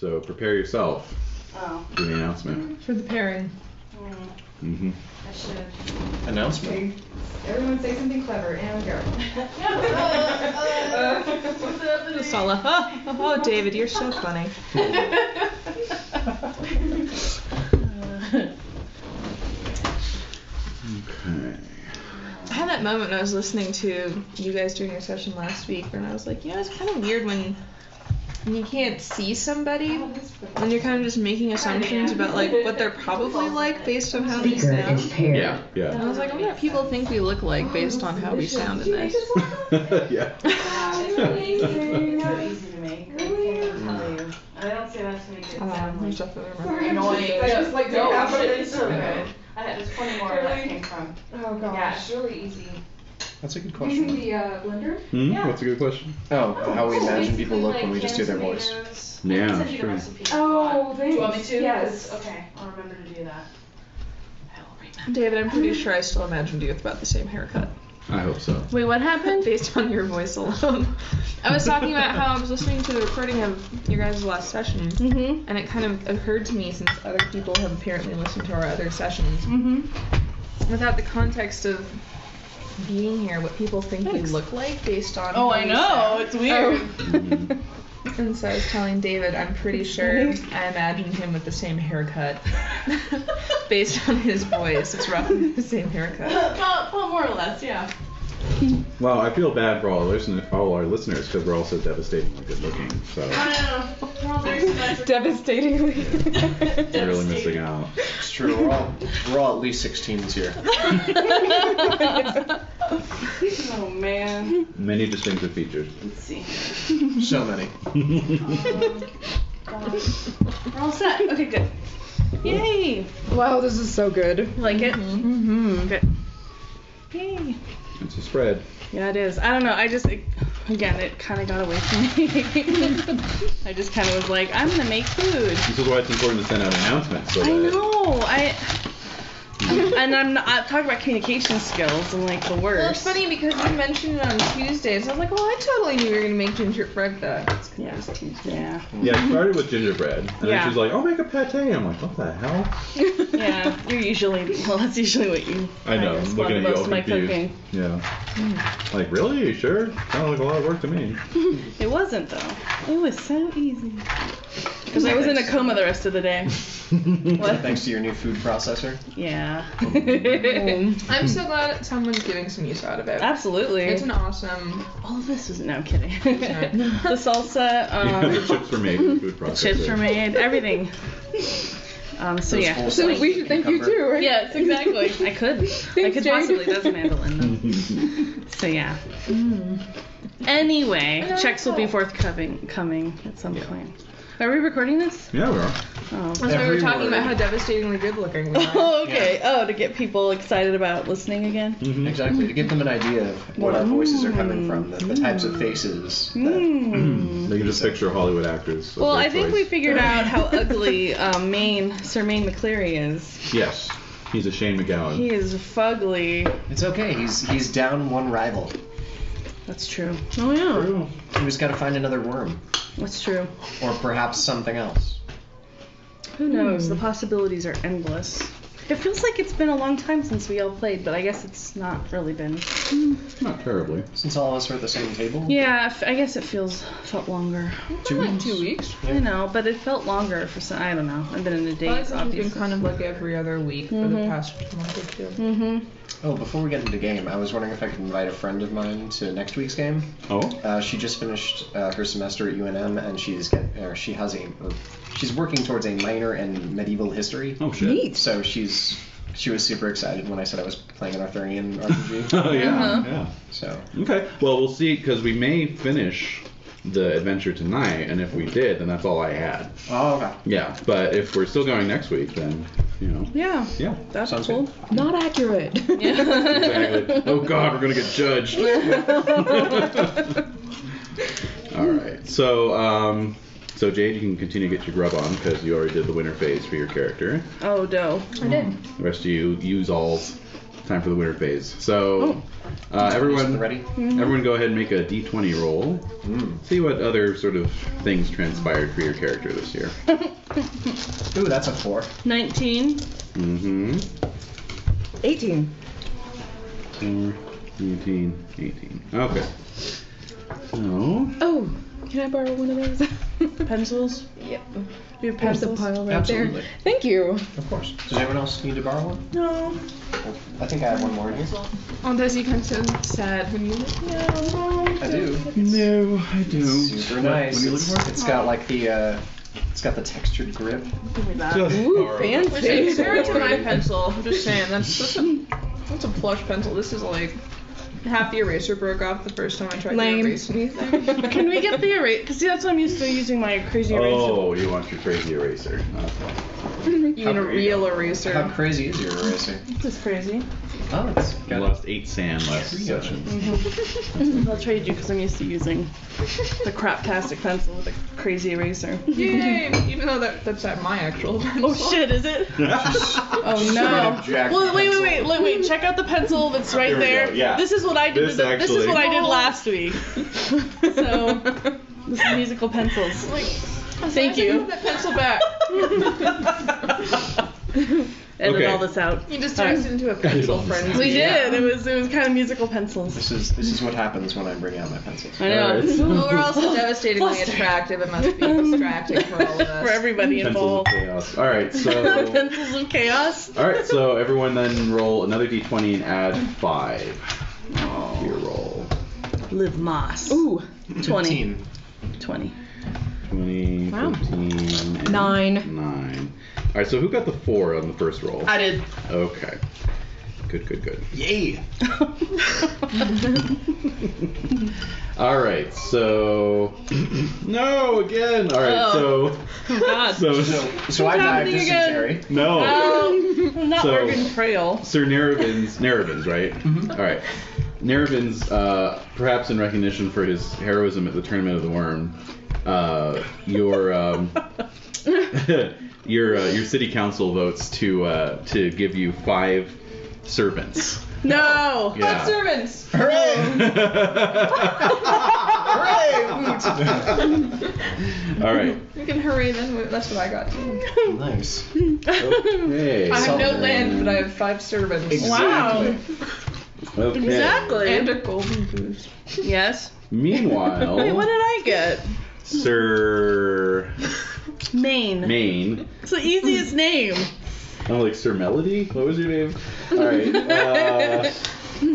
So prepare yourself for the announcement. For the pairing. Mm-hmm. I should. Announcement. Everyone say something clever, and go. Sala. Oh, David, you're so funny. Okay. I had that moment when I was listening to you guys during your session last week, and I was like, it's kind of weird when you can't see somebody, when you're kind of just making assumptions about like what they're probably like based on how they sound. Yeah. And I was like, I wonder what people think we look like based on how we sound in this. Yeah. It's really easy. It's really easy to make. I can't tell you. I don't say that to make it sound There's like definitely annoying. I just like No, half of it. it's so good. There's plenty more where that came from. Oh gosh. Yeah, it's really easy. That's a good Using question. the blender? Yeah. What's a good question? Oh, how we So imagine people look when we basically, just do their like, voice. tomatoes. Yeah, I can send you the sure. recipe if you Oh, want. Do you want me thanks. to? Yes. Okay, I'll remember to do that. I will remember. David, I'm pretty sure I still imagined you with about the same haircut. I hope so. Wait, what happened? Based on your voice alone. I was talking about how I was listening to the recording of your guys' last session, and it kind of occurred to me, since other people have apparently listened to our other sessions, without the context of being here, what people think we look like based on how I we know, sound. it's weird. And so I was telling David, I'm pretty sure I imagined him with the same haircut. Based on his voice, it's roughly the same haircut. Well, more or less, yeah. Well, I feel bad for all our listeners because we're all so devastatingly good looking. So Devastatingly. we're really missing out. It's true. We're all at least 16s here. Oh man. Many distinctive features. Let's see. So many. We're all set. Okay, good. Yay! Wow, this is so good. You like it? Mm-hmm. Good. Yay. It's a spread. Yeah, it is. I don't know. Again, it kind of got away from me. I just kind of was like, I'm gonna make food. This is why it's important to send out announcements. So I that know. And I'm talking about communication skills and like the worst. Well, it's funny because you mentioned it on Tuesdays. I was like, well, I totally knew you were going to make gingerbread that. Yeah. Yeah. Yeah, I started with gingerbread, and then Yeah. she's like, "I'll make a pate." I'm like, "What the hell?" Yeah. That's usually what you. I know. I'm looking at you most all of my confused. cooking. Yeah. Like, really? Are you sure? Sounds like a lot of work to me. It wasn't though. It was so easy. Because I was in a coma the rest of the day. What? Thanks to your new food processor. Yeah. I'm so glad someone's getting some use out of it. Absolutely. It's an awesome. All of this was no, I'm kidding. The salsa. The chips were made in food processor. Chips were made. Everything. So yeah. Full So size we should thank you cucumber. too, right? Yes, exactly. I could Jade. possibly. That's mandolin though. So yeah. Anyway, checks will be coming at some point. Are we recording this? Yeah, we are. Oh. That's why we were Every talking about word. how devastatingly good looking we are. Oh, okay. Oh, to get people excited about listening again? Mm-hmm. Exactly, to give them an idea of what our voices are coming from, the types of faces. That, They can just picture Hollywood actors. of Well, their I think we choice. figured out how ugly Sir Maine McCleary is. Yes, he's a Shane McGowan. He is fugly. it's okay, he's down one rival. That's true. Oh, yeah. True. We just gotta find another worm. That's true. Or perhaps something else. Who knows? The possibilities are endless. It feels like it's been a long time since we all played, but I guess it's not really been. Not terribly. Since all of us are at the same table? Yeah, I guess it felt longer. 2 Like weeks. 2 weeks. I know, but it felt longer for some. I don't know. I've been in a Well, daze, it's been obviously. kind of like every other week for the past month or two. Mm-hmm. Oh, before we get into the game, I was wondering if I could invite a friend of mine to next week's game. Oh? She just finished her semester at UNM, and she's working towards a minor in medieval history. Oh, shit. Neat. So she was super excited when I said I was playing an Arthurian RPG. Oh, yeah, yeah. So Okay, well, we'll see, because we may finish the adventure tonight, and if we did, then that's all I had. oh, okay. Yeah, but if we're still going next week, then, you know. Yeah. Yeah. That's Sounds cool. good. Not accurate. Yeah. Exactly. Oh, God, we're going to get judged. All right, so Jade, you can continue to get your grub on, because you already did the winter phase for your character. Oh, dough. I did. The rest of you use alls. time for the winter phase. So, everyone, Ready? everyone, go ahead and make a d20 roll. See what other sort of things transpired for your character this year. Ooh, that's a 4. 19. Mm-hmm. 18. 4, 18, 18. Okay. So, Oh, can I borrow one of those? Pencils. Yep. Do you have There's a pencils? pile right Absolutely. there. Thank you. Of course. Does anyone else need to borrow one? No. I think I have one more in here. Oh, does he kind of sound sad when you look? No. I do. no, I don't. Super nice. What are you looking for? It's got like the it's got the textured grip. Give me that. Just Ooh, borrow. fancy. Which is compared to my pencil. I'm just saying, that's a plush pencil. This is like half the eraser broke off the first time I tried Lame. to erase anything. Can we get the eraser? Because see, that's what I'm used to using my crazy eraser. Oh, you want your crazy eraser. Okay. You mean a real How eraser? crazy is your eraser? This is crazy. Oh, it's You got lost 8 sand last session. I'll trade you because I'm used to using the craptastic pencil with a crazy eraser. Yay! Even though that's at my actual pencil. Oh shit, is it? Oh no. up jack Well, pencil. wait. Check out the pencil that's right Here we there. go, yeah. This is what I did. This This is what I did actually- last week. So, this is musical pencils. Like, Thank you. That pencil back. Edit Okay. all this out. You just turned into a pencil frenzy. We did. It was kind of musical pencils. This is what happens when I bring out my pencils. I know. Alright. Well, we're also devastatingly attractive. It must be distracting for all of us. For everybody Pencils of involved. chaos. Alright, so. Pencils of chaos. Alright, so everyone then roll another d20 and add 5 to your roll. Live Moss. Ooh. 20. 20. 20, Wow. 15, and 9. 9. Alright, so who got the 4 on the first roll? I did. Okay. Good. Yay! Alright, so. No, again! Alright, Oh God. So I died happening again? dysentery. No! I'm not So- Oregon Trail. Sir Nerevin's, right? Alright. Nerevin's, perhaps in recognition for his heroism at the Tournament of the Worm, your city council votes to give you 5 servants. No. Yeah. Servants. Hooray! All right. You can hurry then. That's what I got too. Nice. Okay. I have no Something. land, but I have 5 servants. Wow. Okay. Exactly. And a golden goose. Yes. Meanwhile, Wait, what did I get? Sir Maine. It's the easiest name. Oh, like Sir Melody? What was your name? All right.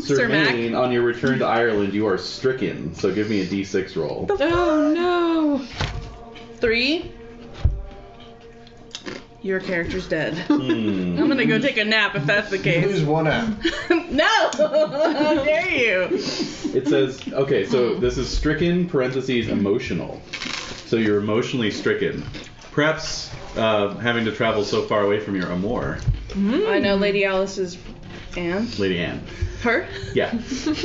Sir Mac. Maine, on your return to Ireland, you are stricken. So give me a d6 roll. Oh no. 3. Your character's dead. Hmm. I'm gonna go take a nap if that's the Lose case. one out. No! How dare you? It says, okay, so this is stricken, parentheses, emotional. So you're emotionally stricken. Perhaps having to travel so far away from your amour. I know Lady Alice's Anne. Lady Anne. Her? Yeah.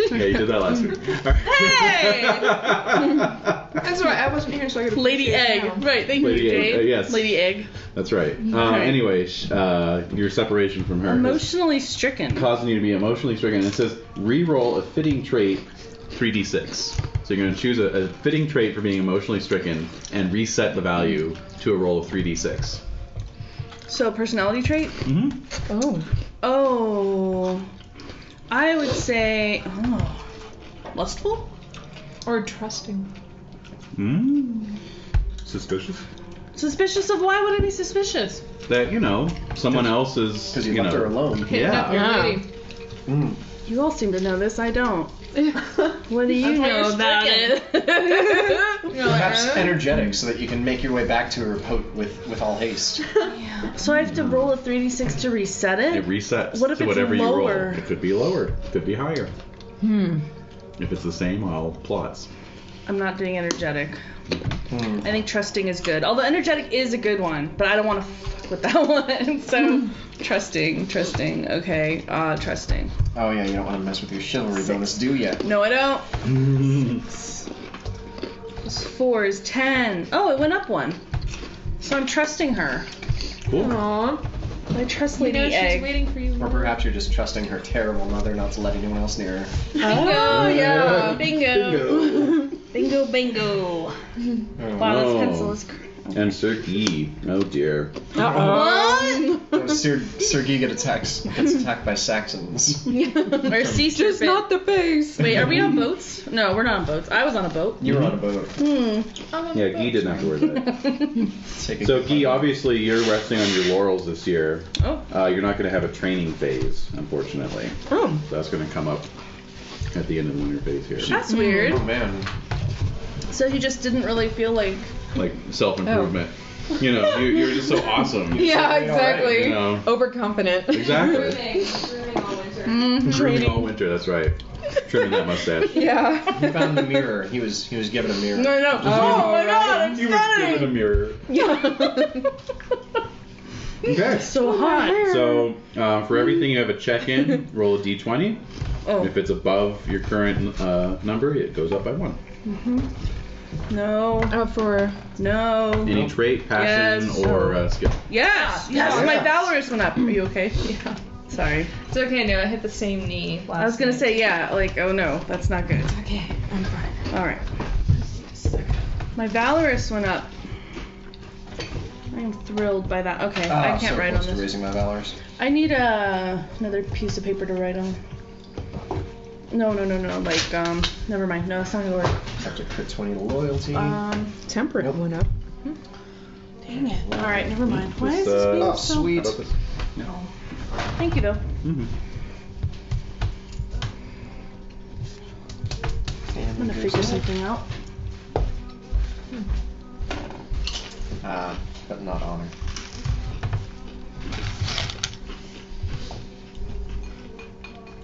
Yeah, you did that last week. Hey! That's right. I wasn't here, so I could. Lady Egg. Right, thank Lady you, Egg, Jade. yes. Lady Egg. That's right. Okay. Anyway, your separation from her has Emotionally stricken. causing you to be emotionally stricken. It says re-roll a fitting trait 3d6. So you're going to choose a fitting trait for being emotionally stricken and reset the value to a roll of 3d6. So, personality trait? Mm-hmm. Oh. I would say. Lustful? Or trusting. Suspicious? Suspicious of why would I be suspicious? That, someone else is, Because you left her alone. Hitting up your Yeah. lady. Mm. You all seem to know this, I don't. What do you That's why know you're about it? You're like, Perhaps energetic, so that you can make your way back to her with all haste. So I have to roll a 3d6 to reset it? It resets What if to it's whatever you roll. lower? It could be lower. It could be higher. If it's the same, I'll plots. I'm not doing energetic. Hmm. I think trusting is good. Although energetic is a good one, but I don't want to fuck with that one. So trusting. Okay, trusting. Oh yeah, you don't want to mess with your chivalry bonus, do ya? No, I don't. 4 is 10. Oh, it went up 1. So I'm trusting her. Cool. Aww. My trust You lady know she's egg. waiting for you. Or perhaps you're just trusting her terrible mother not to let anyone else near her. Oh, yeah. Bingo. Bingo, bingo. Oh. Wow, No. this pencil is And Sir Guy. Oh dear. What? Oh, Sergei gets attacked by Saxons. Or sea Just serpent. not the face. Wait, are we on boats? No, we're not on boats. I was on a boat. You were on a boat. Yeah, Guy didn't have to worry about it. Take a So good Guy, look. obviously you're resting on your laurels this year. Oh. You're not going to have a training phase, unfortunately. Oh. So that's going to come up at the end of the winter phase here. That's weird. Oh man. So he just didn't really feel like. Like self-improvement. You know, you're just so awesome. Yeah, exactly. You know. Overconfident. Exactly. Grooming all winter. Grooming all winter, that's right. Trimming that mustache. Yeah. He found the mirror. He was given a mirror. No, no. Oh my god, I'm He was given a stunning. mirror. Okay. So hot. So, for everything you have a check-in, roll a d20. Oh. If it's above your current number, it goes up by 1. No. For No. Any trait, passion, Yes. or skill. Yes. Yes. Yeah. My valorous went up. Are you okay? yeah. Sorry. It's okay. No, I hit the same knee. Last I was gonna night. say yeah. Like oh no, that's not good. Okay, I'm fine. All right. My valorous went up. I am thrilled by that. Okay, I can't so write on close to this. raising my valors. I need another piece of paper to write on. No. Like never mind. No, that's not gonna work. Have to crit 20 loyalty. Temperate Nope. went up. Dang it. All right, never mind. Why This, is this being oh, so? sweet. How about this? No. Thank you though. Mm-hmm. I'm gonna figure something out. But not honor.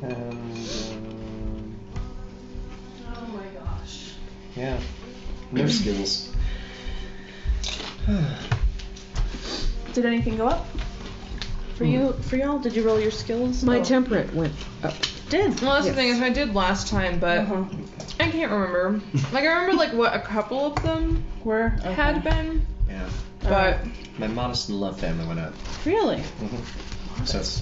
And Oh my gosh. yeah, no skills. Did anything go up? For you? For y'all? Did you roll your skills? My Oh. temperate went up. Did. Well, that's the thing is I did last time, but Uh-huh. I can't remember. Like I remember like what a couple of them Were had been, Yeah, but my modest and love family went up. Really? So it's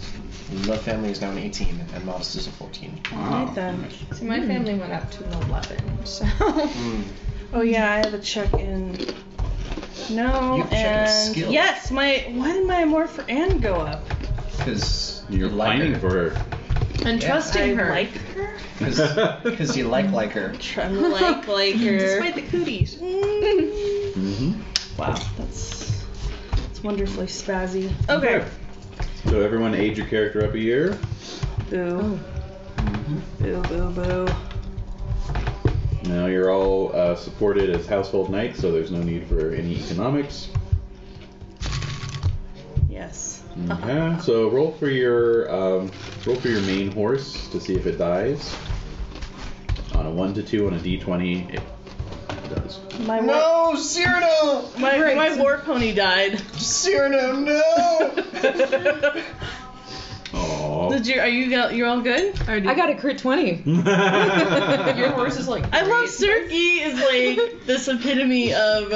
love family is now an 18 and modest is a 14. Alright then. see, my family went up to an 11. So Oh yeah, I have a check in. No, You have a check in and skills. yes, why did my amor for Anne go up? Because You're pining for her. and Yeah. trusting I her. like her. Because you like her. Like her. Despite the cooties. Mm-hmm. Wow, that's wonderfully spazzy. Okay. So everyone age your character up a year. Boo. Boo, boo, boo. Now you're all supported as household knights, so there's no need for any economics. Yes. Okay. So roll for your main horse to see if it dies. On a 1 to 2 on a d20, it does. My No, Cyrano! my war pony died. Cyrano, no! Aww. You're all good? I got a crit 20. Your horse is like. I love great. Sergei is like this epitome of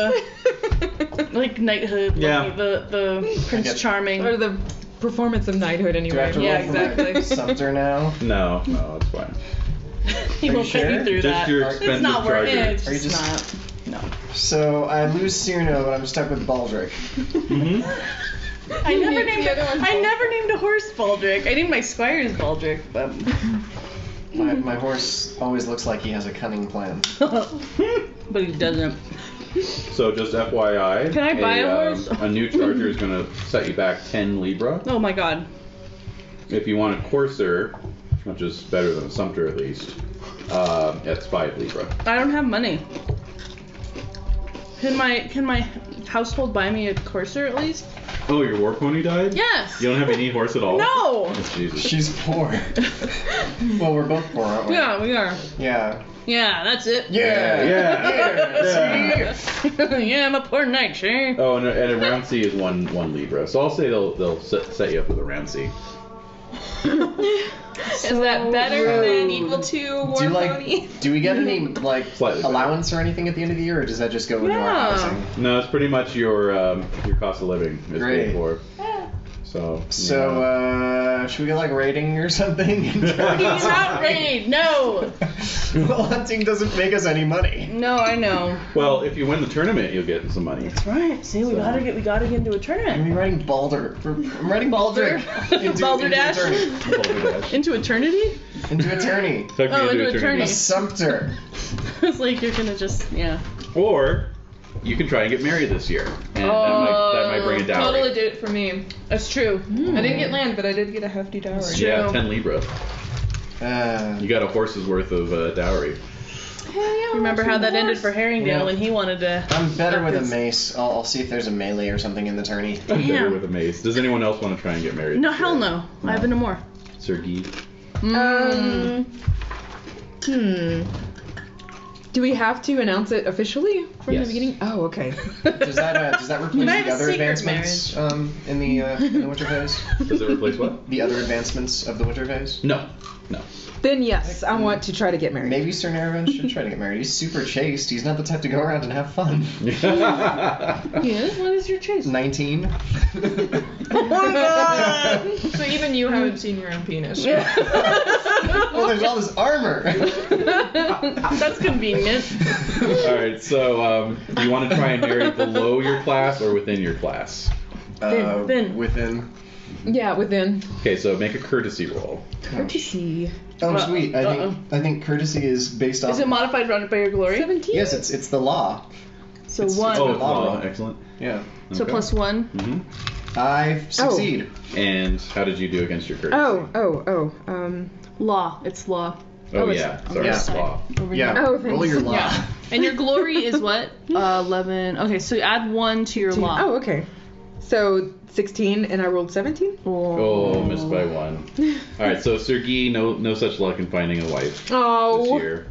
like knighthood. Yeah. Like, the Prince get- Charming. Or the performance of knighthood Do I anyway. have to Yeah, roll for my exactly. Sumter now? No, it's fine. He Are will you put sure? you through Just that. your It's expensive not worth it. charger. It's Are you just just- not. No. So I lose Cyrano, but I'm stuck with Baldric. Mm-hmm. I never named named the other one I never named a horse Baldric. I named my squires Baldric, but My horse always looks like he has a cunning plan. but he doesn't. So just FYI, Can I buy a horse? A new charger is going to set you back 10 Libra. Oh my god. If you want a courser, which is better than a Sumter at least, it's 5 Libra. I don't have money. Can my household buy me a courser at least? Oh, your war pony died? Yes. You don't have any horse at all? No. Oh, Jesus. She's poor. Well, we're both poor, aren't we? Yeah, we are. Yeah. Yeah, that's it. Yeah. Yeah. Yeah, I'm a poor knight, sure. Oh, and a round C is one Libra. So I'll say they'll set you up with a round C. Is that better than equal to war pony? Do we get any like Slightly better. allowance or anything at the end of the year, or does that just go into our Yeah. housing? No, it's pretty much your cost of living is Great. paid for. So. Should we get like raiding or something? He's not raid. No. Well, hunting doesn't make us any money. No, I know. Well, if you win the tournament, you'll get some money. That's right. See, we gotta get into a I'm tournament. writing Baldur. I'm writing Baldur. Balderdash? Into eternity? Into attorney. Into attorney. A sumpter. It's like you're gonna just Or you can try and get married this year, and that might bring a dowry. Totally did it for me. That's true. I didn't get land, but I did get a hefty dowry. Yeah, 10 Libra. Uh, You got a horse's worth of dowry. Hell yeah, Remember how that ended for Herringdale Yeah. when he wanted to... I'm better with a his- mace. I'll see if there's a melee or something in the tourney. I'm better Damn. with a mace. Does anyone else want to try and get married? No, this hell year? no. I've been to more. Sergei? Do we have to announce it officially from Yes. the beginning? Oh, okay. Does that replace I have the a other secret advancements in the winter phase? Does it replace what? The other advancements of the winter phase? No. No. Then yes, I want to try to get married. Maybe Sir Naravan should try to get married. He's super chaste. He's not the type to go around and have fun. Yes? What is your chase? 19. Oh my god! So even you haven't seen your own penis. Well, there's all this armor. That's convenient. Alright, so do you want to try and marry below your class or within your class? Thin. Within. Yeah, within. Okay, so make a courtesy roll. Courtesy. Oh, sweet. I think courtesy is based off. Is it modified rounded by your glory? 17? Yes, it's the law. So It's- one. it's Oh, good law roll. excellent. Yeah. So Okay. plus one. Mm-hmm. I succeed. And how did you do against your courtesy? Law. It's law. Oh, it's yeah. on Sorry, this it's side. law. Over Yeah. here. Oh, roll thanks. your law. Yeah. And your glory is what? 11. Okay, so add 1 to your law. Oh, okay. So 16 and I rolled 17? Oh, missed by 1. Alright, so Sergei, no such luck in finding a wife Oh. this year.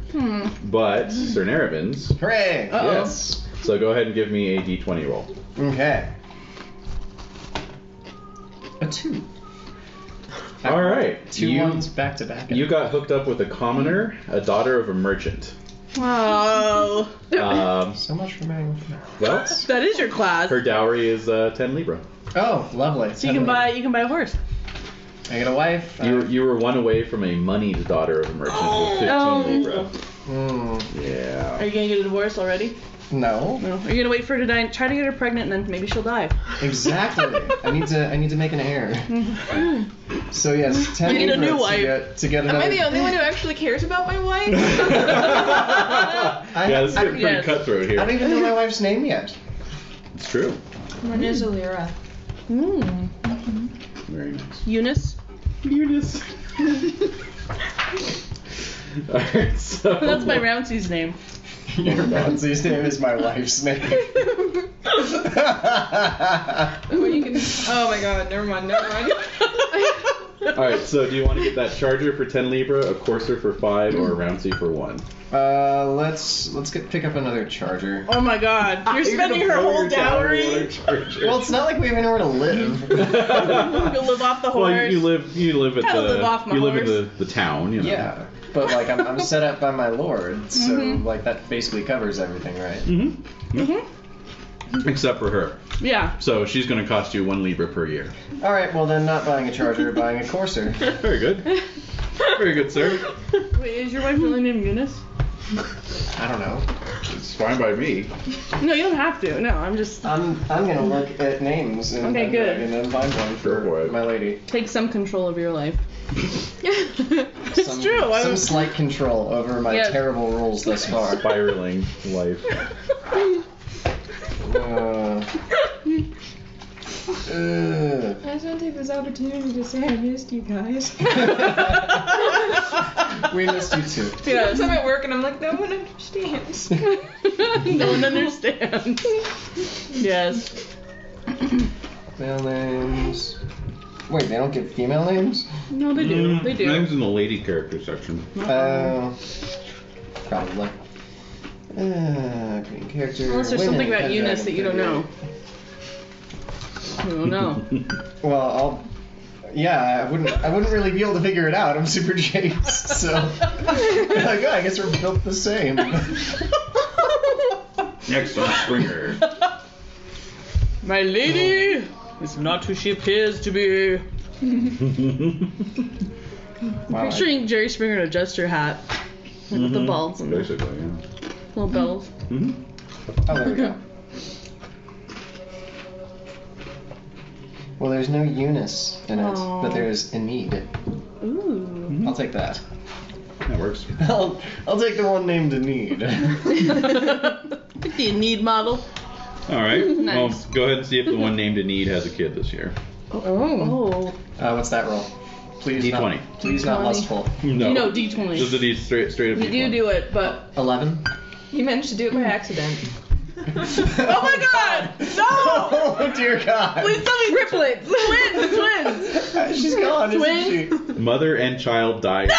But Sir Naravan's, Hooray! Uh-oh. yes. So go ahead and give me a d20 roll. Okay. A 2. Alright. Two ones back to back. You got hooked up with a commoner, a daughter of a merchant. Wow. So much for marrying. Well, That is your class. her dowry is 10 Libra. Oh, lovely. So you can buy a horse. I get a wife. You were one away from a moneyed daughter of a merchant with 15 Libra. Are Yeah. you gonna get a divorce already? No. No. Are you gonna wait for her to die? Try to get her pregnant, and then maybe she'll die. Exactly. I need to make an heir. So yes, 10 You need a Libra new wife. to get Am another. I the only one who actually cares about my wife? Yeah, this is getting pretty yes. cutthroat I here. don't even know my wife's name yet. It's true. Mine is Alira. Very nice. Eunice. Eunice. Alright, so. That's my Ramsey's name. Your Nancy's name is my wife's name. Oh my god, never mind. Alright, so do you want to get that charger for 10 Libra, a courser for 5, or a Rouncy for 1? Let's pick up another charger. Oh my god. You're spending her whole dowry. Well, it's not like we have anywhere to live. You'll live off the horse. Well, you live at I'll the live off my you live horse. in the town, you know. Yeah, but like I'm set up by my lord, so like that basically covers everything, right? Except for her. Yeah. So she's going to cost you 1 Libra per year. All right, well then, not buying a charger, buying a courser. Very good. Very good, sir. Wait, is your wife really named Eunice? I don't know. It's fine by me. No, you don't have to. No, I'm just I'm gonna look at names and Okay, good. and then find one Go for for it. my lady. take some control of your life. Some, true, I Some was- slight control over my Yeah. terrible rules thus far. Spiraling life. I just want to take this opportunity to say I missed you guys. We missed you too. Yes. I'm at work and I'm like, no one understands. No one understands. Yes. Male names. Wait, they don't get female names? No, they do. They do. Names in the lady character section. Probably. Green character. Unless there's women, something about Pendragon, Eunice that you don't know. I don't know. Well, I wouldn't really be able to figure it out. I'm super chaste, so like, I guess we're built the same. Next on Springer. My lady. is not who she appears to be. Wow, Picturing Jerry Springer in a jester hat. With the balls and the Basically, yeah. little bells. Mm-hmm. Oh, there we go. Well, there's no Eunice in it, Aw. but there's Enid. Ooh. I'll take that. That works. I'll take the one named Enid. The need model. All right. Nice. Well, go ahead and see if the one named Enid has a kid this year. Oh. What's that roll? Please D20. Not, please not D20. lustful. No. You know D20. Just a D straight up You D20. do it, but 11. You managed to do it by accident. oh my God! No! Oh dear God. Please tell me Triplets. twins. She's gone, Twin? isn't she? Mother and child die. No!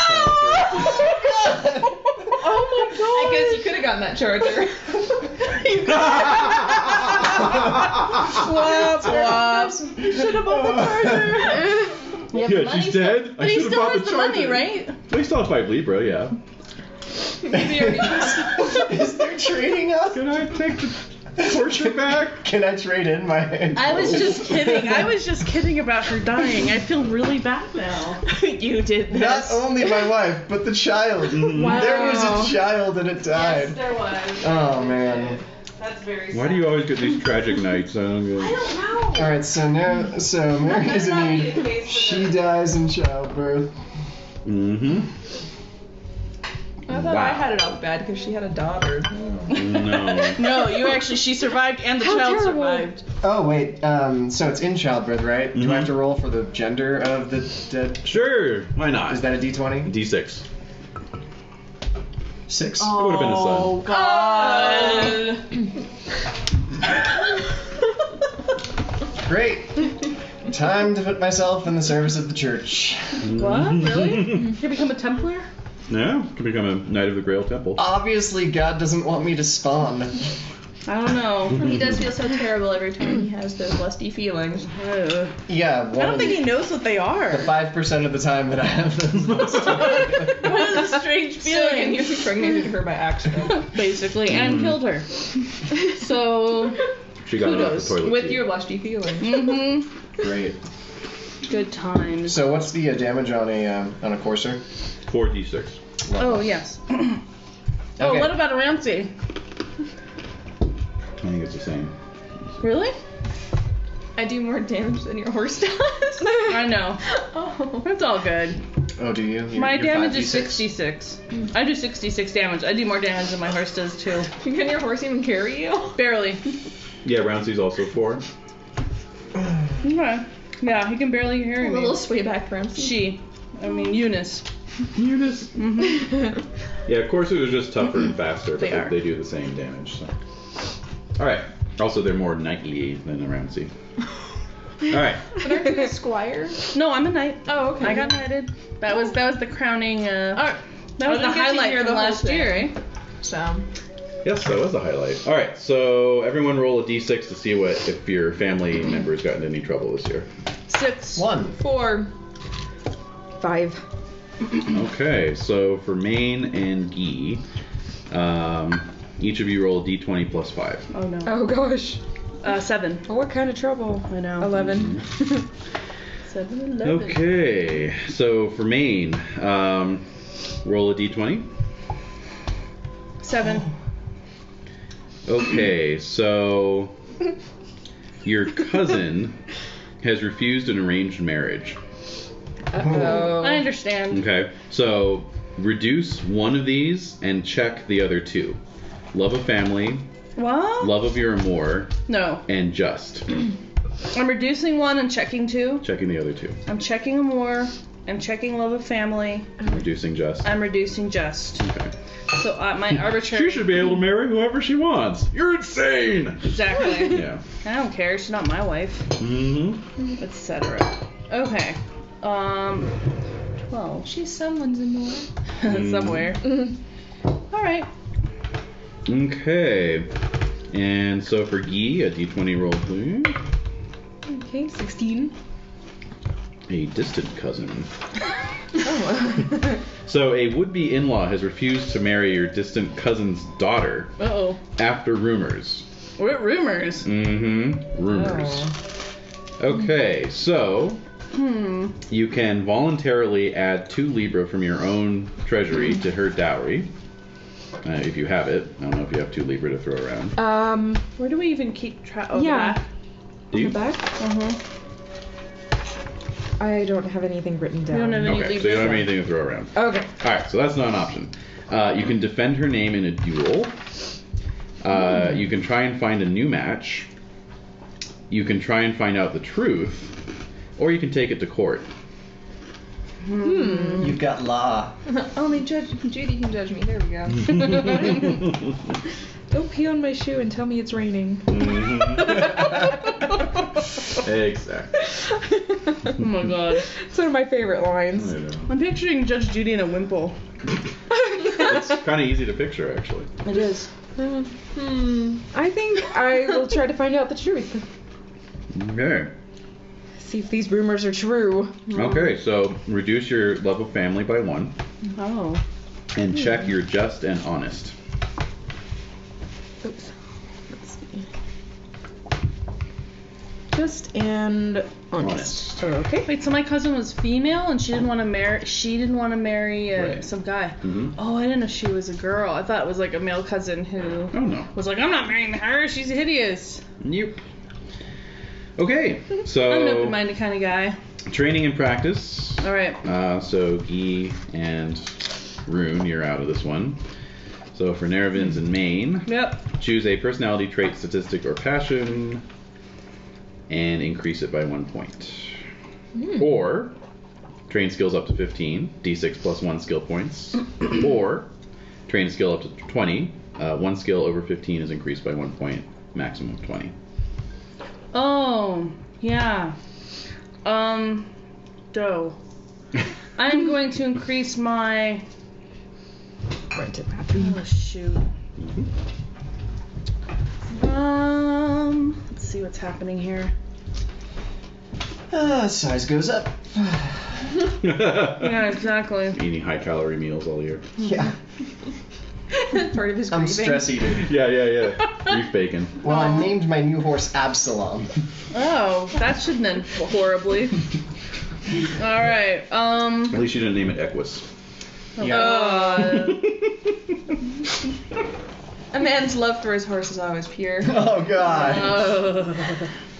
Oh my god! I guess you could have gotten that charger. Whop whop. You should have bought the charger. Yeah, Yeah, she's dead. But I he should've still bought has the the money, charger. right? Well, he still has 5 Libra, yeah. Is there trading up? Can I take the torture back? Can I trade in my I was just kidding. I was just kidding about her dying. I feel really bad now. You did this. Not only my wife, but the child. Wow. There was a child and it died. Yes, there was. Oh man. That's very sad. Why do you always get these tragic nights? I don't I get it. don't know. Alright, so Mary That is in might be need. the case for She the- dies in childbirth. Mm-hmm. I thought I had it off bad because she had a daughter. No. No, she survived and the How child terrible. survived. Oh wait, so it's in childbirth, right? Do I have to roll for the gender of the dead? Sure. Why not? Is that a D20? D6. 6. It would have been a son. Oh God. Great. Time to put myself in the service of the church. What? Really? You can become a Templar? Yeah, can become a Knight of the Grail Temple. Obviously, God doesn't want me to spawn. I don't know. He does feel so terrible every time he has those lusty feelings. Ugh. Yeah, I don't think he knows what they are. the 5% of the time that I have those. What is a strange So again, feeling? you impregnated her by accident. Basically, and killed her. So, She got it off Kudos. the toilet With seat. your lusty feelings. Great. good times. So what's the damage on a courser? 4d6. Oh, yes. Oh, Okay. what about a Ramsey? I think it's the same. Really? I do more damage than your horse does. I know. Oh. It's all good. Oh, do you? My You're damage is 5d6? 66. I do 66 damage. I do more damage than my horse does, too. Can your horse even carry you? Barely. Yeah, Roundsy's also 4. Okay. Yeah, he can barely hear A me. little swayback Ramsey. Eunice. Eunice. Mm-hmm. Yeah, coursers are just tougher and faster, but They are. they do the same damage. So. Alright. Also, they're more knightly than a Roundsy. Alright. But aren't you a squire? No, I'm a knight. Oh, okay. I got knighted. That was the crowning. Alright. That was the highlight from last year, eh? So. Yes, that was the highlight. Alright, so everyone roll a d6 to see if your family member's gotten into any trouble this year. 6. 1. 4. 5. Okay, so for Maine and Guy, each of you roll a d20 plus 5. Oh no. Oh gosh. 7. Oh, what kind of trouble? I know. 11. 7, 11. Okay, so for Maine, roll a d20. 7. Okay, so your cousin has refused an arranged marriage. Uh-oh. I understand. Okay, so reduce one of these and check the other 2. Love of family, What? love of your amour, No. and just. I'm reducing 1 and checking 2. Checking the other 2. I'm checking amour. I'm checking love of family. Reducing just. I'm reducing just. Okay. So my arbitrary. She should be able to marry whoever she wants. You're insane! Exactly. Yeah. I don't care. She's not my wife. Mm-hmm. Etc. Okay. 12. She's someone's amour. Somewhere. All right. Okay. And so for Guy, a d20 roll, please. Okay, 16. A distant cousin. Oh. So a would-be in-law has refused to marry your distant cousin's daughter Uh-oh. after rumors. What rumors? Mm-hmm. Rumors. Okay, so you can voluntarily add 2 Libra from your own treasury to her dowry. If you have it. I don't know if you have 2 Libra to throw around. Where do we even keep track? Oh, Yeah. the back. Do you? The back? I don't have anything written down. We don't have any Okay, so you don't have anything to throw around. Okay. Alright, so that's not an option. You can defend her name in a duel. You can try and find a new match. You can try and find out the truth. Or you can take it to court. You've got law. Only Judy can judge me. There we go. Don't pee on my shoe and tell me it's raining. Exactly. Oh my god. It's one of my favorite lines. I know. I'm picturing Judge Judy in a wimple. It's kind of easy to picture, actually. It is. I think I will try to find out the truth. Okay. See if these rumors are true. Okay, so reduce your love of family by 1. Oh. And check your just and honest. Oops. Let's see. Just and honest. Okay. Wait, so my cousin was female and she didn't want to marry. She didn't want to marry Right. some guy. Mhm. Oh, I didn't know she was a girl. I thought it was like a male cousin who Oh, no. was like, I'm not marrying her. She's hideous. Yep. Okay, I'm an so open-minded kind of guy. training and practice. All right. So Guy and Rune, you're out of this one. So for Nerevin's and Maine, Yep. choose a personality trait, statistic, or passion, and increase it by 1 point. Or train skills up to 15, d6 plus 1 skill points. Or train skill up to 20, 1 skill over 15 is increased by 1 point, maximum of 20. Oh, yeah. Dough. I'm going to increase my. Right to bathroom. Oh shoot. Let's see what's happening here. Size goes up. Yeah, exactly. Eating high calorie meals all year. Yeah. Part of his I'm grieving. stress eating. Yeah. Beef bacon. Well, I named my new horse Absalom. Oh, that should end horribly. All right. At least you didn't name it Equus. A man's love for his horse is always pure. Oh God.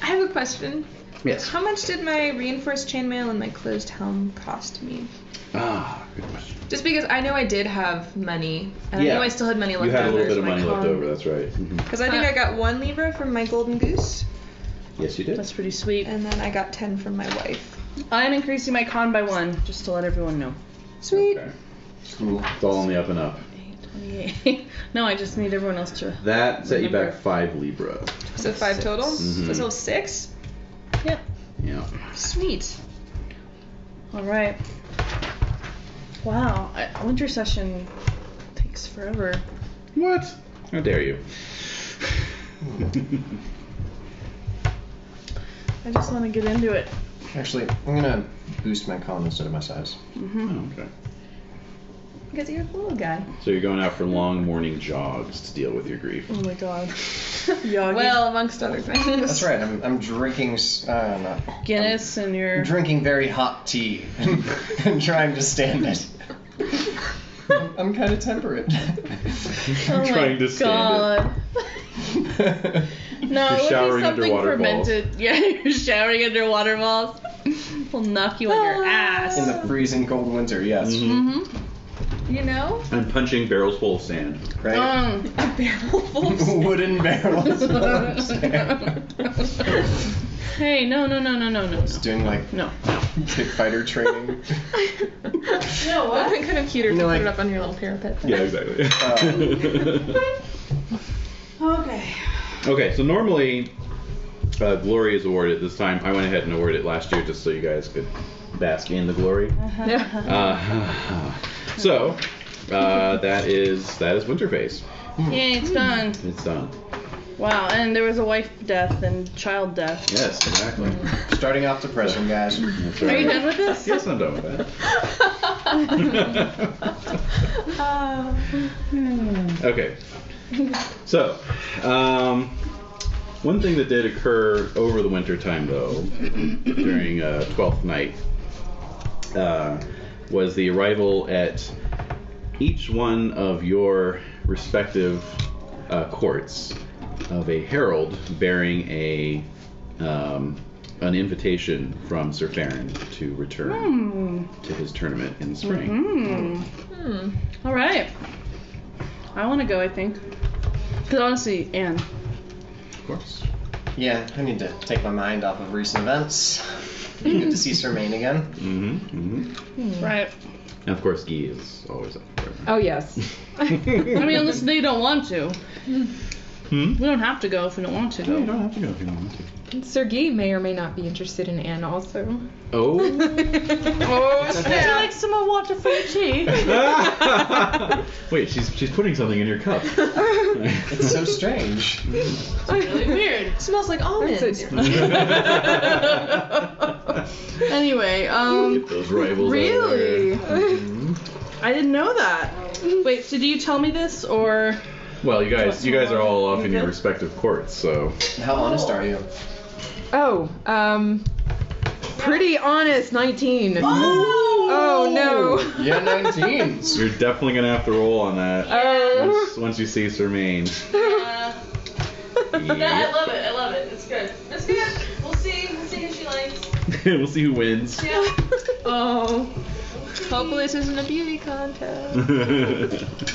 I have a question. Yes. How much did my reinforced chainmail and my closed helm cost me? Ah, good question. Just because I know I did have money, and Yeah. I know I still had money left over. You had a little bit of money left over, that's right. Mhm. Because I think I got 1 Libra from my golden goose, Yes, you did. That's pretty sweet. and then I got 10 from my wife. I'm increasing my con by 1, just to let everyone know. Sweet. Okay. Cool. It's all on the up and up. 28. No, I just need everyone else to. That set you back Remember. 5 Libra. So 5 total? Mhm. So still 6? Yep. Yeah. Sweet. All right. Wow, winter session takes forever. What? How dare you? I just want to get into it. Actually, I'm gonna boost my con instead of my size. Oh, okay. Because you're a little guy. So you're going out for long morning jogs to deal with your grief. Oh my god. Yagi. Well, amongst other things. That's right. I'm drinking. Guinness and your. I'm drinking very hot tea and trying to stand it. I'm kind of temperate. Oh trying my to stand god. No, You're it would showering be something underwater fermented. Yeah, you're showering under water balls. We'll knock you on your ass. In the freezing cold winter, yes. Mm-hmm. You know? And punching barrels full of sand. Right? A barrel full of Wooden barrels full of sand. Hey, no. Just doing like No. kick fighter training. No, what? That'd been kind of cuter if No, you like- put it up on your little parapet. Yeah, exactly. Okay. Okay, so normally glory is awarded this time. I went ahead and awarded it last year just so you guys could bask in the glory. So that is winter phase. Yay, it's done. It's done. Wow, and there was a wife death and child death. Yes, exactly. Starting off depression, guys. That's Are right. you done with this? Yes, I'm done with that. Okay. So, One thing that did occur over the winter time, though, during 12th night, was the arrival at each one of your respective courts of a herald bearing an invitation from Sir Farron to return to his tournament in the spring. All right. I want to go, I think. Because honestly, Anne. Of course. Yeah, I need to take my mind off of recent events. Good to see Sir Maine again. Right. And of course, Guy is always up for it. Oh, yes. I mean, unless they don't want to. We don't have to go if we don't want to go. You don't have to go if you don't want to. Sir Guy may or may not be interested in Anne also. Oh. Would you like some more water for your tea? Wait, she's putting something in your cup. It's so strange. It's really weird. It smells like almonds. Anyway, Get those rivals really? out there. I didn't know that. Wait, so do you tell me this or? Well, you guys are all off in your respective courts, so. How honest are you? Oh, pretty honest, 19. Oh no. Yeah, 19. You're definitely gonna have to roll on that once you see Sir Maine. Yeah, I love it. I love it. It's good. It's good. We'll see. We'll see who she likes. We'll see who wins. Yeah. Oh. Hopefully this isn't a beauty contest.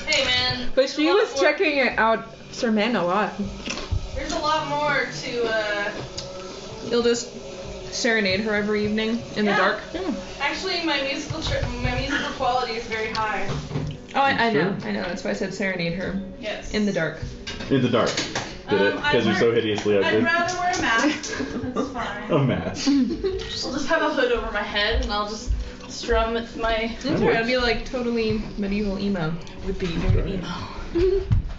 Hey, man. But she was checking it out, Sir Man, a lot. There's a lot more to. You'll just serenade her every evening in the dark. Actually, my musical quality is very high. Oh, I know. That's why I said serenade her. Yes. In the dark. In the dark. Did it? Because you're so hideously ugly. I'd rather wear a mask. That's fine. A mask. I'll just have a hood over my head and I'll just strum my. That's right. It'd be like totally medieval emo. Would be very emo.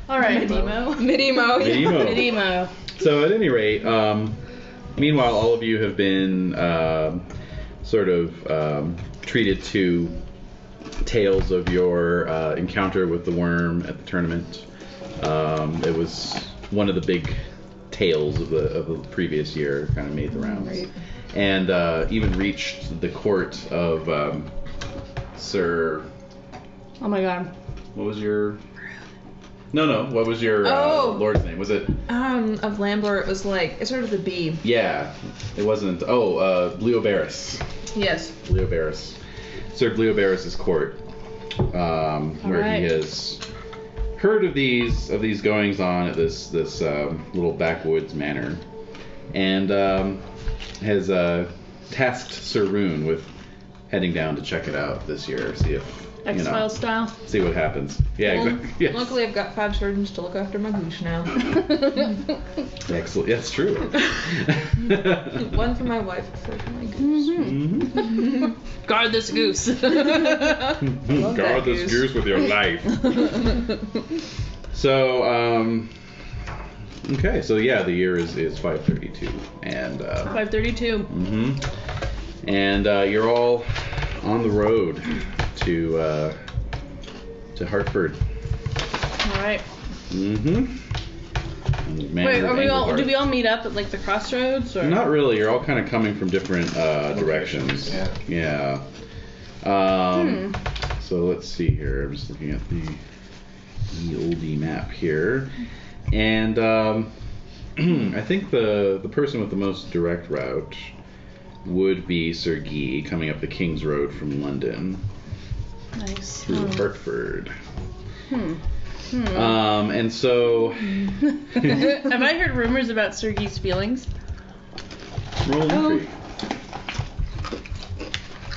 All right. Mid-emo. Mid-emo. Mid-emo. Mid-emo. So at any rate, meanwhile, all of you have been sort of treated to tales of your encounter with the worm at the tournament. It was one of the big tales of the previous year, kind of made the rounds. Right. And even reached the court of Sir... Oh my god. What was your... No. What was your lord's name? Was it... Of Lambler, it was like, it started with a B. Yeah. It wasn't... Bleobarus. Yes. Bleobarus. Sir Bleobarus's court, where he has heard of these goings on at this little backwoods manor, and has tasked Sir Rune with heading down to check it out this year, see if X-Files style. see what happens. Yeah, Well, exactly. Yes. Luckily, I've got 5 surgeons to look after my goose now. Excellent. That's true. One for my wife, 4 for my goose. Mhm. Guard this goose. Guard this goose with your life. So, okay, so yeah, the year is 532, and 532. and you're all on the road to Hartford. All right. Wait, are we all? Do we all meet up at like the crossroads or? Not really. You're all kind of coming from different directions. Yeah. So let's see here. I'm just looking at the oldie map here, and I think the person with the most direct route would be Sir Guy, coming up the King's Road from London. Nice. Through Hartford. And so... Have I heard rumors about Sir Guy's feelings? Roll intrigue.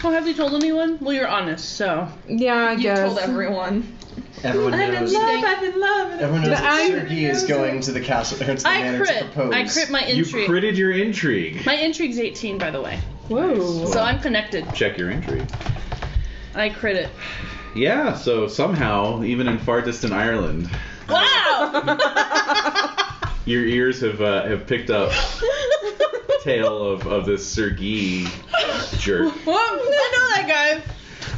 Oh, have you told anyone? Well, you're honest, so. Yeah, I You guess. told everyone. Everyone I'm in knows. love, I'm in love. Everyone knows But that Sir I'm- Guy is going to the castle or to the I manor to propose. crit my You intrigue. critted your intrigue. My intrigue's 18, by the way. Whoa. So I'm connected. Check your intrigue. I crit it. Yeah, so somehow, even in far distant Ireland, Wow! your ears have picked up the tale of this Sir Guy jerk. Well, I know that guy.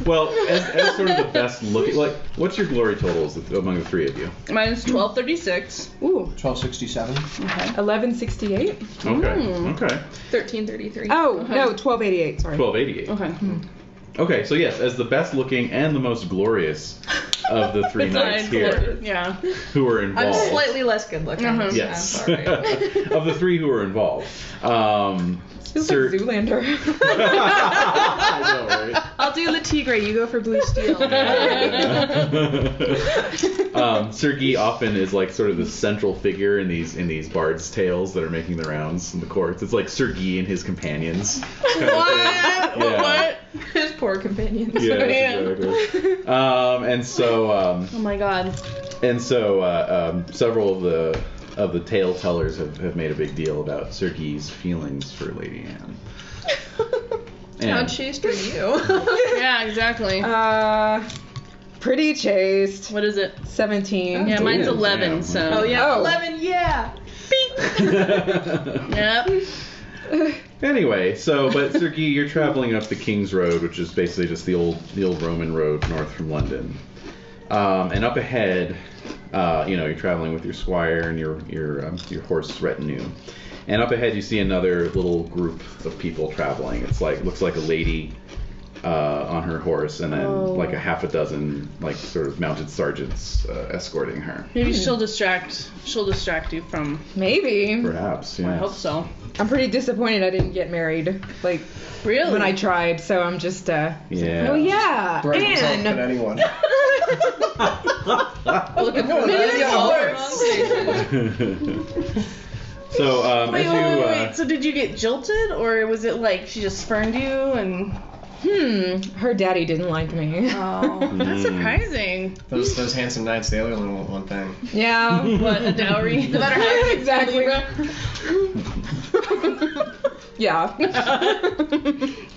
Well, as sort of the best looking, like, what's your glory totals among the three of you? Mine is 1236. Ooh. 1267. Okay. 1168. Okay. Okay. 1333. Oh, no, 1288. Sorry. 1288. Okay. Okay, so yes, as the best looking and the most glorious of the three knights here Yeah. who were involved. I'm slightly less good looking. Uh-huh. so Yes. I'm sorry. Of the three who were involved. Feels like Zoolander. I know, right? I'll do the Tigre. You go for Blue Steel. Sir Guy often is like sort of the central figure in these bards' tales that are making the rounds in the courts. It's like Sir Guy and his companions. Kind of thing. Yeah. What? His poor companions. Yeah, exactly. And so Oh my god. several of the tale tellers have made a big deal about Sir Guy's feelings for Lady Anne. How And chaste are you? Yeah, exactly. Pretty chaste. What is it? 17. Yeah, mine's Ooh, 11, damn. so. Oh yeah, Oh. 11. Yeah. Yep. Anyway, but Sir Guy, you're traveling up the King's Road, which is basically just the old Roman road north from London. And up ahead, you're traveling with your squire and your horse retinue. And up ahead, you see another little group of people traveling. It's looks like a lady on her horse, and then like a half a dozen sort of mounted sergeants escorting her. Maybe she'll distract you from. Maybe. Perhaps, yeah. I hope so. I'm pretty disappointed I didn't get married. Really? When I tried, so I'm just, Yeah. Oh, yeah. Throw himself at And. anyone. Looking for Maybe the horse. So, Wait, as wait, you, wait. So did you get jilted, or was it like she just spurned you and? Her daddy didn't like me. Oh, that's surprising. Those handsome knights, they only want one thing. Yeah. What, a dowry? No matter how Exactly. Yeah.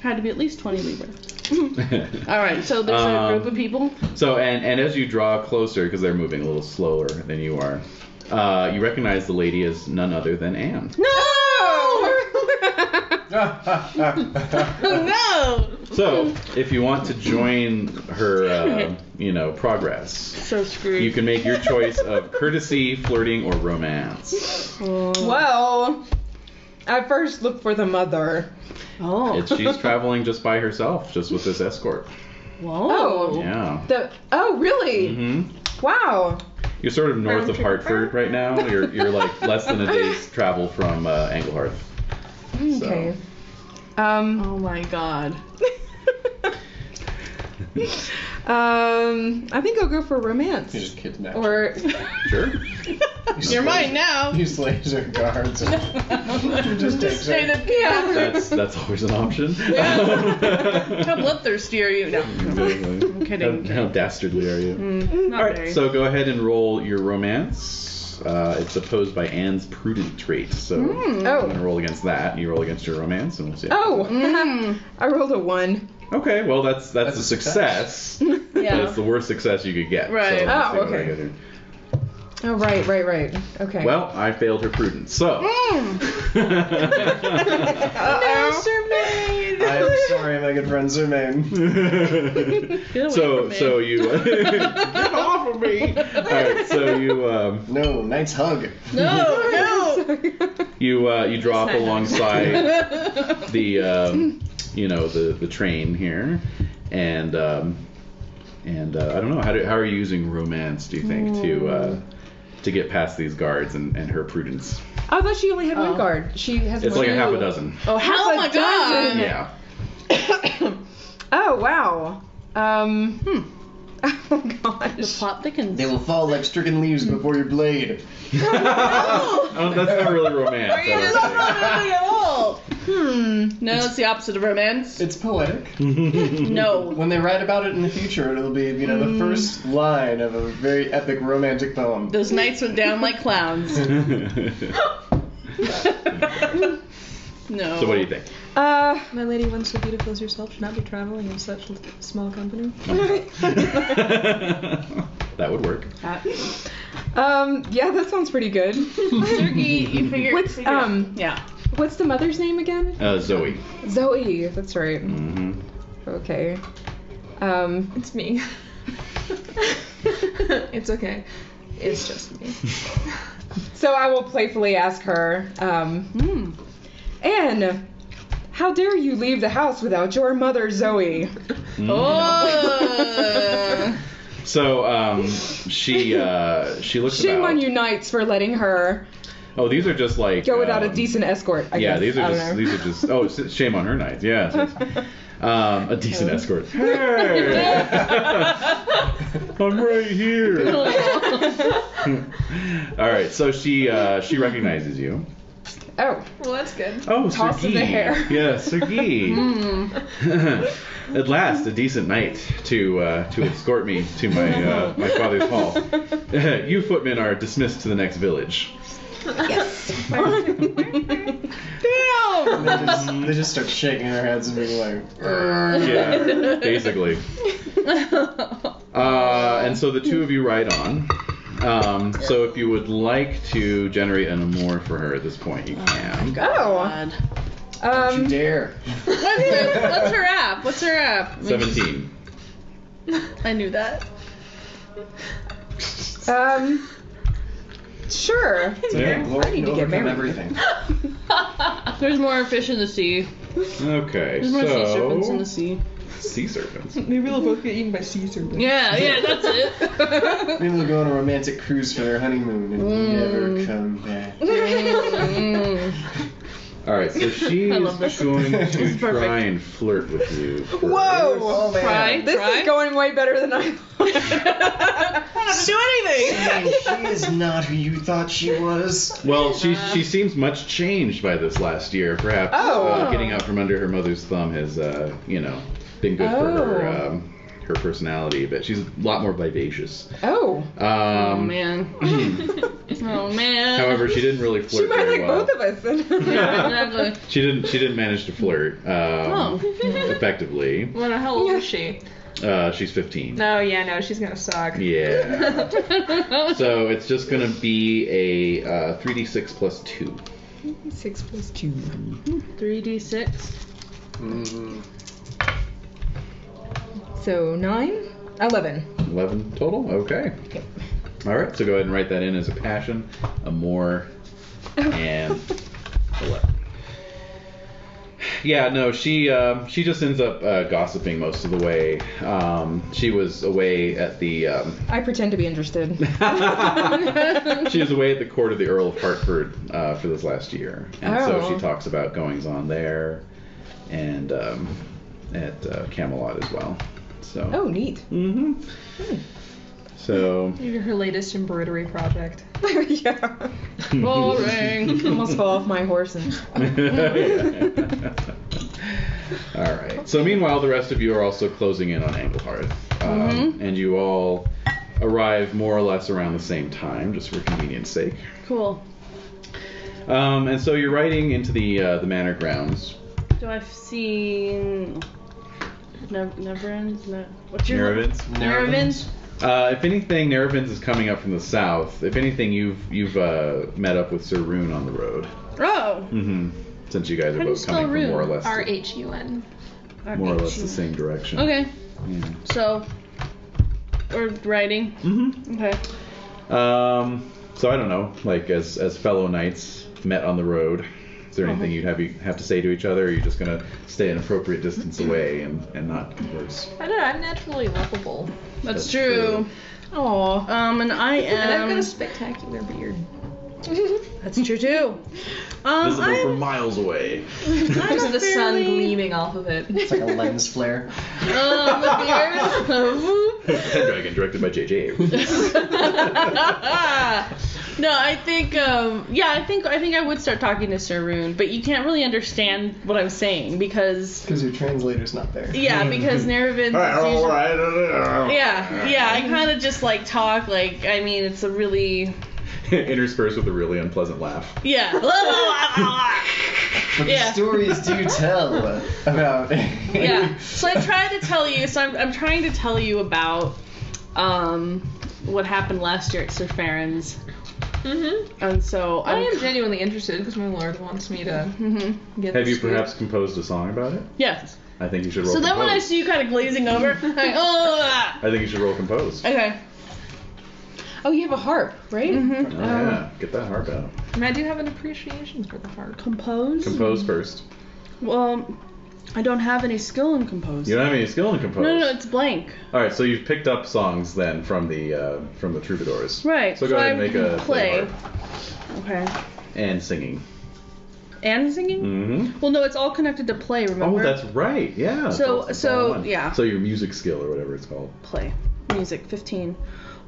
Had to be at least 20 Libra. All right, so there's a group of people. So, and as you draw closer, because they're moving a little slower than you are, you recognize the lady as none other than Anne. No! No! So, if you want to join her, progress, So screwed. you can make your choice of courtesy, flirting, or romance. Well, I first look for the mother. Oh. She's traveling just by herself, just with this escort. Whoa. Oh. Yeah. Oh, really? Mm-hmm. Wow. You're sort of north of Hartford right now. You're like less than a day's travel from Englehearth. Okay. Oh my god. I think I'll go for romance. You just kidnapped Or Sure. You're mine now. Use laser guards. Just takes Straight her. up, yeah. That's always an option. How bloodthirsty are you? No. Exactly. I'm kidding. How dastardly are you? Not All right, very. so go ahead and roll your romance. It's opposed by Anne's prudent trait, so I'm gonna roll against that. You roll against your romance, and we'll see. Oh, I rolled a 1. Okay, well that's a a success. Yeah. But it's the worst success you could get. Right. So let's Oh, see what I okay. get here. Oh, right. Okay. Well, I failed her prudence, so. I'm sorry, my good friend Zermaine. Get away from me. So you get off of me. All right, so you No, knight's hug. No. you drop alongside the the train here, and I don't know how are you using romance? Do you think to get past these guards and her prudence? I thought she only had one guard. She has It's one. like a half a dozen. Oh, how my god. Yeah. Oh, wow. Oh, The gosh. plot thickens. They will fall like stricken leaves before your blade. Oh, that's not really romance. I don't think. Not at all. No, it's the opposite of romance. It's poetic. No. When they write about it in the future, it'll be, the first line of a very epic romantic poem. Those knights went down like clowns. No. So what do you think? My lady, one so beautiful as yourself, should not be traveling in such small company. That would work. Yeah, that sounds pretty good. Turkey, you figure. What's, Yeah. What's the mother's name again? Zoe. Zoe, that's right. Mm-hmm. Okay. It's me. It's okay. It's just me. So I will playfully ask her, Anne, how dare you leave the house without your mother, Zoe? Oh. So she looks. Shame about, on you knights for letting her Oh, these are just like go without a decent escort. I guess. these are just. Oh, shame on her knights. Yeah. A decent escort. Hey, I'm right here. All right, so she recognizes you. Oh, Well, that's good. Oh, Toss Sir of the Guy. hair. Yes, Sir Guy. At last, a decent knight to escort me to my father's hall. You footmen are dismissed to the next village. yes. Damn. They just start shaking their heads and being like, Yeah, basically. And so the two of you ride on. So if you would like to generate an amour for her at this point, you can. God. don't you dare. What's her app? 17. I knew that. Sure. Yeah. Glory need can to get overcome married. everything. There's more fish in the sea. Okay, There's more sea serpents in the so sea. sea serpents. Maybe they'll both get eaten by sea serpents. Yeah, that's it. Maybe they'll go on a romantic cruise for their honeymoon and never come back. All right, so she's I love this. going This to is perfect. try and flirt with you. first. Whoa. Oh man. Try. This is going way better than I thought. I don't have to do anything. Dang, she is not who you thought she was. Well, she seems much changed by this last year. Perhaps getting out from under her mother's thumb has, been good for her personality. But she's a lot more vivacious. Oh. Oh man. Oh man. However, she didn't really She flirt might very like well. both of us then. Yeah, exactly. She didn't manage to flirt effectively. Well, how old is she? She's 15. No, she's gonna suck. Yeah. So it's just gonna be a 3d6 plus 2. 6 plus 2. 3d6. Mm-hmm. So 9? 11. 11 total? Okay. Alright, so go ahead and write that in as a passion, amour, and 11. Yeah, no, she just ends up gossiping most of the way. She was away at the I pretend to be interested. she was away at the court of the Earl of Hertford for this last year, and so Oh. she talks about goings on there, and at Camelot as well. So. Oh, neat. Mm-hmm. So. Maybe her latest embroidery project. Yeah. Boring. Almost fell off my horse and. All right. So meanwhile, the rest of you are also closing in on Anglehearth, and you all arrive more or less around the same time, just for convenience sake. Cool. And so you're riding into the manor grounds. Do I see Never ends? What's your Nerevin's. Nerevin's? If anything, Nerevin's is coming up from the south. If anything, you've met up with Sir Rune on the road. Oh. Mm-hmm. Since you guys are How do you both coming spell from more or Rune? less R-H-U-N. more or less the same direction. Okay. Yeah. So we're riding. Mm-hmm. Okay. So I don't know, like as fellow knights met on the road, is there anything you'd have to say to each other, or are you just gonna stay an appropriate distance away and not converse? I don't know, I'm naturally lovable. That's true. Aw. And I And I've got a am. spectacular beard. That's true too. Visible from miles away. Just the sun fairly- gleaming off of it. It's like a lens flare. The beard. Pendragon, directed by J.J. Abrams. No, I think I think I would start talking to Sir Rune, but you can't really understand what I'm saying because Because your translator's not there. because Nerevin's yeah, I kind of just like talk like it's a really Interspersed with a really unpleasant laugh. yeah. But Yeah. the stories do tell about. Yeah. So I try to tell you. So I'm trying to tell you about what happened last year at Sir Farron's. Mm-hmm. And so I am genuinely interested because my lord wants me to get Have the you scoop. perhaps composed a song about it? Yes. I think you should roll. So then compose. when I see you kind of glazing over, I'm like, I think you should roll compose. Okay. Oh, you have a harp, right? Mm-hmm. Oh yeah, get that harp out. And I do have an appreciation for the harp. Compose? Compose first. Well, I don't have any skill in compose. You don't have any skill in compose. No, it's blank. All right, so you've picked up songs then from the troubadours. Right. So go ahead and make a play. harp. Okay. And singing. And singing? Mm-hmm. Well, no, it's all connected to play. Remember? Oh, that's right. Yeah. It's all one. Yeah. So your music skill or whatever it's called. Play. Music. 15.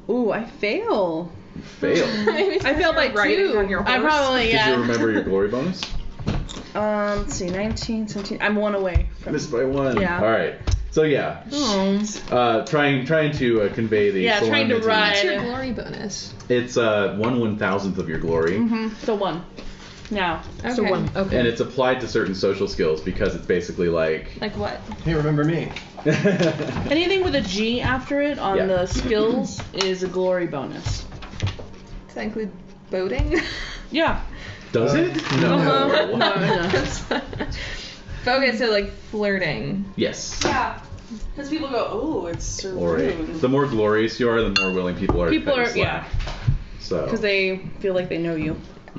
Ooh, I fail. You failed. I failed by riding 2. on your I horse. probably Did you remember your glory bonus? Let's see, 19, 17. I'm 1 away from. Missed by 1. Yeah. All right. So yeah. Oh. Trying to convey the trying to solemnity. ride. What's your glory bonus? It's 1/1000th of your glory. So 1. Now. Okay. So 1. Okay. And it's applied to certain social skills because it's basically like Like what? Hey, remember me? Anything with a G after it on Yeah. the skills is a glory bonus. Does that include boating? Yeah. Does it? No. No. Okay, so like flirting. Yes. Yeah. Because people go, oh, it's so Or rude. the more glorious you are, the more willing people are People to are, cut you slack. So. Because they feel like they know you.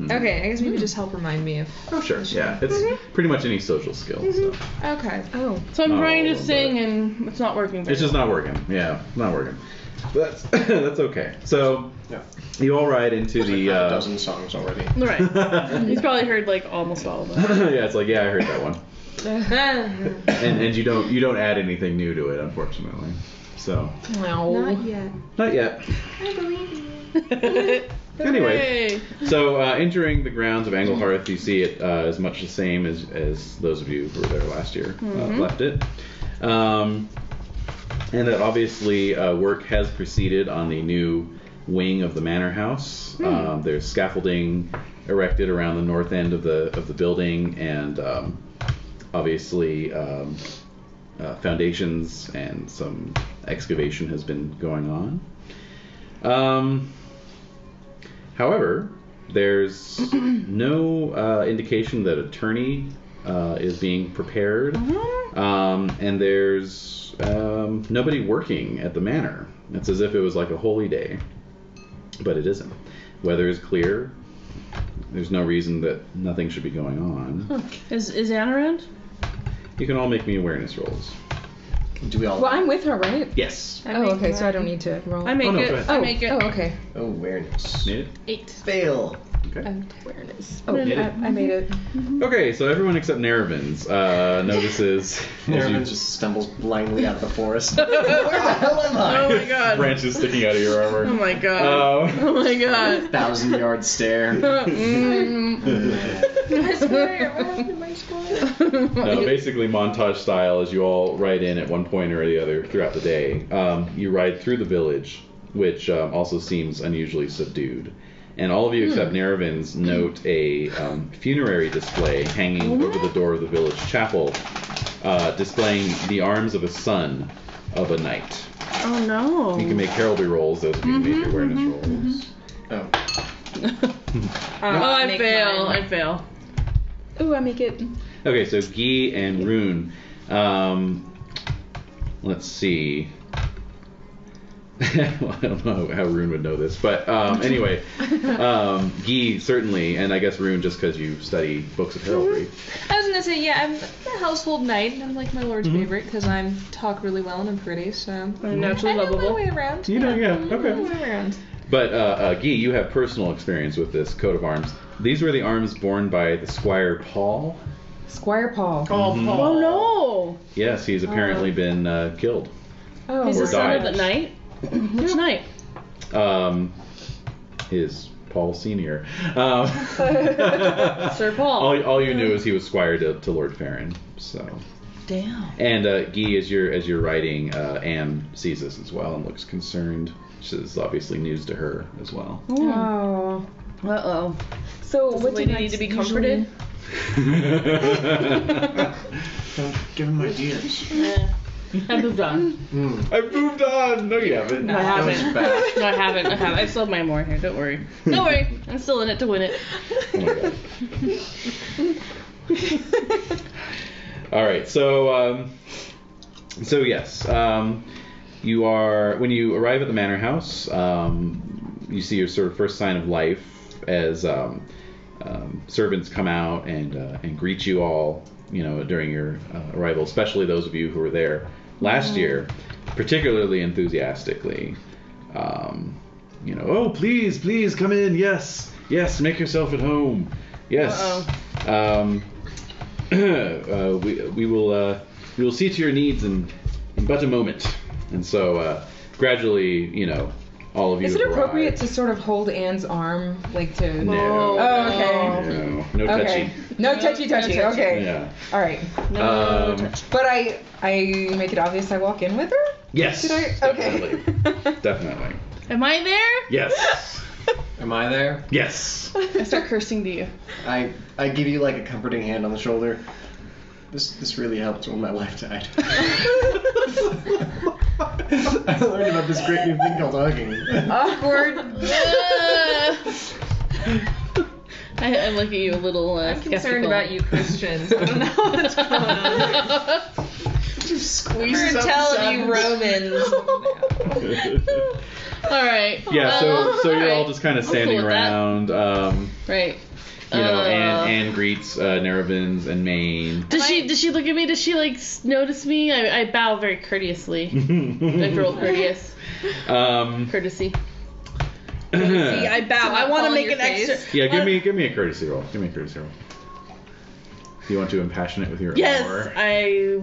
Okay, I guess maybe just help remind me of. Oh sure, yeah. It's pretty much any social skill. So. Okay. Oh. So I'm Not trying all to of them, sing and it's not working. Very It's just not working. Yeah, not working. But that's okay. So Yeah. you all ride into the. a dozen songs already. well. Right. He's probably heard like almost all of them. Yeah, it's like I heard that one. And you don't add anything new to it, unfortunately. So No. Not yet. not yet. I believe you. Anyway, so entering the grounds of Anglehearth, you see it as much the same as those of you who were there last year left it. And that obviously work has proceeded on the new wing of the manor house. There's scaffolding erected around the north end of the building, and obviously foundations and some excavation has been going on. However, there's no indication that a tourney is being prepared, and there's nobody working at the manor. It's as if it was like a holy day, but it isn't. Weather is clear. There's no reason that nothing should be going on. Is Anne around? You can all make me awareness rolls. Do we all? Well, I'm with her, right? Yes. Oh, okay. So I don't need to roll. I make Oh, no, it. go ahead. I make it. Oh, okay. Awareness. Made it? 8. Fail. Okay. Awareness. Put Oh, it in. I made it. Okay, so everyone except Nerevins notices Nervin just stumbles blindly out of the forest. Where the hell am I? Oh my god. branches sticking out of your armor. Oh my god. Oh my god. 1,000-yard stare. My square. What happened to my square? No, basically montage style as you all ride in at one point or the other throughout the day. You ride through the village, which also seems unusually subdued. And all of you except Nerevins note a funerary display hanging over the door of the village chapel, displaying the arms of a son of a knight. Oh no. You can make heraldry rolls, those of you who made your awareness rolls. Oh. Oh, I Make fail. mine. I fail. Ooh, I make it. Okay, so Guy and Rune. Let's see. Well, I don't know how Rune would know this, but anyway, Guy certainly, and I guess Rune just because you study books of heraldry. I was gonna say, yeah, I'm a household knight, and I'm like my lord's favorite because I'm talk really well and I'm pretty, so I'm naturally I know my lovable. way around. You know, yeah, I know my okay. way around. But Guy, you have personal experience with this coat of arms. These were the arms borne by the Squire Paul. Squire Paul. Oh, Mhm. Oh no. Yes, he's apparently been killed. Oh. He's Or the son of died. the knight? Which knight? His Paul Senior. Sir Paul. All you knew is he was squire to Lord Farron. So, Damn. and Guy, as you're writing, Anne sees this as well and looks concerned. This is obviously news to her as well. Oh. Uh-oh. So Does what the do lady need to be comforted? Don't give him ideas. I moved on. I've moved on. No, you haven't. No, I That was haven't. bad. No, I haven't. I still have my more here. Don't worry. Don't worry. I'm still in it to win it. Oh my god. All right. So yes, you are when you arrive at the manor house. You see your sort of first sign of life as servants come out and greet you all. During your arrival, especially those of you who were there last year, particularly enthusiastically. Oh, please come in. Yes, make yourself at home. Yes. We will see to your needs in but a moment. And so gradually, all of you. Is it have appropriate arrived. to sort of hold Anne's arm, like to? No. Oh, okay. No touchy. Okay. No touchy. Okay. Yeah. All right. No touch. But I make it obvious I walk in with her. Yes. Did I? Okay. Definitely. Am I there? Yes. Am I there? Yes. I start cursing to you. I give you like a comforting hand on the shoulder. This really helped when my wife died. I learned about this great new thing called hugging. Awkward. I look at you a little I'm concerned skeptical. about you Christians. I don't know what's going on. Just squeeze We're up telling you Romans. All right. Yeah. So you're all just kind of I'm standing cool with that. around. Right. Anne greets Nerovins and Maine. Does she look at me? Does she notice me? I bow very courteously. Like roll courteous. Courtesy. See, I bow. I want to fall make in an your face. extra. Yeah, give me a courtesy roll. Do you want to impassion it with your Yes, amour? I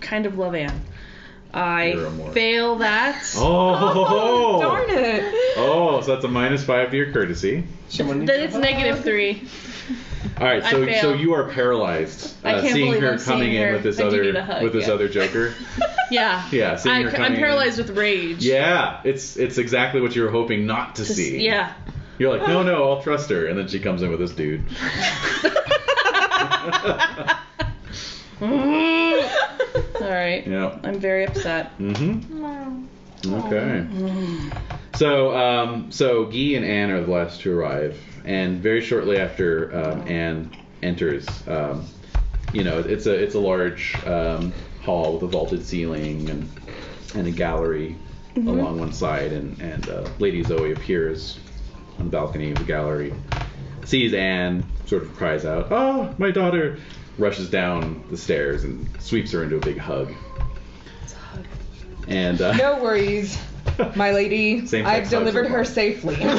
kind of love Anne. I Your amour. fail that. Oh, Darn it. Oh, so that's a -5 to your courtesy. Someone Then it's -3. All right, I so fail. you are paralyzed I can't seeing believe her I'm coming seeing in her. with this I do need a hug, yeah. other joker. Yeah. Yeah, seeing her coming I'm in. paralyzed with rage. Yeah, it's exactly what you were hoping not to see. Yeah. You're like, no, I'll trust her, and then she comes in with this dude. All right. Yeah. I'm very upset. Mm-hmm. Okay. So Guy and Anne are the last to arrive, and very shortly after Anne enters, it's a large hall with a vaulted ceiling and a gallery along one side, and Lady Zoe appears on the balcony of the gallery, sees Anne, sort of cries out, "Oh, my daughter!" rushes down the stairs and sweeps her into a big hug. It's a hug. And No worries, my lady. Same-sex I've hugs delivered are her fine. safely. What?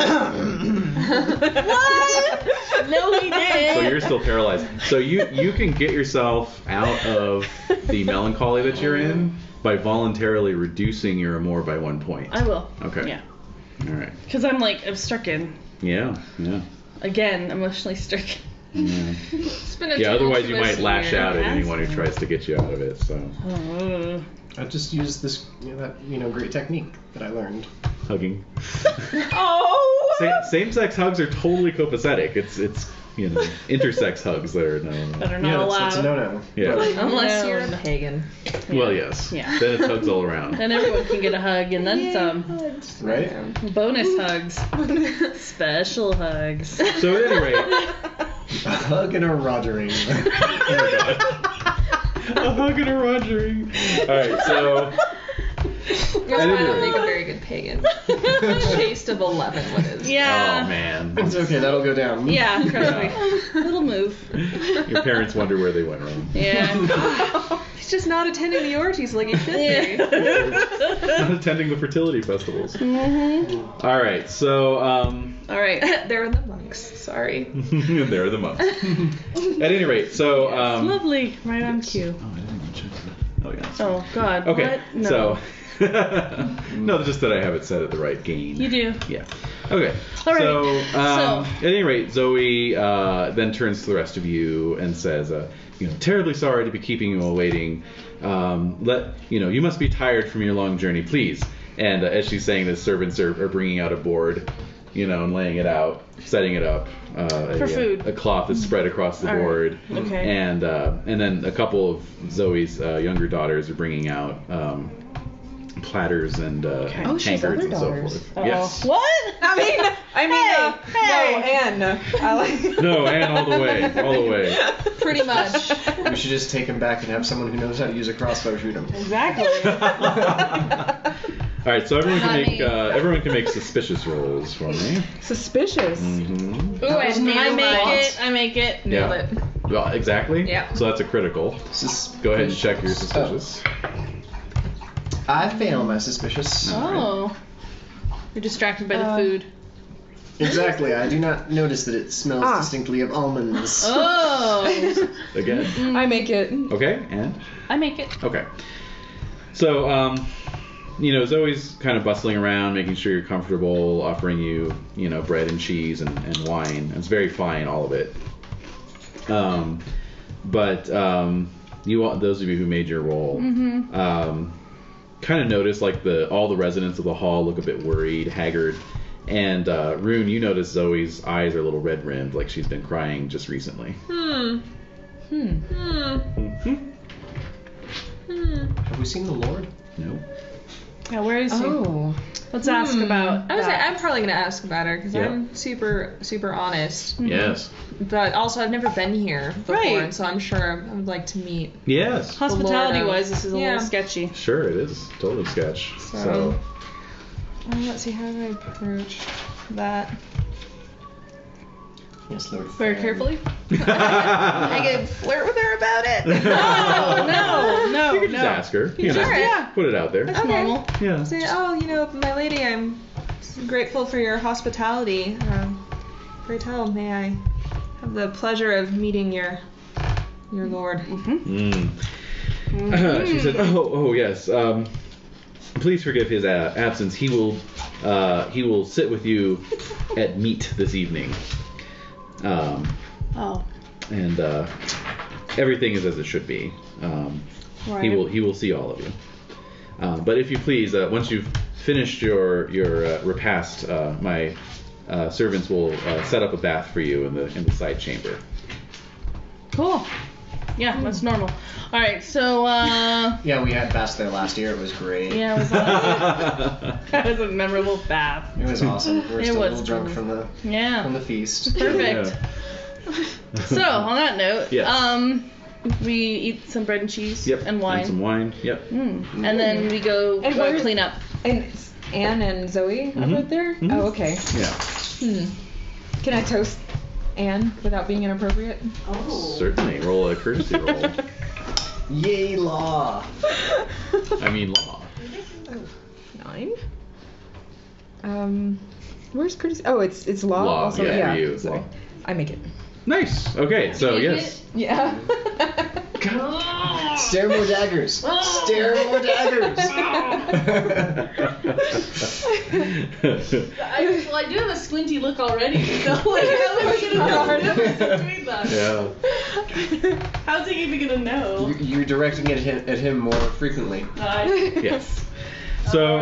No, he didn't. so you're still paralyzed. So you can get yourself out of the melancholy that you're in by voluntarily reducing your amour by 1 point. I will. Okay. Yeah. All right. Because I'm stricken. Yeah. Again, emotionally stricken. Yeah. It's been a Otherwise you might tumultuous lash year. out at anyone who tries to get you out of it. So I just used this great technique that I learned. hugging. Oh. Same-sex hugs are totally copacetic. It's intersex hugs that are no. That are not allowed. That's a no-no. Yeah. Unless No. you're a pagan. Well, yes. Yeah. Then it's hugs all around. Then everyone can get a hug and then some. Right? Bonus hugs. Special hugs. So at any rate, A hug and a rogering. a hug and a rogering. All right, so Your smile would make a very good pagan. Taste of 11 what is. Yeah. oh man, It's okay, that'll go down. Yeah, trust me. Little move. your parents wonder where they went wrong. Yeah. He's just not attending the orgies like he should be. Not attending the fertility festivals. All right, so All right. They're the monks. Sorry. there are the months. At any rate, so Lovely. Right on cue. Oh, I didn't even check that. Oh yeah. Oh, God. Okay, What? No. so no, just that I have it set at the right gain. You do. Yeah. Okay. All right. So, So- at any rate, Zoe then turns to the rest of you and says, terribly sorry to be keeping you all waiting. You must be tired from your long journey, please. And as she's saying this, servants are bringing out a board, and laying it out, setting it up. For food. A cloth is spread across the All right. board. Okay. And then a couple of Zoe's younger daughters are bringing out platters and Oh, she has tankards other and so daughters. forth. Uh-oh. Yes. What? No, Anne. I like. No, and all the way, all the way. Pretty much. We should just take him back and have someone who knows how to use a crossbow shoot him. Exactly. All right, so everyone Not me. everyone can make suspicious rolls for me. Suspicious. Mm-hmm. Ooh, I was nailed make it. I make it. Nailed Yeah. it. Well, exactly. Yeah. So that's a critical. Go ahead and check your suspicious. I fail my suspicious. Oh. You're distracted by the food. Exactly. I do not notice that it smells distinctly of almonds. Oh. Again. I make it. Okay, and I make it. okay. So, Zoe's kind of bustling around, making sure you're comfortable, offering you, bread and cheese and wine. And it's very fine, all of it. But those of you who made your roll, kind of notice like all the residents of the hall look a bit worried, haggard. And Rune, you notice Zoe's eyes are a little red rimmed, like she's been crying just recently. Have we seen the Lord? No. Yeah, where is he? Oh. Let's ask about I was that. I'm probably gonna ask about her because Yeah. I'm super honest. Yes. But also I've never been here before, Right. and so I'm sure I would like to meet. Yes. Hospitality-wise, this is a Yeah. little sketchy. Sure, it is. Totally sketch. So- Let's see, how do I approach that? Yes, Lord. Very carefully. I could flirt with her about it. No. You can just ask her. You know, Sure. Yeah. put it out there. That's Okay. normal. Yeah. Say, my lady, I'm grateful for your hospitality. Pray tell, may I have the pleasure of meeting your lord? Mm. She said, "Oh yes. Please forgive his absence. He will sit with you at meat this evening. Oh. And everything is as it should be. Right. He will see all of you. But if you please, once you've finished your repast, my servants will set up a bath for you in the side chamber." Cool. Yeah, that's normal. All right, so Yeah, we had baths there last year. It was great. yeah, it was awesome. That was a memorable bath. It was awesome. We were It still a was little drunk from Yeah. the feast. Perfect. So on that note, Yes. we eat some bread and cheese Yep. and wine. some wine. Yep. And then we go And where's- clean up. And Anne and Zoe are right there? Mhm. Oh, okay. Yeah. Can I toast Anne without being inappropriate? Certainly. Roll a courtesy roll. Yay, law! I mean law. 9. Where's courtesy? Oh, it's law. Law, Also? yeah, for you, it's sorry. law. I make it. Nice. Okay. So yes. Yeah. Stare more daggers! Stare more daggers! I do have a squinty look already, so like, how is he gonna know the difference between them? Yeah. How's he even gonna know? You're directing it at him more frequently. Yes. So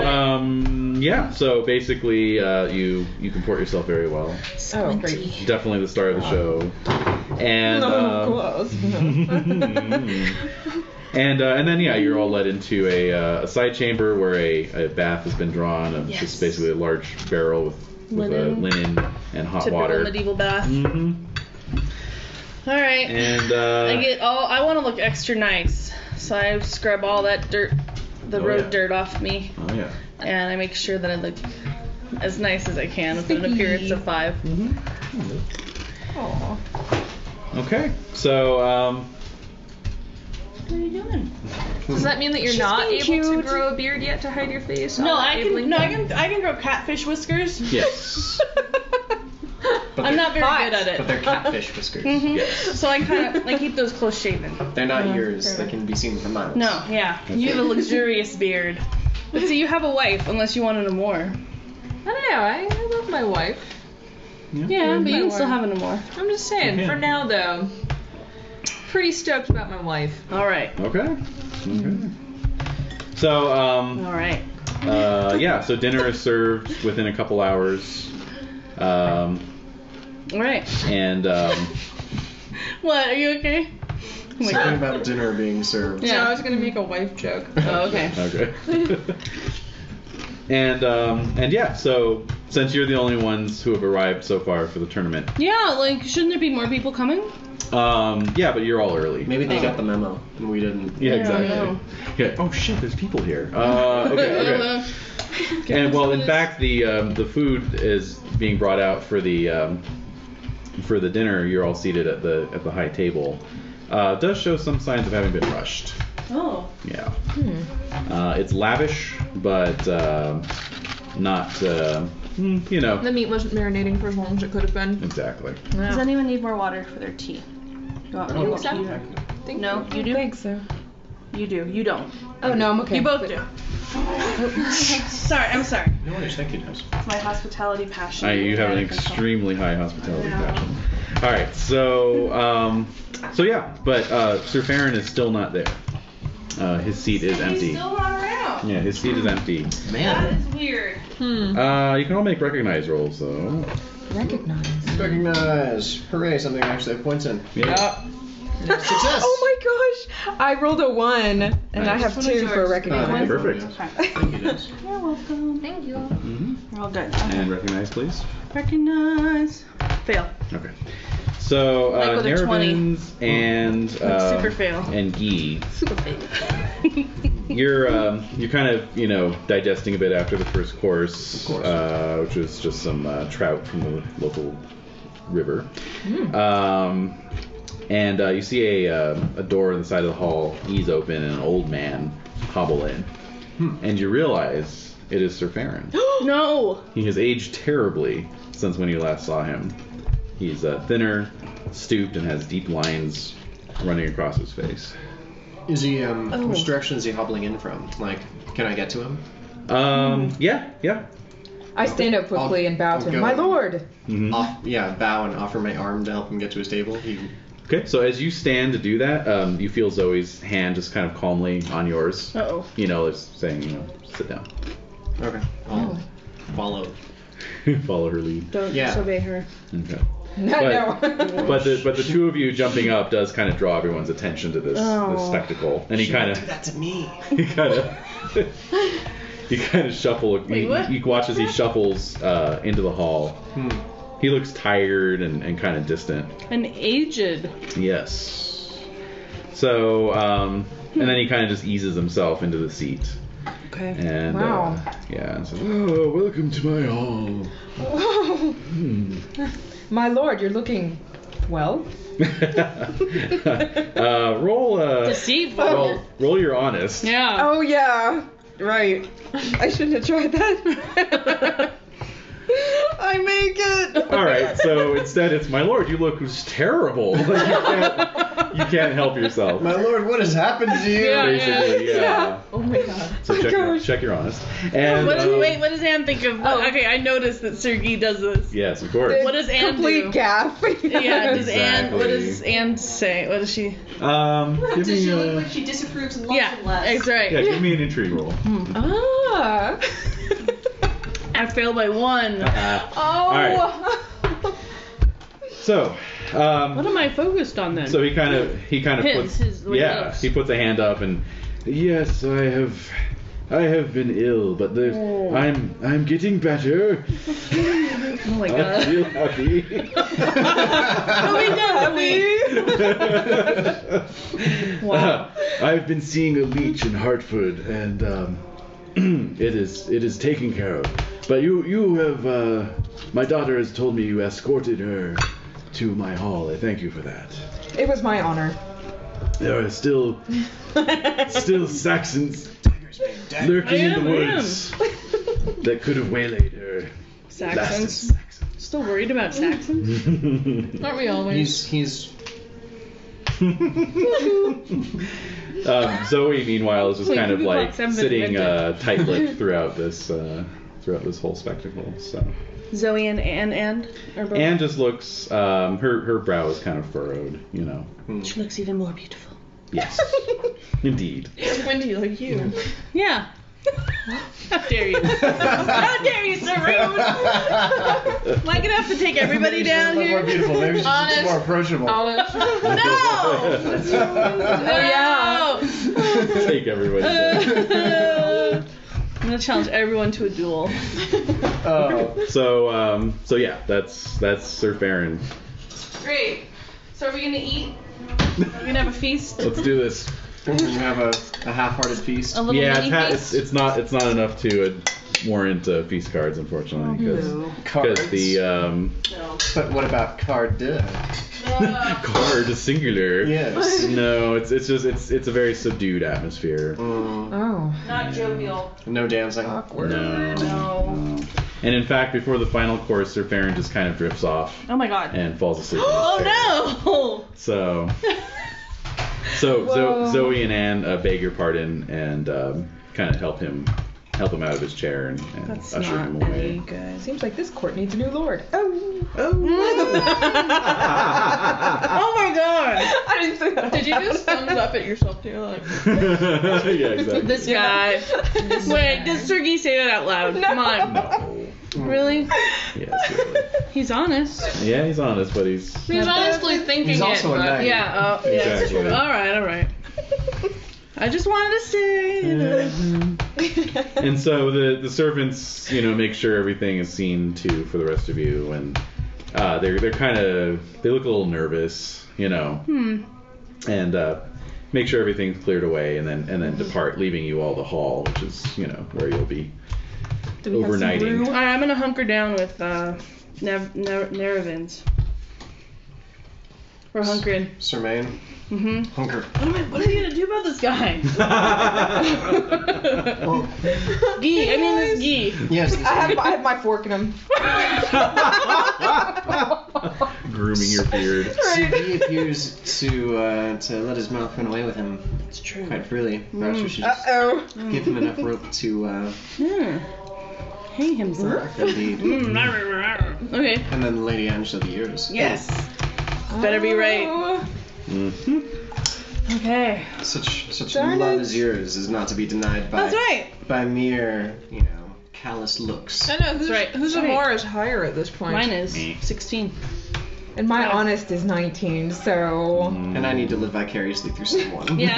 yeah. So basically, you comport yourself very well. Oh, great. Definitely the star of the show. And Close. and then you're all led into a side chamber where a bath has been drawn. It's just basically a large barrel with linen and hot Typical water. medieval bath. Mm-hmm. All right. And I want to look extra nice, so I scrub all that dirt, the Oh, road yeah. dirt off me, oh yeah. and I make sure that I look as nice as I can with an appearance of 5. Aw. Okay. So What are you doing? Does that mean that you're She's not being able to cute. grow a beard yet to hide your face? No, I'm I able- can grow catfish whiskers. yes. But I'm they're- not very good at But it. they're catfish whiskers. Yes. So I keep those close shaven. They're not yours. They can be seen from miles. No, yeah. You have a luxurious beard. But see, you have a wife, unless you wanted a more. I don't know. I love my wife. Yeah, but you can still have an more. I'm just saying. Okay. For now, though, pretty stoked about my wife. All right. Okay. So All right. so dinner is served within a couple hours. All right. And What? Are you okay? Something about dinner being served. Yeah, I was gonna make a wife joke. Oh, okay. Okay. And yeah, so since you're the only ones who have arrived so far for the tournament, Yeah, like, shouldn't there be more people coming? yeah, but you're all early. Maybe they got the memo and we didn't. Yeah, I exactly. don't know. Yeah. Oh shit, there's people here. Okay. And well, in fact, the food is being brought out for the dinner. You're all seated at the high table. Does show some signs of having been rushed. Oh. Yeah. It's lavish, but not. You know. The meat wasn't marinating for as long as it could have been. Exactly. Does anyone need more water for their tea? You want me to so. tea? No, you do? I think so. You do. You don't. Oh, no, I'm okay. You both do. Sorry, I'm sorry. No wonder Shanky does. It's my hospitality passion. You have an extremely high hospitality passion. All right, so yeah, but Sir Farron is still not there. His seat is empty. He's still not around. Yeah, his seat is empty. That Man. is weird. You can all make recognize rolls though. Recognize. Recognize. Hooray, something I actually have points in. Yeah. Success. Oh my gosh! I rolled a 1, and I Nice. have Which 2 one is for yours? recognize. Perfect. Thank you, Des. You're welcome. Thank you. Mm-hmm. You're all good. And recognize, please. Recognize. Fail. Okay. So Like with a 20. Nervins and Super fail. and Guy, Super fail. you're kind of digesting a bit after the first course, Of course. which was just some trout from the local river. And you see a door in the side of the hall ease open and an old man hobble in, and you realize it is Sir Farron. No. He has aged terribly since when you last saw him. He's thinner, stooped, and has deep lines running across his face. Is he, which direction is he hobbling in from? Like, can I get to him? Yeah. I stand up quickly and bow I'll to him. go. My lord! Bow and offer my arm to help him get to his table. Okay, so as you stand to do that, you feel Zoe's hand just kind of calmly on yours. Uh-oh. It's saying, sit down. Okay. I'll follow. Follow her lead. Don't Yeah. disobey her. Okay. No. But the two of you jumping up does kind of draw everyone's attention to this spectacle, and he kind of do that to me. he kind of shuffle. Wait, what? You watch as he shuffles into the hall. He looks tired and kind of distant. And aged. Yes. So and then he kind of just eases himself into the seat. Okay. And Wow. and says, "Oh, welcome to my hall." My lord, you're looking well. Roll Deceitful. roll your honest. Yeah. Oh yeah, right. I shouldn't have tried that. I make it. All right, so instead it's, my lord, you look terrible. Like, you can't help yourself. My lord, what has happened to you? Yeah. Basically, yeah. Oh my god. So check your honest. And What does Anne think of? Okay, I noticed that Sergei does this. yes, of course. What does Anne Complete do? gaff. Yeah, does Anne? What Exactly. does Anne say? What does she? Give Does me she look like she disapproves and loves Yeah, him less? that's right. yeah, give me an intrigue roll. Ah. I failed by 1. Oh. All right. So, What am I focused on then? so he kind of puts His looks. he puts a hand up and, yes, I have been ill, but I'm getting better. Oh my I god. feel happy. Wow. I've been seeing a leech in Hartford, and it is taken care of. But you have my daughter has told me you escorted her to my hall. I thank you for that. It was my honor. There are still Saxons lurking in the woods that could have waylaid her. Saxons. Still worried about Saxons? Aren't we always? He's Zoe, meanwhile, is just Wait, kind of who like walks? I've been sitting invented. tight-lipped throughout this whole spectacle. So Zoe and Anne are both. Anne just looks. Her brow is kind of furrowed. She looks even more beautiful. Yes, indeed. Windy like you. Yeah. How dare you? How dare you, Saroon? Am I gonna have to take everybody down Maybe she's here? more beautiful. Maybe she's just Honest. more approachable. Honest. No! Yeah. Take everybody down. I'm gonna challenge everyone to a duel. Oh. So yeah, that's Sir Farron. Great. So are we gonna eat? We're gonna have a feast. Let's do this. We're gonna have a half-hearted feast. A little Yeah, mini feast. it's not enough to warrant feast cards, unfortunately, Cards. because the No. But what about card deux? card is singular. Yes. No, it's a very subdued atmosphere. Oh. Not jovial. No dancing. Awkward. No. And in fact, before the final course, Sir Farron just kind of drifts off Oh my god. and falls asleep. Oh no! So Whoa. Zoe and Anne beg your pardon and kind of help him out of his chair and That's usher not him any away. good. Seems like this court needs a new lord. Oh. Oh my god! I didn't say that. Did you just thumbs up at yourself too? Like, Yeah, exactly. This guy. Wait, does Sergey say that out loud? Come on. No. Really? Yes, really. He's honest. Yeah, he's honest, but he's he's honestly thinking He's also it, a but knight. Yeah, oh, yeah. Exactly. Alright. I just wanted to say that. And so the servants, make sure everything is seen to for the rest of you, and they're kind of they look a little nervous, and make sure everything's cleared away, and then depart, leaving you all the hall, which is where you'll be overnighting. Alright, I'm gonna hunker down with Neravins. We're hunkering. Sir Main. Mm-hmm. Hunker. What are you gonna do about this guy? Well, Gee, I mean this Gee. yes. I have my fork in him. Grooming your beard. He appears to let his mouth run away with him. It's true. Quite freely. Perhaps we should just Uh-oh. give him enough rope to Yeah. Hang himself. indeed. Okay. And then Lady Angela the ears. Yes. Better be right. Mm-hmm. Okay. Such Darn love it. as yours is not to be denied That's right. by mere, callous looks. I know who's right. whose That's right. amour is higher at this point. Mine is Me. 16. And my Yeah. honest is 19, so. And I need to live vicariously through someone. Yeah.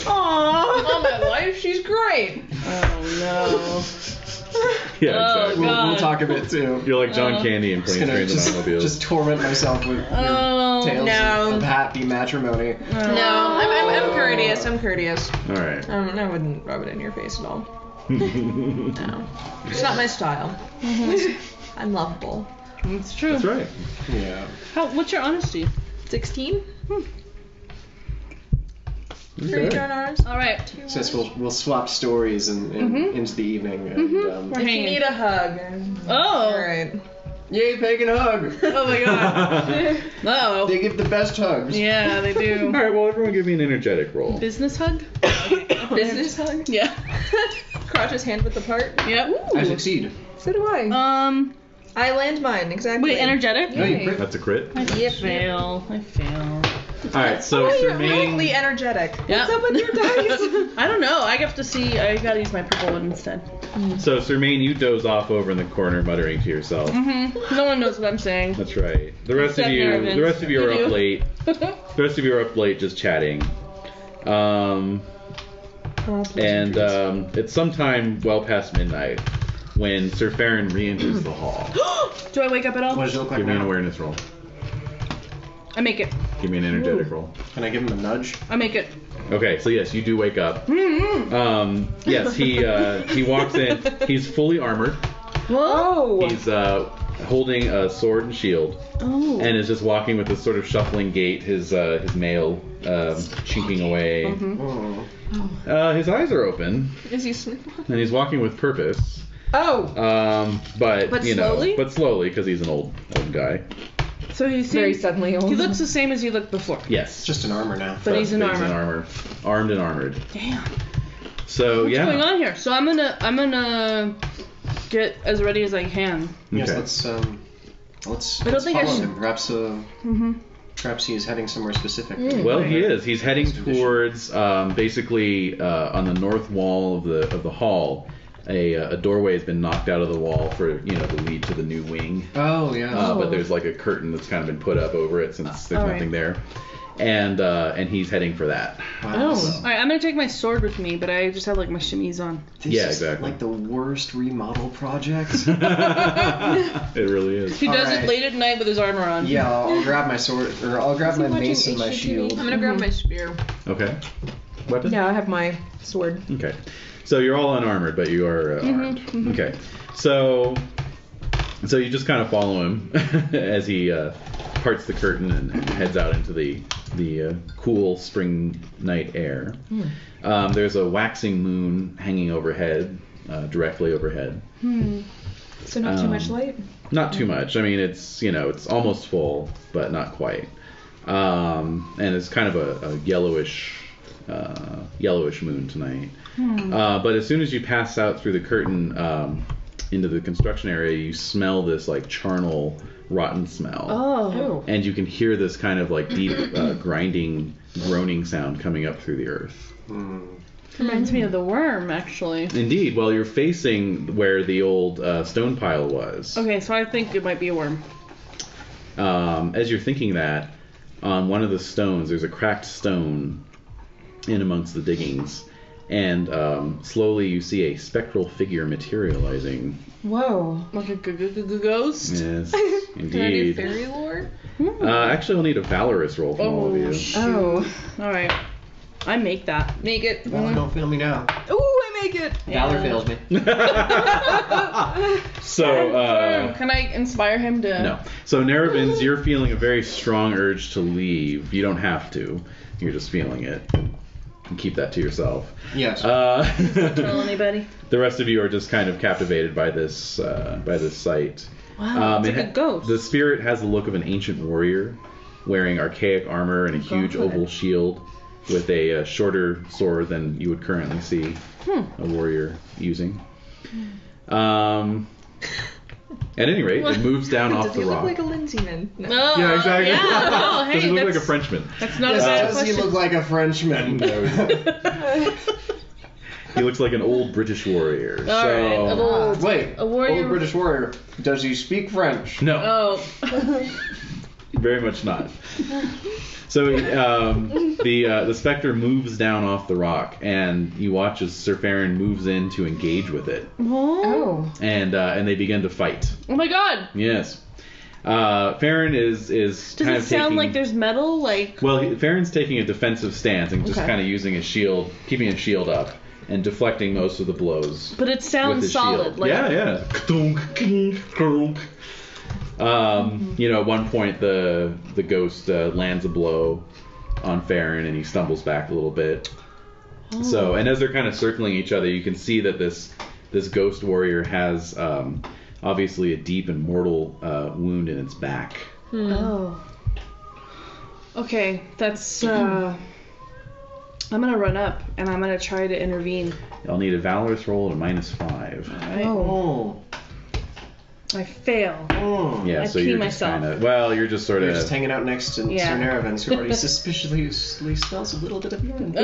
Aww. All my life, she's great. Oh no. Yeah, Oh, exactly. God. We'll talk a bit too. You're like John Candy in Just Planes, gonna Trains, and Automobiles. just torment myself with Oh, tales no. of happy matrimony. No, I'm courteous. I'm courteous. All right. I wouldn't rub it in your face at all. No, it's not my style. I'm lovable. It's true. That's right. Yeah. What's your honesty? 16. Okay. Turn ours. All right. Since we'll swap stories into the evening. And, We're If you hanging. need a hug. Oh. All right. yay, pagan hug! Oh my god. Uh-oh. They give the best hugs. Yeah, they All do. right. Well, everyone, give me an energetic roll. Business hug? Business hug. Yeah. Crouch his hand width apart. Yep. I succeed. So do I. I land mine exactly. Wait, energetic? No, you crit. That's a crit. I fail. All right. So You're Sir really Main. energetic. Yep. What's up with your dice? I don't know. I have to see. I gotta use my purple one instead. So Sir Main, you doze off over in the corner, muttering to yourself. No one knows what I'm saying. That's right. The rest of Except you, Nervins. the rest of you are You up do. late. The rest of you are up late, just chatting. And it's sometime well past midnight when Sir Farron re-enters the hall. Do I wake up at all? What does it look like Give me an now? awareness roll. I make it. Give me an energetic roll. Can I give him a nudge? I make it. Okay, so yes, you do wake up. Yes, he walks in. He's fully armored. Whoa. He's holding a sword and shield, Oh. and is just walking with this sort of shuffling gait. His mail chinking away. Oh. His eyes are open, Is he sleeping? and he's walking with purpose. Oh. But slowly? but slowly, because he's an old guy. So he Very seems. suddenly old. He looks the same as he looked before. Yes, Just an armor now. But he's in armor. armed and armored. Damn. So What's yeah. going on here? So I'm gonna get as ready as I can. Yes, Okay. let's I don't think I follow should- him. Perhaps Perhaps he is heading somewhere specific. Well, he is. He's heading towards basically on the north wall of the hall. A doorway has been knocked out of the wall for to lead to the new wing. Oh yeah. But there's like a curtain that's kind of been put up over it since there's nothing there. And he's heading for that. Wow. All right, I'm gonna take my sword with me, but I just have like my shimmies on. This is like the worst remodel project. It really is. He does it late at night with his armor on. Yeah, I'll grab my sword, or I'll grab my mace and my shield. I'm gonna grab my spear. Okay. Weapon? Yeah, I have my sword. Okay. So you're all unarmored, but you are armed. Okay. So you just kind of follow him as he parts the curtain and heads out into the cool spring night air. There's a waxing moon hanging overhead, directly overhead. So not too much light? Not too much. I mean, it's it's almost full, but not quite. And it's kind of a yellowish moon tonight. But as soon as you pass out through the curtain into the construction area, you smell this like charnel, rotten smell. Oh. And you can hear this kind of like deep grinding, groaning sound coming up through the earth. Reminds me of the worm, actually. Indeed. Well, you're facing where the old stone pile was. Okay, so I think it might be a worm. As you're thinking that, on one of the stones, there's a cracked stone in amongst the diggings. And slowly you see a spectral figure materializing. Whoa. Like a ghost? Yes, Can I do indeed. fairy lore? Actually, I'll need a valorous roll from all of you. Oh. Alright. I make that. Make it. Valor don't fail me now. Ooh, I make it. Valor fails me. So, Can I inspire him to... no. So, Nerevins, you're feeling a very strong urge to leave. You don't have to. You're just feeling it. And keep that to yourself. Yes. Tell anybody? The rest of you are just kind of captivated by this sight. Wow, it's like a ghost. The spirit has the look of an ancient warrior, wearing archaic armor and a huge oval shield, with a shorter sword than you would currently see a warrior using. At any rate, it moves down off Does the he rock. look like a Lindsay man? No. Oh, Yeah, exactly. Yeah, no, hey, Does he look like a that's- Frenchman? That's not a Yes, bad does he question. look like a Frenchman? He looks like an old British warrior. Alright, Wait, a warrior- old British warrior. Does he speak French? No, Oh. very much not. So the specter moves down off the rock, and you watch as Sir Farron moves in to engage with it, Oh. and they begin to fight. Oh my god. Yes, Farron is Does kind it of sound taking, like there's metal? Like... well, Farron's taking a defensive stance and just Okay. kind of using his shield, keeping his shield up, and deflecting most of the blows. But it with sounds his solid. shield. Like... Yeah. At one point the ghost lands a blow on Farron and he stumbles back a little bit. So, and as they're kind of circling each other, you can see that this ghost warrior has obviously a deep and mortal wound in its back. Oh. Okay, that's... I'm gonna run up and I'm gonna try to intervene. I'll need a valorous roll at a -5. Alright. Oh. I fail. Oh. Yeah, I so pee you're myself. just kind of you're just sort You're of just hanging out next to Yeah. Sir Nerevins, who already suspiciously smells a little bit of urine.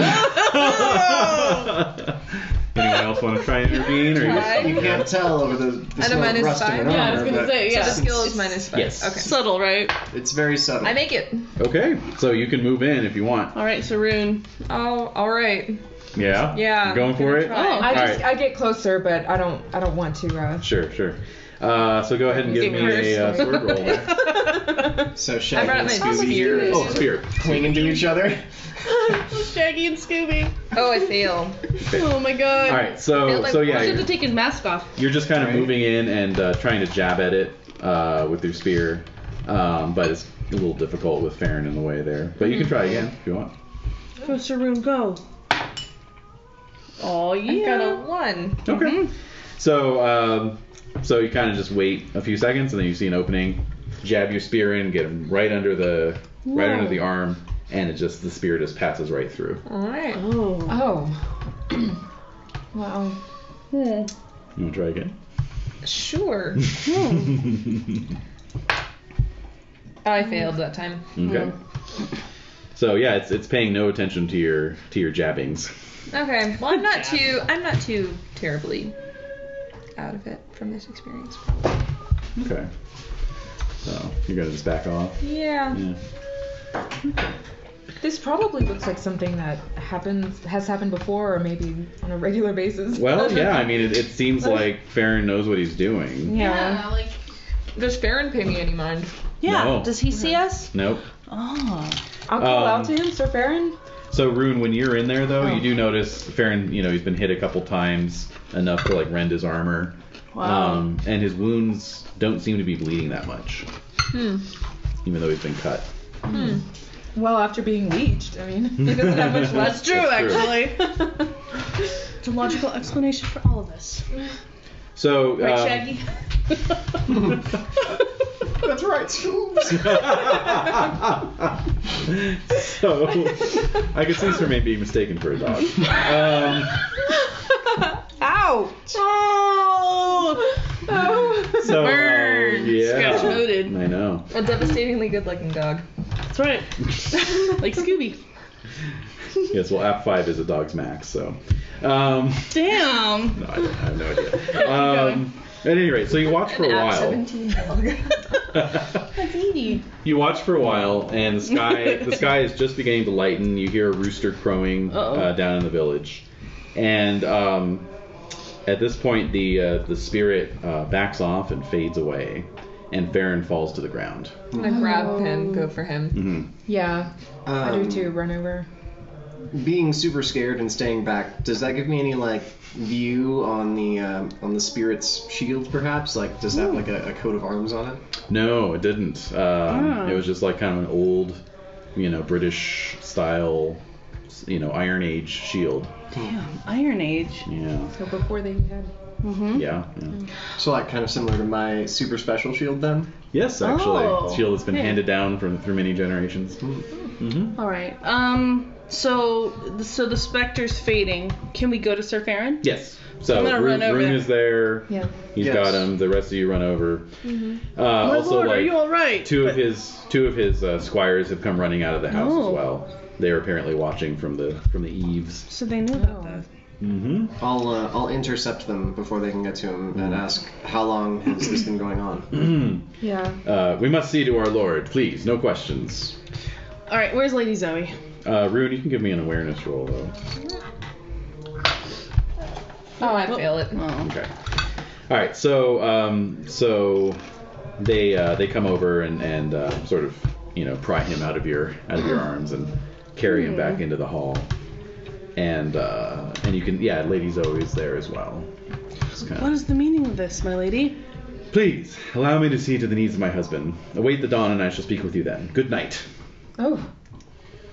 Anyone else want to try and intervene? Or You can't tell over the At a smell of rust in -5? an Yeah, I was armor, gonna but say, So yeah. the skill is -5. Yes. Okay. Subtle, right? it's very subtle. I make it. Okay, so you can move in if you want. Alright, Saroon. Oh, all right. Yeah. Yeah. You going for it? Try. Oh. I get closer, but I don't want to. Sure. So go ahead and give me a sword roll there. So I Shaggy brought and my Scooby spear. Oh, spear. clinging to each other. Shaggy and Scooby. Oh, I fail. Oh my god. All right, so I have yeah, to take his mask off. you're just kind of Right. moving in and trying to jab at it with your spear, but it's a little difficult with Farron in the way there. But you can try again if you want. Go, Saroon, go. Oh yeah. I got a 1. Okay. So you kind of just wait a few seconds, and then you see an opening. Jab your spear in, get him right under the arm, and the spear just passes right through. All right. Oh. Oh. Wow. You want to try again? Sure. I failed that time. Okay. So yeah, it's paying no attention to your jabbings. Okay. Well, I'm not too terribly out of it from this experience. Okay. So you're gonna just back off. Yeah. Yeah. This probably looks like something that has happened before, or maybe on a regular basis. Well, yeah. I mean, it seems like Farron knows what he's doing. Yeah. like. Does Farron pay me any mind? Yeah. No. Does he see us? Nope. Oh. I'll call out to him, Sir Farron. So Rune, when you're in there though, you do notice Farron. You know, he's been hit a couple times, enough to like rend his armor. Wow. And his wounds don't seem to be bleeding that much, even though he's been cut. Well, after being leeched, I mean, he doesn't have much left. That's true, That's true. actually. It's a logical explanation for all of this. So. Right, Shaggy? That's right, Scoops. So, I could see Sir May being mistaken for a dog. Ouch! Oh! So, Burn. yeah. Scotch noted. I know. A devastatingly good-looking dog. That's right. Like Scooby. Yes, well, App 5 is a dog's max, so. Damn. No, I have no idea. At any rate, so you watch for a while. 17 dog. That's Edie. You watch for a while, and the sky is just beginning to lighten. You hear a rooster crowing down in the village, and at this point, the spirit backs off and fades away, and Farron falls to the ground. I grab him, go for him. Mm-hmm. Yeah, I do too. Run over. Being super scared and staying back, does that give me any like view on the spirit's shield, perhaps? Like, does that have like a coat of arms on it? No, it didn't. It was just like kind of an old, British style, Iron Age shield. Damn, Iron Age. Yeah. So before they had. Yeah. So like kind of similar to my super special shield then? Yes, actually, Oh. shield has been Yeah. handed down through many generations. All right. So the specter's fading. Can we go to Sir Farron? Yes. So I'm gonna run over Rune there. is there. Yeah. He's Yes. got him. The rest of you run over. My Also, lord, like are you all right? two of his squires have come running out of the house Oh. as well. They are apparently watching from the eaves. So they knew about that. Mm-hmm. I'll intercept them before they can get to him and ask how long has this been going on? Yeah. We must see to our lord, please. No questions. All right, where's Lady Zoe? Rune, you can give me an awareness roll though. Oh, I fail it. Oh. Okay. All right. So they come over and sort of pry him out of your arms and carry him back into the hall. And you can Lady Zoe is there as well. Just kinda, What is the meaning of this, my lady? please allow me to see to the needs of my husband. Await the dawn, and I shall speak with you then. Good night. Oh,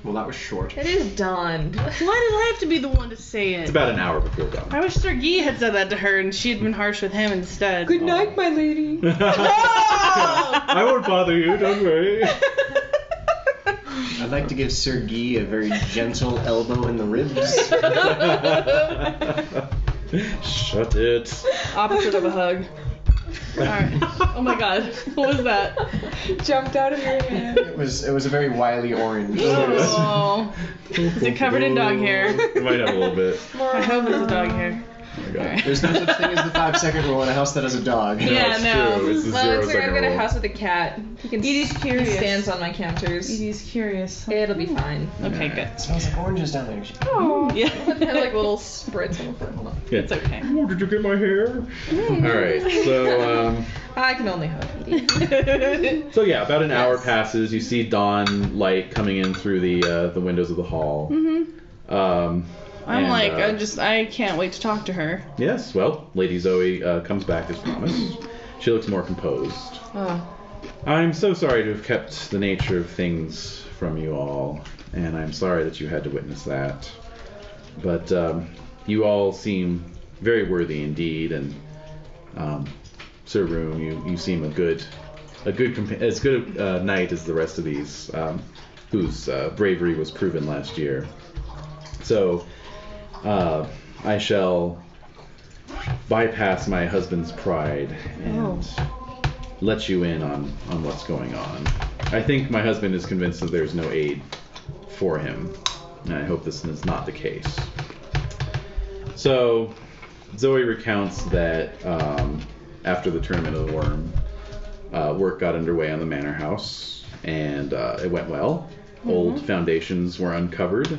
Well, that was short. it is done. Why did I have to be the one to say It's it? about an hour before dawn. I wish Sir Guy had said that to her and she had been harsh with him instead. Good night, my lady. I won't bother you. Don't worry. I'd like to give Sir Guy a very gentle elbow in the ribs. Shut it. Opposite of a hug. Alright. Oh my god. What was that? Jumped out of your hand. It was a very wily orange. Oh. Is it covered in dog hair? It might have a little bit. I hope it's a dog hair. Oh my God. Alright. There's no such thing as the 5-second rule in a house that has a dog. Yeah, it's no. true. It's a Well, 0 it's like I've second got a rule. house with a cat. He can. Edie's He curious. stands on my counters. Edie's curious. It'll be fine. Okay, good. It smells like oranges down there. Oh. Yeah. They have like little spritz on the front. Hold on. Yeah. It's okay. Oh, did you get my hair? All right. So I can only hope. Edie. so yeah, about an hour passes. You see dawn light coming in through the windows of the hall. I'm And, like, I can't wait to talk to her. Yes. Well, Lady Zoe comes back as promised. She looks more composed. Oh. I'm so sorry to have kept the nature of things from you all, and I'm sorry that you had to witness that. But you all seem very worthy indeed, and Sir Rune, you seem as good a knight as the rest of these, whose bravery was proven last year. So I shall bypass my husband's pride and let you in on what's going on. I think my husband is convinced that there's no aid for him, and I hope this is not the case. So, Zoe recounts that after the Tournament of the Worm, work got underway on the manor house, and it went well. Old foundations were uncovered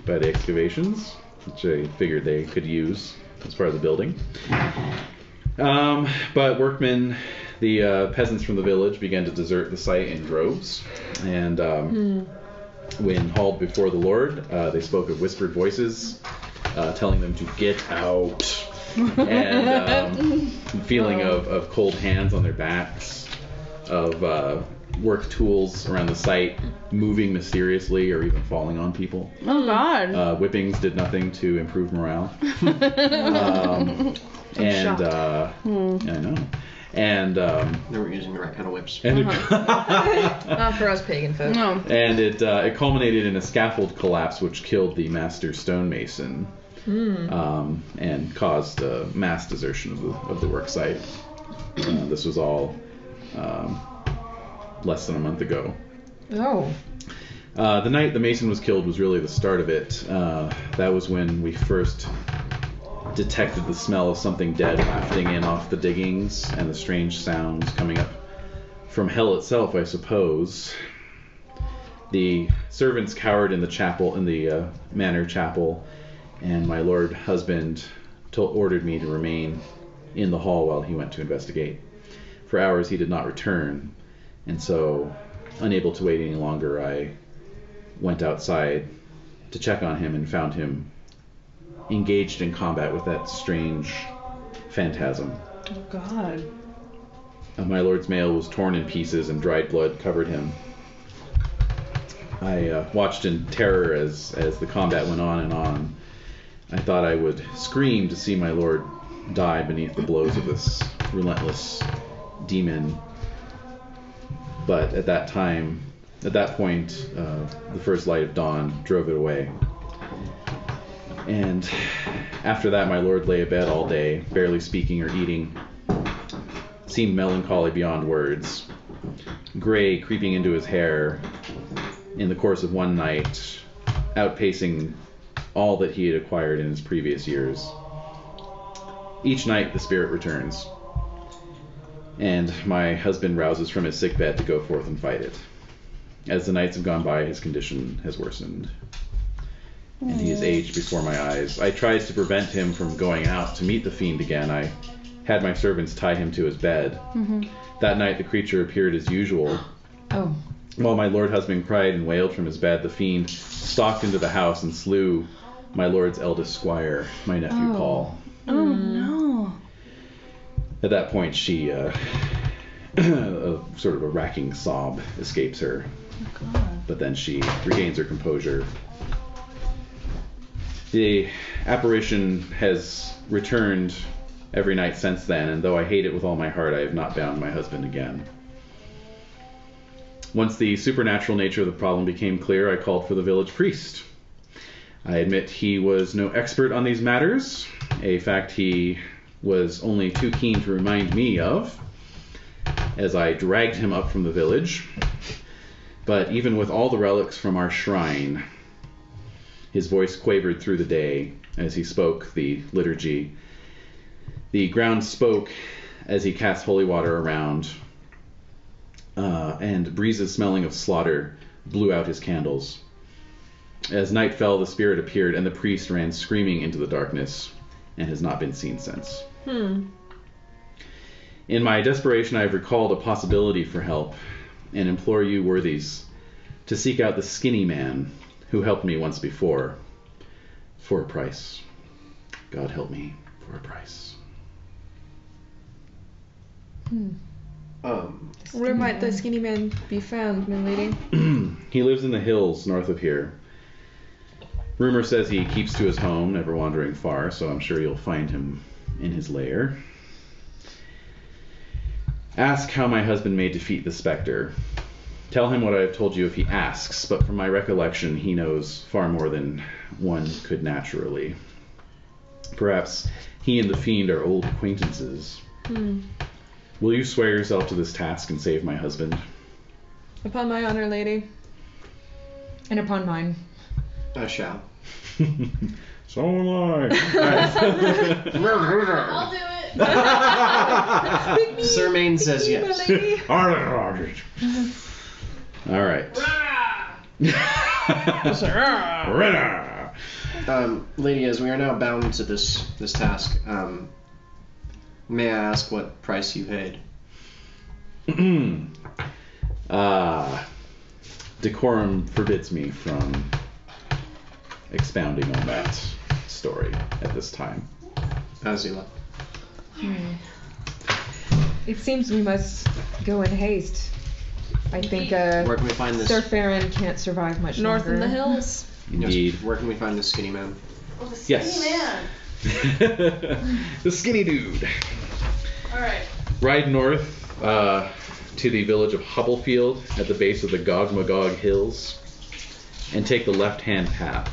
by the excavations, which I figured they could use as part of the building. But workmen, the peasants from the village, began to desert the site in droves, and when hauled before the Lord, they spoke of whispered voices telling them to get out, and feeling of cold hands on their backs, of work tools around the site moving mysteriously or even falling on people. Oh God. Whippings did nothing to improve morale. I know. And They weren't using the right kind of whips. and Not for us pagan folk. No. and it culminated in a scaffold collapse which killed the master stonemason, and caused mass desertion of the work site. This was all less than a month ago. Oh. The night the mason was killed was really the start of it. That was when we first detected the smell of something dead wafting in off the diggings, and the strange sounds coming up from hell itself, I suppose. The servants cowered in the chapel, in the manor chapel, and my lord husband ordered me to remain in the hall while he went to investigate. For hours he did not return, and so, unable to wait any longer, I went outside to check on him and found him engaged in combat with that strange phantasm. Oh God. My lord's mail was torn in pieces and dried blood covered him. I watched in terror as the combat went on and on. I thought I would scream to see my lord die beneath the blows of this relentless demon. But at that point, the first light of dawn drove it away. And after that, my lord lay abed all day, barely speaking or eating. Seemed melancholy beyond words. Gray creeping into his hair in the course of one night, outpacing all that he had acquired in his previous years. Each night, the spirit returns, and my husband rouses from his sickbed to go forth and fight it. As the nights have gone by, his condition has worsened, and he has aged before my eyes. I tried to prevent him from going out to meet the fiend again. I had my servants tie him to his bed. That night the creature appeared as usual. Oh. While my lord husband cried and wailed from his bed, the fiend stalked into the house and slew my lord's eldest squire, my nephew Paul. Oh no. At that point, she, sort of a racking sob escapes her. Oh God. But then she regains her composure. The apparition has returned every night since then, and though I hate it with all my heart, I have not bound my husband again. Once the supernatural nature of the problem became clear, I called for the village priest. I admit he was no expert on these matters, a fact he was only too keen to remind me of, as I dragged him up from the village. But even with all the relics from our shrine, his voice quavered through the day as he spoke the liturgy. The ground spoke as he cast holy water around, and breezes smelling of slaughter blew out his candles. As night fell, the spirit appeared, and the priest ran screaming into the darkness, and has not been seen since. In my desperation, I have recalled a possibility for help, and implore you worthies to seek out the skinny man who helped me once before, for a price. God help me, for a price. Where might the skinny man be found, my lady? He lives in the hills north of here. Rumor says he keeps to his home, never wandering far, so I'm sure you'll find him in his lair. Ask how my husband may defeat the specter. Tell him what I have told you if he asks, but from my recollection, he knows far more than one could naturally. Perhaps he and the fiend are old acquaintances. Will you swear yourself to this task and save my husband? Upon my honor, lady. And upon mine. I shall. So am I. I'll do it. Sir Maine says yes. All right. Lady, as we are now bound to this task, may I ask what price you paid? Decorum forbids me from expounding on that story at this time. As you like. It seems we must go in haste. I think Where can we find this? Sir Farron can't survive much North longer. in the hills. Indeed. Yes, where can we find this skinny man? Oh, the skinny Yes. man. The skinny dude. Alright. Ride north to the village of Hubblefield at the base of the Gog Hills and take the left-hand path.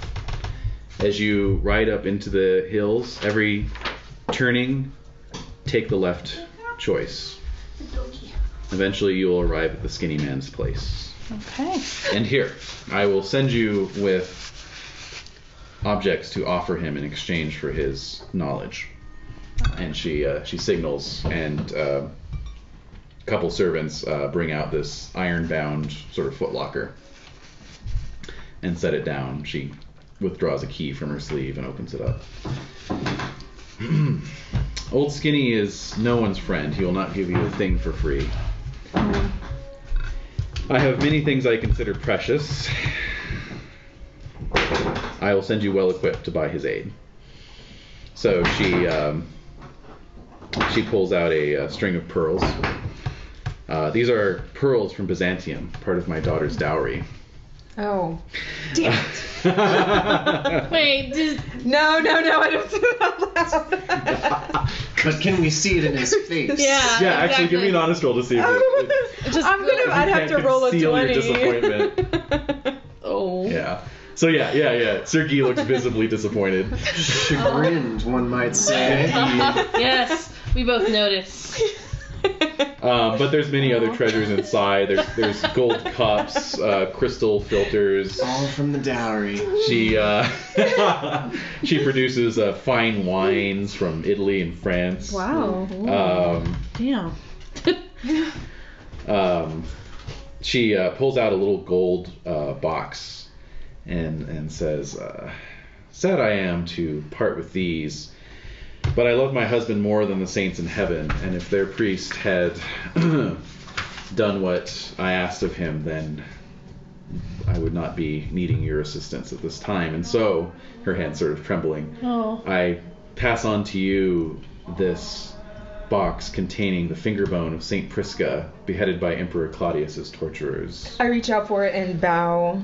As you ride up into the hills, every turning, take the left choice. Eventually you will arrive at the skinny man's place. Okay. And here, I will send you with objects to offer him in exchange for his knowledge. And she signals, and a couple servants bring out this iron-bound sort of footlocker and set it down. She withdraws a key from her sleeve and opens it up. Old Skinny is no one's friend. He will not give you a thing for free. I have many things I consider precious. I will send you well equipped to buy his aid. So she pulls out a string of pearls. These are pearls from Byzantium, part of my daughter's dowry. Oh. Damn it. Wait, No, I don't say that out loud. But can we see it in his face? yeah. Yeah, actually, give me an honest roll to see if I'd have to roll a 20. your disappointment. Oh. Yeah. So yeah. Sir Guy looks visibly disappointed. Chagrined, one might say. Yes, we both noticed. But there's many other treasures inside. There's gold cups, crystal filters. All from the dowry. She produces fine wines from Italy and France. Wow. Damn. She pulls out a little gold box and says, "Sad I am to part with these, but I love my husband more than the saints in heaven, and if their priest had done what I asked of him, then I would not be needing your assistance at this time. And so," her hand sort of trembling, "I pass on to you this box containing the finger bone of Saint Prisca, beheaded by Emperor Claudius's torturers." I reach out for it and bow.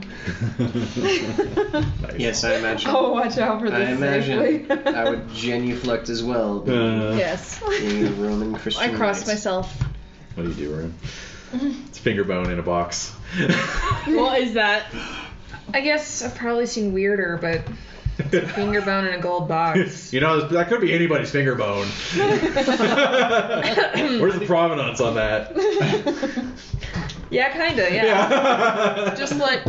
Nice. Yes, I imagine. Oh, watch out for this. I imagine safely. I would genuflect as well, Yes. being a Roman Christian. I crossed knight. myself. What do you do, Rune? It's finger bone in a box. What is that? I guess I've probably seen weirder, but it's a finger bone in a gold box. You know, that could be anybody's finger bone. Where's the provenance on that? Yeah, kinda, yeah. Just like,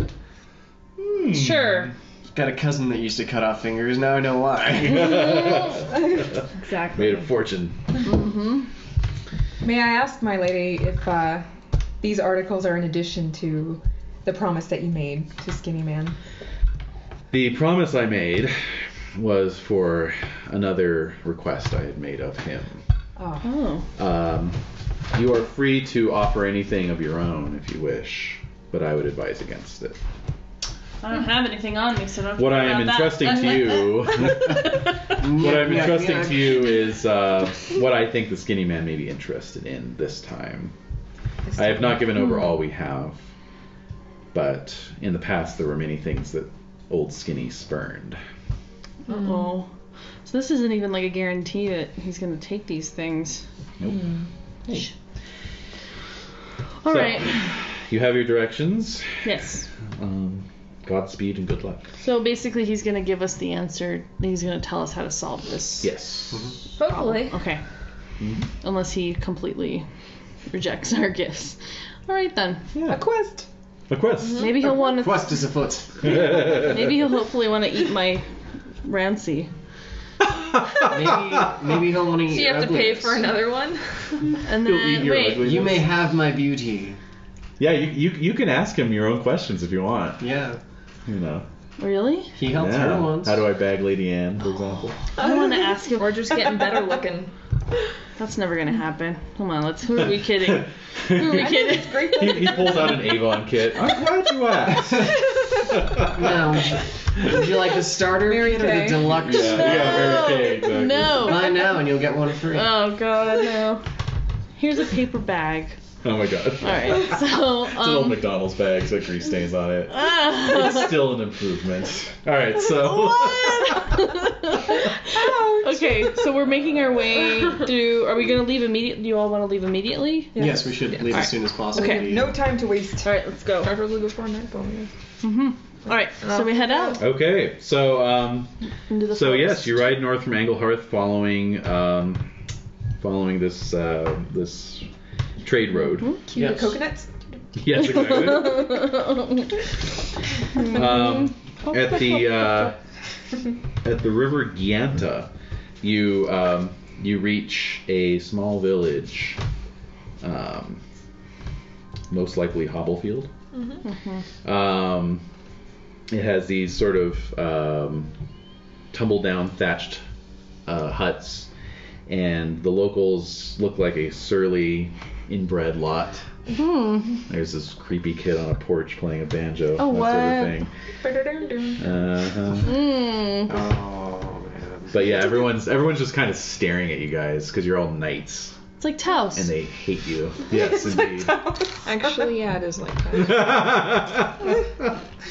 Sure. Got a cousin that used to cut off fingers. Now I know why. Exactly. Made a fortune. may I ask, my lady, if these articles are in addition to the promise that you made to Skinny Man? The promise I made was for another request I had made of him. Oh. You are free to offer anything of your own if you wish, but I would advise against it. I don't have anything on me, so don't What I worry am about entrusting that. to you, what I'm entrusting to you is what I think the Skinny Man may be interested in this time. I have not given over all we have, but in the past there were many things that Old Skinny spurned. Uh-oh. So this isn't even like a guarantee that he's going to take these things. Nope. All So, right. You have your directions. Yes. Godspeed and good luck. So basically he's going to give us the answer. He's going to tell us how to solve this. Yes. Hopefully. Okay. Unless he completely rejects our gifts. All right then. Yeah. A quest. A quest. Maybe he'll want to. Quest is afoot. Maybe he'll hopefully want to eat my Rancy. Maybe he'll want to eat So you your have to pay ugliness. for another one? And He'll eat then your wait. ugly- You may have my beauty. Yeah, you can ask him your own questions if you want. Yeah. You know. Really? He helped Yeah. her once. How do I bag Lady Anne, for example? I want to ask him. Or just getting better looking. That's never gonna happen. Come on, let's. Who are we kidding? Who are we kidding? he pulls out an Avon kit. I'm glad you asked. Now, would you like the starter Mary kit or Kay. the deluxe? Yeah, Mary Kay, exactly. No. Buy now and you'll get one free. Oh God, no. Here's a paper bag. Oh my god. All right, so It's an old McDonald's bag, so grease stains on it. ah. It's still an improvement. All right, so. Okay, so we're making our way through. Are we gonna leave immediately? Do you all want to leave immediately? Yes, we should leave Alright. as soon as possible. Okay, No time to waste. All right, let's go. Preferably before nightfall. Mhm. All right, so we head out Okay, so into the so forest. yes, you ride north from Englehearth, following this this trade road. Cue Yes. the coconuts. Yes, exactly. At the River Gianta, you reach a small village, most likely Hobblefield. It has these sort of tumble down thatched huts, and the locals look like a surly inbred lot. There's this creepy kid on a porch playing a banjo. Oh, that what? sort of thing. Uh-huh. Oh, man. But yeah, everyone's just kind of staring at you guys because you're all knights It's like Taos. and they hate you. Yes, indeed. Actually, yeah, it is like that.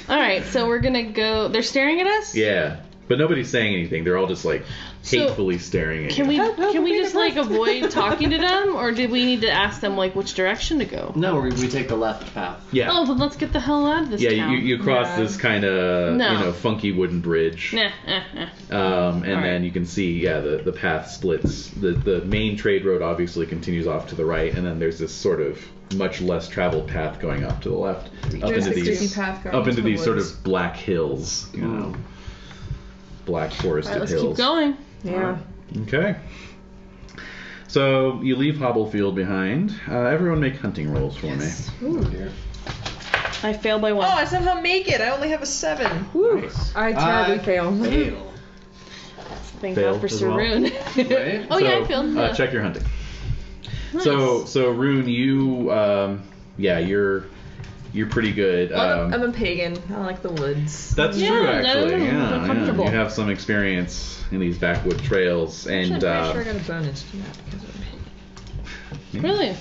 All right, so we're gonna go. They're staring at us. Yeah, but nobody's saying anything. They're all just like So, hatefully staring at Can you. we just like avoid talking to them, or did we need to ask them like which direction to go? No, we take the left path. Yeah. Oh, then let's get the hell out of this Yeah, town. you cross Yeah. this kind of No. funky wooden bridge, Nah, and All then right. you can see the path splits. The main trade road obviously continues off to the right, and then there's this sort of much less traveled path going off to the left, up There's into a these creepy path going up into the these sort woods. of black hills, you know, black forested right, let's hills. keep going. Yeah. Okay. So you leave Hobblefield behind. Everyone make hunting rolls for me. Oh, dear. I failed by Oh, one. I somehow make it. I only have a 7. Nice. I terribly fail. Fail. Thank Failed God for as Sir well. Rune. Right? Oh yeah, I failed. Yeah. Check your hunting. Nice. So Rune, you you're pretty good. I'm a pagan. I like the woods. That's Yeah, true, no, actually. I'm Yeah, comfortable. You have some experience in these backwood trails, and I'm pretty sure I got a bonus to that because of it. Really?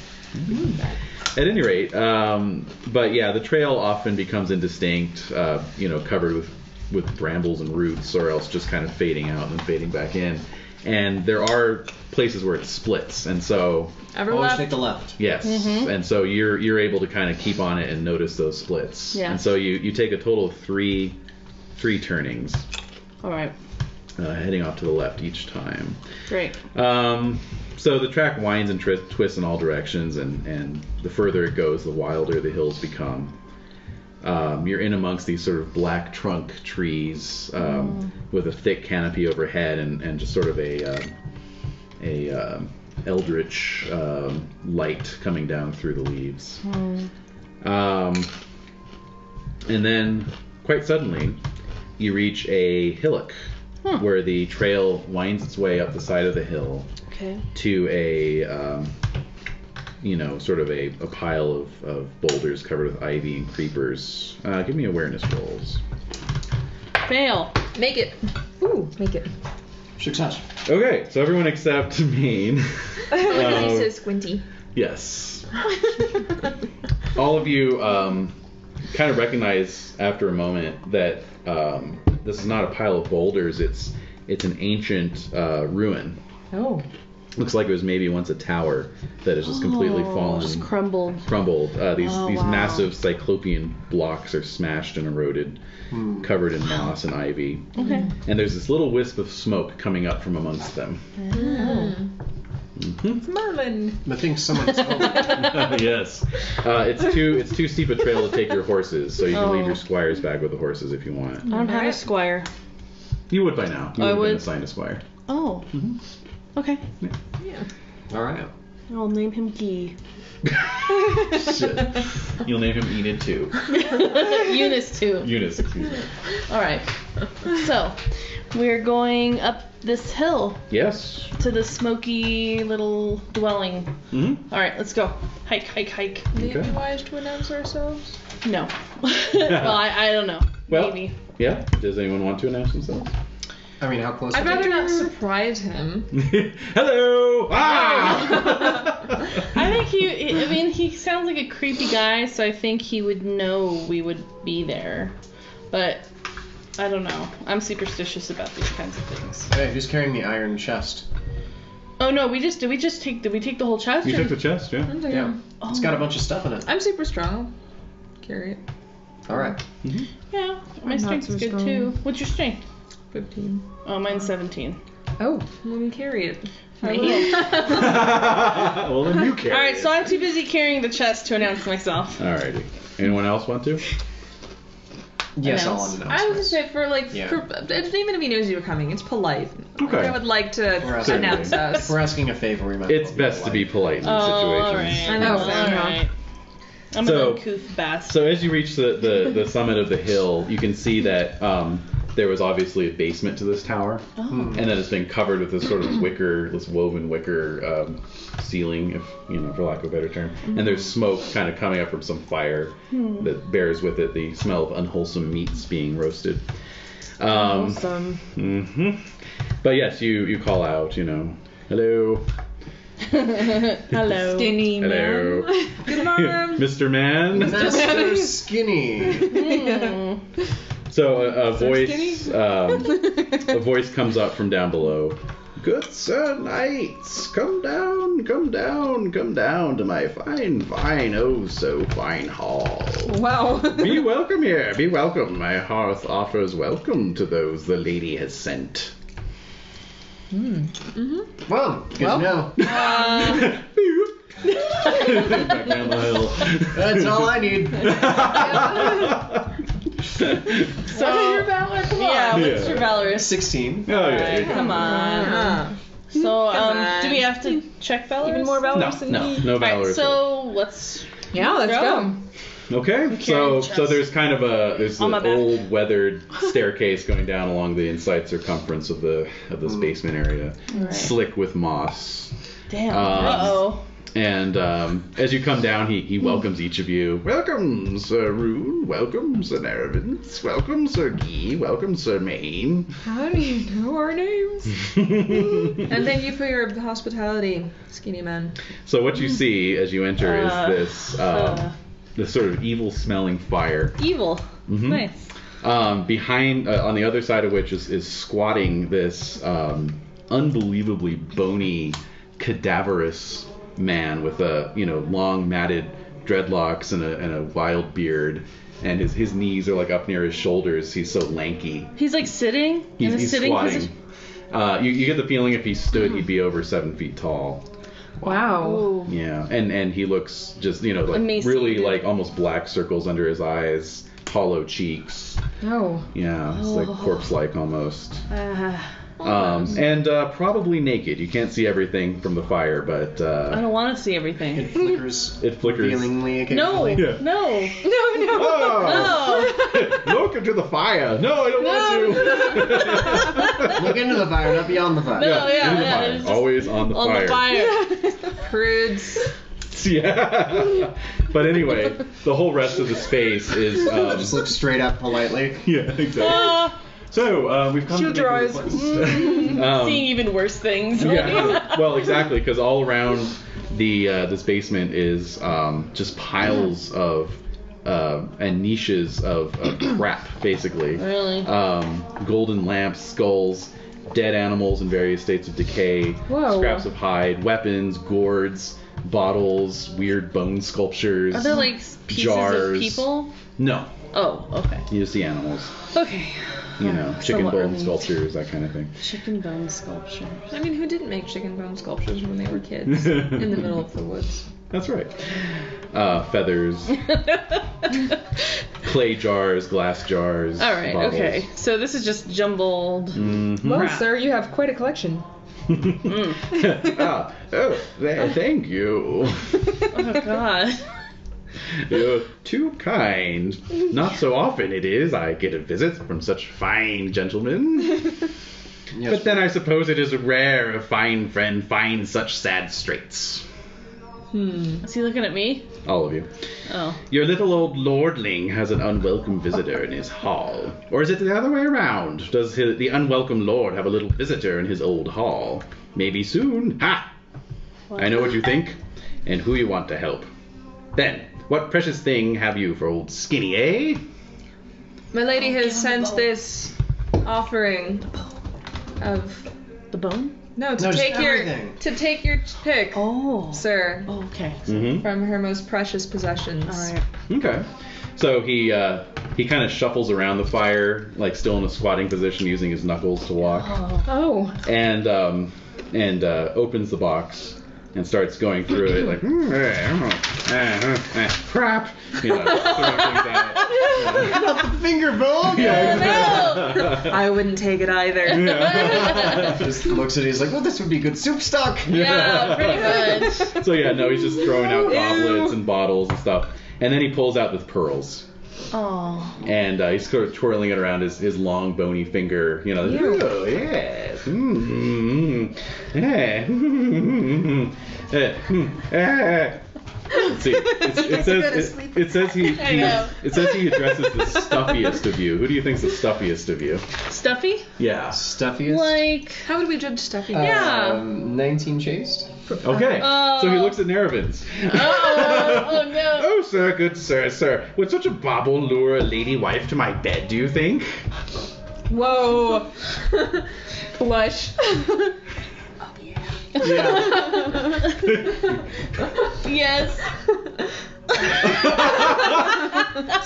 at any rate, but yeah, the trail often becomes indistinct, covered with brambles and roots, or else just kind of fading out and fading back in. And there are places where it splits, and so Ever Always left? take the left. yes, and so you're able to kind of keep on it and notice those splits. Yeah. And so you take a total of three turnings, All right. heading off to the left each time. Great. So the track winds and twists in all directions, and the further it goes, the wilder the hills become. You're in amongst these sort of black trunk trees with a thick canopy overhead, and just sort of a eldritch light coming down through the leaves. And then, quite suddenly, you reach a hillock where the trail winds its way up the side of the hill Okay. to a sort of a pile of boulders covered with ivy and creepers. Give me awareness rolls. Fail. Make it. Ooh, make it. Success. Okay, so everyone except Maine. He says squinty. Yes. All of you kind of recognize after a moment that this is not a pile of boulders. It's an ancient ruin. Oh. Looks like it was maybe once a tower that has just completely fallen. Just crumbled. Crumbled. These wow. massive cyclopean blocks are smashed and eroded, covered in moss and ivy. Okay. And there's this little wisp of smoke coming up from amongst them. Mm-hmm. Merlin. I think someone's home. Yes. It's too steep a trail to take your horses, so you can leave your squires back with the horses if you want. I don't have a squire. You would by now. You would have been assigned a squire. Oh. Okay. Yeah. All right. I'll name him Guy. Shit. You'll name him Enid too. Eunice too. Eunice, excuse me. All right. So, we're going up this hill Yes. to the smoky little dwelling. Mm-hmm. All right, let's go. Hike. Would it be wise to announce ourselves? No. Well, I don't know. Well, Maybe. yeah. Does anyone want to announce themselves? I mean, how close? I'd rather not surprise him. Hello! Ah! I think he sounds like a creepy guy, so I think he would know we would be there. But I don't know. I'm superstitious about these kinds of things. Hey, who's carrying the iron chest? Oh no, did we take the whole chest? You or- took the chest, yeah. Yeah. It's got a bunch of stuff in it. I'm super strong. Carry it. All right. Yeah, my I'm not strength's so good strong. too. What's your strength? 15. Oh, mine's 17. Oh, let me carry it. I will. Well, then you carry Alright, it. so I'm too busy carrying the chest to announce myself. Alrighty. Anyone else want to? Yes, Announce. I'll announce. I was gonna say for Yeah. even if he knows you were coming, it's polite. Okay. I would like to We're asking- announce If us. we're asking a favor, we might. It's best to be polite in these situations. Alright. I know, so, Alright. I'm So- an uncouth bastard. So as you reach the summit of the hill, you can see that there was obviously a basement to this tower, and that it's been covered with this sort of this woven wicker ceiling, if for lack of a better term. And there's smoke kind of coming up from some fire that bears with it the smell of unwholesome meats being roasted. Awesome. But yes, you call out, hello, Hello. Skinny hello, man. Good morning. Mr. Man. Master Skinny. So a voice comes up from down below. Good sir knights, come down to my fine, oh so fine hall. Wow. Be welcome here, be welcome. My hearth offers welcome to those the lady has sent. Well, good to know. Back down the hill. That's all I need. So, your valor? Come on. yeah, what's Yeah. your valor? 16. Oh yeah. Alright, come on. Yeah. So, on. do we have to check valor? Even more valor than No, me. no valor. Alright, so let's Yeah, let's go. Okay, so chest. there's kind of there's On an my back. old weathered staircase going down along the inside circumference of this basement area, slick with moss. Damn. Uh-oh. And as you come down, he welcomes each of you. Welcome, Sir Rune. Welcome, Sir Nerevance. Welcome, Sir Guy. Welcome, Sir Maine. How do you know our names? And thank you for your hospitality, skinny man. So what you see as you enter is this sort of evil-smelling fire. Evil. Mhm. Nice. Behind, on the other side of which is squatting this unbelievably bony, cadaverous man with a long matted dreadlocks and a wild beard, and his knees are like up near his shoulders. He's so lanky. He's like sitting in a He's sitting squatting. position. You get the feeling if he stood, he'd be over 7 feet tall. Wow. Ooh. Yeah, and he looks just like Emaciated. really like almost black circles under his eyes, hollow cheeks. Oh. Yeah, it's like corpse-like almost. Ah, And probably naked. You can't see everything from the fire, but I don't want to see everything. It flickers. it flickers. Feelingly No, occasionally. Yeah. no, Oh! no. Look into the fire. No, I don't want to. Look into the fire, not beyond the fire. No. yeah, into the yeah, fire. it's just Always on the On fire. the fire. Prudes. Yeah. But anyway, the whole rest of the space is. Just look straight up politely. Yeah, exactly. So we've come Shield to your make a eyes. request. Seeing even worse things. Yeah. Well, exactly, because all around this basement is just piles of and niches of crap, basically. Really? Golden lamps, skulls, dead animals in various states of decay, Whoa. scraps of hide, weapons, gourds, bottles, weird bone sculptures. Are there like pieces jars. of people? No. Oh, okay. You just see animals. Okay. You know, chicken Somewhat bone relieved. sculptures, that kind of thing. Chicken bone sculpture. I mean, who didn't make chicken bone sculptures when they were kids in the middle of the woods? That's right. Feathers, clay jars, glass jars. All right. bottles. Okay. So this is just jumbled. Mhm. Well, Crap. sir, you have quite a collection. Thank you. Oh God. You're too kind. Not so often it is I get a visit from such fine gentlemen. Yes. But then I suppose it is rare a fine friend finds such sad straits. Is he looking at me? All of you. Oh. Your little old lordling has an unwelcome visitor in his hall. Or is it the other way around? Does the unwelcome lord have a little visitor in his old hall? Maybe soon. Ha! I know what you think, and who you want to help. Then, what precious thing have you for old Skinny, eh? My lady has sent this offering of The bone? no to No, just take everything. your pick, Oh. sir, Oh, okay. Mm-hmm. from her most precious possessions. All right. Okay. So he kind of shuffles around the fire, like still in a squatting position, using his knuckles to walk, Oh. Oh, and opens the box and starts going through it like crap, you know, throwing things out. Not the finger bone. I wouldn't take it either. Just looks at it. He's like, well, this would be good soup stock. Yeah, pretty much. So yeah, no, he's just throwing out goblets and bottles and stuff, and then he pulls out the pearls. Oh. And he's sort of twirling it around his long bony finger, you know. Oh yes. Let's see. It says he addresses the stuffiest of you. Who do you think's the stuffiest of you? Stuffy? Yeah. Stuffiest. Like. How would we judge stuffy? Yeah. 19 chaste. Okay. So he looks at Nerevin's. Oh no. Oh, sir, good sir. Would such a bauble lure a lady wife to my bed, do you think? Whoa. Blush. Yes.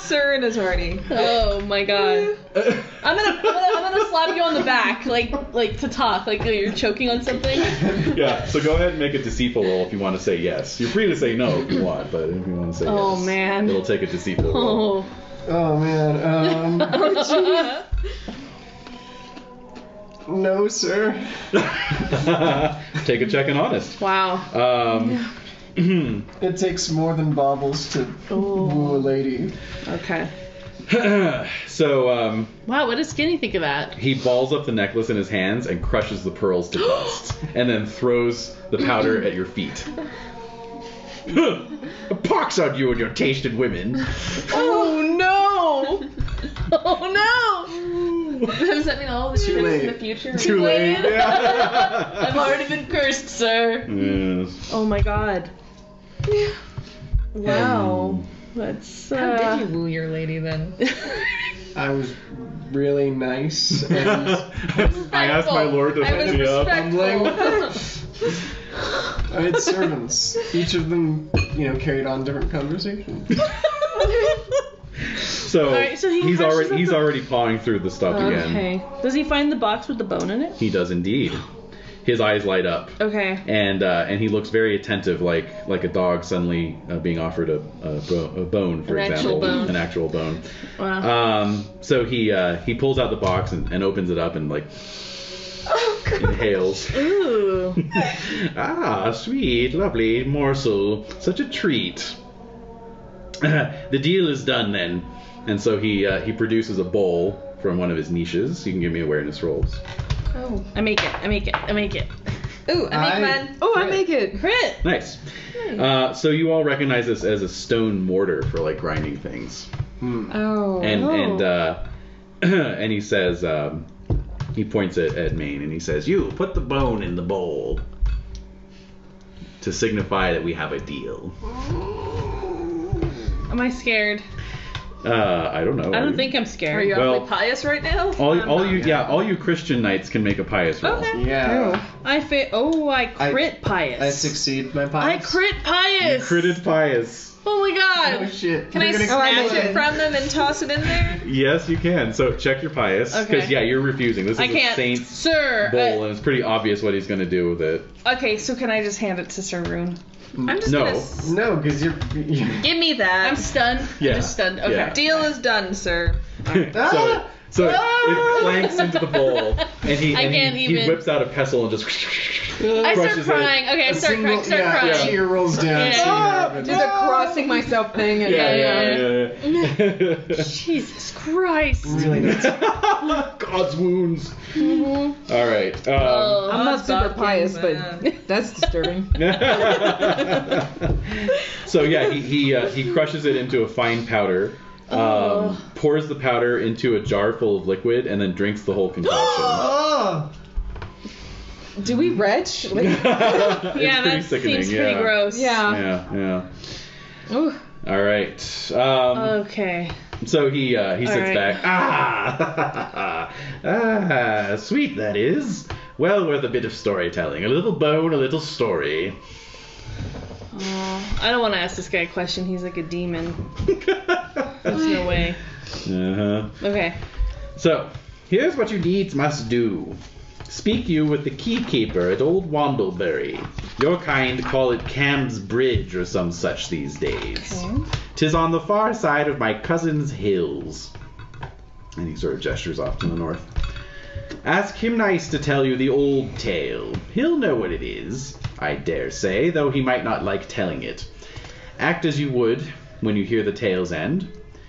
Sir and his party. Oh my god. I'm gonna slap you on the back, like to talk, like you're choking on something. Yeah, so go ahead and make a deceitful roll if you want to say yes. You're free to say no if you want, but if you want to say yes. Oh, man. It'll take a deceitful roll. Oh. Oh man. No, sir. Take a check and honest. Wow. It takes more than baubles to woo a lady. Okay. So, Wow, what does Skinny think of that? he balls up the necklace in his hands and crushes the pearls to dust, and then throws the powder at your feet. A pox on you and your taste in women. Oh no! Oh no! Does that mean all the Too things late. in the future? Too late. Yeah. I've already been cursed, sir. Yes. Oh my god. Wow. That's How did you woo your lady then? I was really nice. And I asked my lord to I was hook me up. respectful. I had servants. Each of them, carried on different conversations. So, Alright, so he he's crushes up the- already pawing through the stuff again. Okay. Does he find the box with the bone in it? He does indeed. His eyes light up, Okay. and he looks very attentive, like a dog suddenly being offered a bone, for An example, actual bone. an actual bone. Wow. So he pulls out the box and opens it up and inhales. Ooh. Ah, sweet, lovely morsel, such a treat. The deal is done then, and so he produces a bowl from one of his niches. You can give me awareness rolls. Oh. I make it. Ooh, I make mine. Oh, I make it. Crit. Nice. So you all recognize this as a stone mortar for grinding things. Oh. And he says, he points at Maine and he says, "You put the bone in the bowl to signify that we have a deal." Am I scared? I don't know. I don't think I'm scared. Are you Well- awfully pious right now? all you Christian knights can make a pious roll. Okay. Yeah. I crit pious. I succeed my pious. I crit pious. You critted pious. Oh my my god! Oh shit. Can I You're gonna snatch made it it. from them and toss it in there? Yes, you can. So check your pious. Because, Okay. yeah, you're refusing. This is I a can't. saint's Sir. bowl, and it's pretty obvious what he's going to do with it. Okay, so can I just hand it to Sir Rune? I'm just No. gonna No, because you're give me that. I'm stunned. Yeah. I'm just stunned. Okay. Yeah. Deal is done, sir. So it clanks into the bowl, and he I can't he even. whips out a pestle and just I start crushes crying. Okay, I start crying. tear rolls down. Yeah. Do the crossing myself thing. And Yeah. Jesus Christ. Really nuts. God's wounds. All right. I'm not super fucking pious, bad. but that's disturbing. So yeah, he crushes it into a fine powder. Pours the powder into a jar full of liquid and then drinks the whole concoction. Oh! Do we retch? Like, Yeah, that sickening, seems pretty gross. yeah. Yeah. Ooh. All right. Okay. So he sits right. back. Sweet that is. Well worth a bit of storytelling. A little bone, a little story. I don't want to ask this guy a question. He's like a demon. There's no way. Okay. So, here's what you needs must do. Speak you with the keykeeper at Old Wandlebury. Your kind call it Cam's Bridge or some such these days. Okay. 'Tis on the far side of my cousin's hills. And he sort of gestures off to the north. Ask him nice to tell you the old tale. He'll know what it is, I dare say, though he might not like telling it. Act as you would when you hear the tale's end.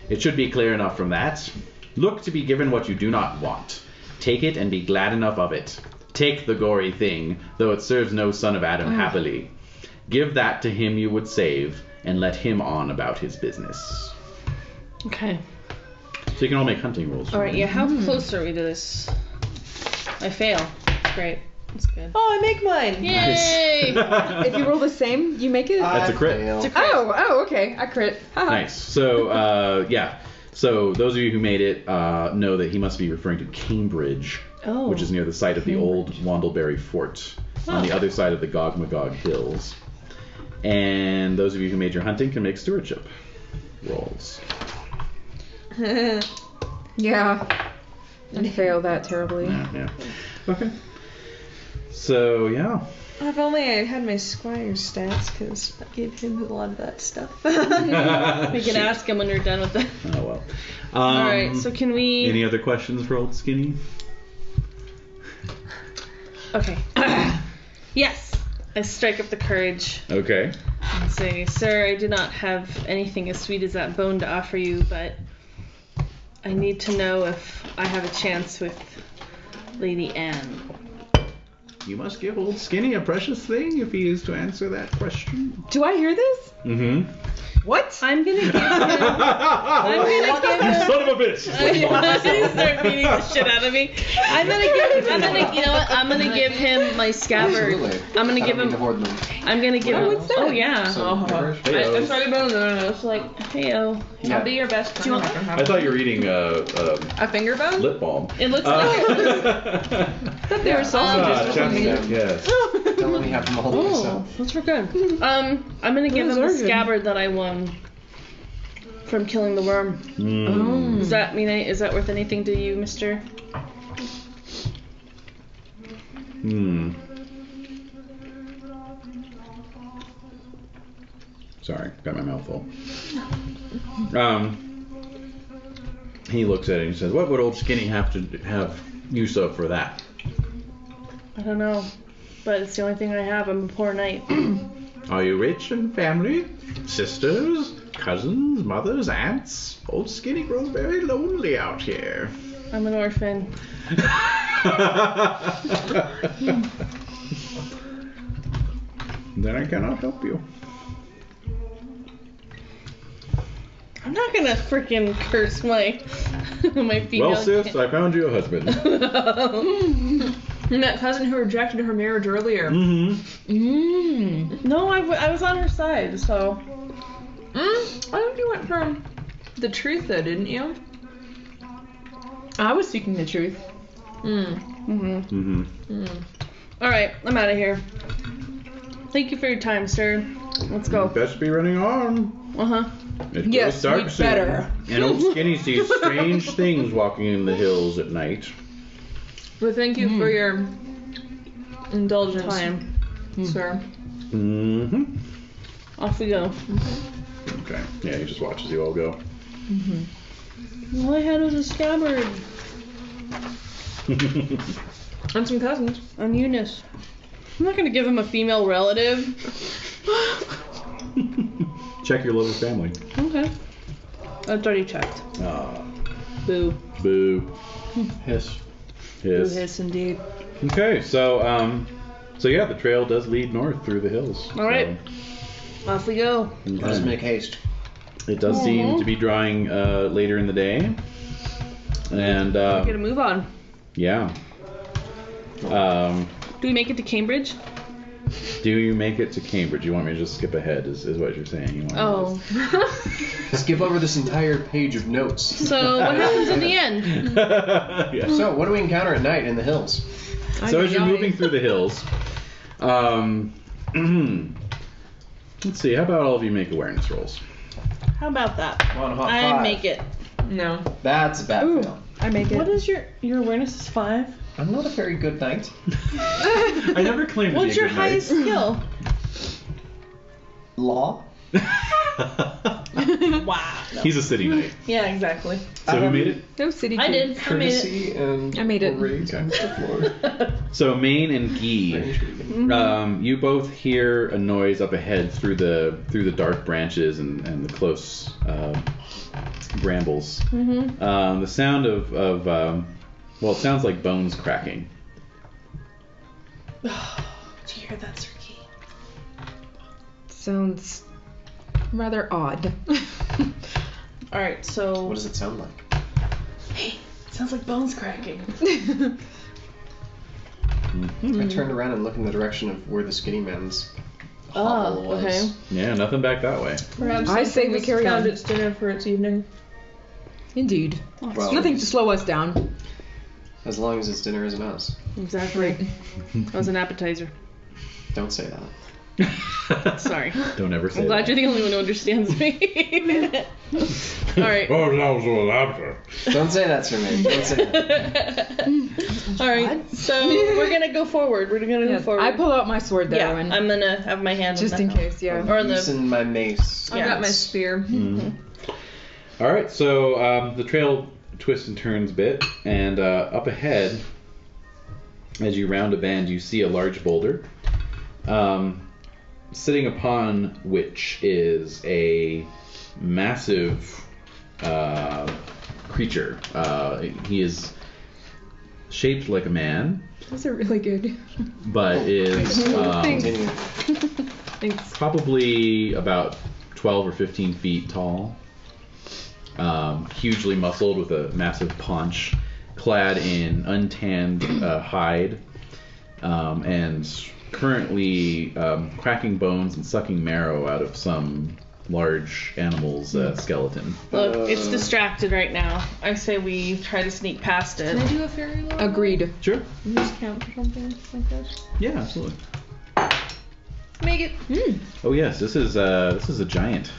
It should be clear enough from that. Look to be given what you do not want. Take it and be glad enough of it. Take the gory thing, though it serves no son of Adam happily. Give that to him you would save, and let him on about his business. Okay. So you can all make hunting rolls. All right. Yeah. How close are we to this? I fail. Great. That's good. Oh, I make mine. Yay! If you roll the same, you make it? That's a crit. Fail. Oh, okay. I crit. Haha. Nice. So, yeah. So those of you who made it know that he must be referring to Cambridge, Oh. which is near the site of the old Wandlebury Fort on the other side of the Gog-Magog Hills. And those of you who made your hunting can make stewardship rolls. Yeah. I failed that terribly. Yeah. Okay. So, yeah. If only I had my squire stats, because I gave him a lot of that stuff. We can ask him when we're done with that. Oh, well. All right. So can we? Any other questions for Old Skinny? Okay. Yes. I strike up the courage Okay. and say, Sir, I do not have anything as sweet as that bone to offer you, but I need to know if I have a chance with Lady Anne. You must give Old Skinny a precious thing if he is to answer that question. Do I hear this? Mm-hmm. What? I'm gonna give him. I'm gonna give You him. son of a bitch! He's gonna start beating the shit out of me. I'm gonna, you know what? I'm gonna give him my scabbard. Absolutely. I'm gonna I give don't need him. to hoard them. I'm gonna give him. what's that? Oh yeah. So, licorice? Heyo. It's already been on It's like, heyo. Yeah. I'll be your best friend. want- I thought you were eating A finger bone? lip balm. It looks like. thought they were sausages or something. chapstick, yes. Don't let me have them all to Oh, myself. those were good. I'm gonna give him Those the are good. scabbard that I won from killing the worm. Mm. Does that mean is that worth anything to you, Mister? Hmm. Sorry, got my mouth full. He looks at it and he says, "What would Old Skinny have to have use of for that?" I don't know, but it's the only thing I have. I'm a poor knight. Are you rich and family? Sisters, cousins, mothers, aunts? Old Skinny grows very lonely out here. I'm an orphan. Then I cannot help you. I'm not gonna freaking curse my my female. Well, sis, I found you a husband. And that cousin who rejected her marriage earlier. Mm-hmm. No, I was on her side, so. I think you went for the truth, though, didn't you? I was speaking the truth. Mm-hmm. All right, I'm out of here. Thank you for your time, sir. Let's go. Best be running on. Uh-huh. It Yes, goes dark we'd soon. better. And old Skinny sees strange things walking in the hills at night. But thank you for your indulgence, Time. sir. Mm-hmm. Off we go. Okay. Yeah, he just watches you all go. All I had was a scabbard. And some cousins. On Eunice. I'm not gonna give him a female relative. Check your little family. Okay. That's already checked. Boo. Boo. Hiss. Boo Yes. hiss indeed. Okay, so yeah, the trail does lead north through the hills. All right. Off we go. So, Let us make haste. it does seem to be drawing later in the day, and Get a move on. yeah. Do we make it to Cambridge? Do you make it to Cambridge? You want me to just skip ahead? Is what you're saying? You want Oh. Skip over this entire page of notes. So what happens in the end? yeah. So, what do we encounter at night in the hills? So as you're moving through the hills, let's see. How about all of you make awareness rolls? How about that? One hot I five. make it. No. That's a bad Ooh. fail. I make it. What is your awareness is 5? I'm not a very good knight. I never claimed to What's be a your good highest skill? Law? Wow. No. He's a city knight. Yeah, exactly. So who made it? No city I kid. did. I made it. Courtesy and I made it. rage on the floor. So Maine and Guy, you both hear a noise up ahead through the dark branches and the close brambles. The sound of well, it sounds like bones cracking. Did you hear that, Sergey? Sounds rather odd. All right, so What does it sound like? Hey, it sounds like bones cracking. I turned around and looked in the direction of where the skinny man's hovel was. Okay. Yeah, nothing back that way. Perhaps I say we this carry found on. its dinner for its evening. Indeed. Well, Nothing to slow us down. as long as it's dinner isn't us. Exactly. That was an appetizer. Don't say that. Sorry. Don't ever say I'm glad that. you're the only one who understands me. All right. Oh, that was a laughter. Don't say that, Sir Maine. Don't say that. All right. So we're gonna go forward. We're gonna go Yes, forward. I pull out my sword though, Yeah, and I'm gonna have my hand just on in that. case, yeah. Or the Using my mace. I got my spear. All right, so the trail twists and turns a bit, and up ahead, as you round a bend, you see a large boulder, sitting upon which is a massive creature. He is shaped like a man, those are really good. but is Continue. Thanks. probably about 12 or 15 feet tall. Hugely muscled with a massive paunch, clad in untanned hide, and currently cracking bones and sucking marrow out of some large animal's skeleton. Look, it's distracted right now. I say we try to sneak past it. Can I do a fairy lore? Agreed. Sure. Just count or something like this. Yeah, absolutely. Make it. Oh yes, this is a giant.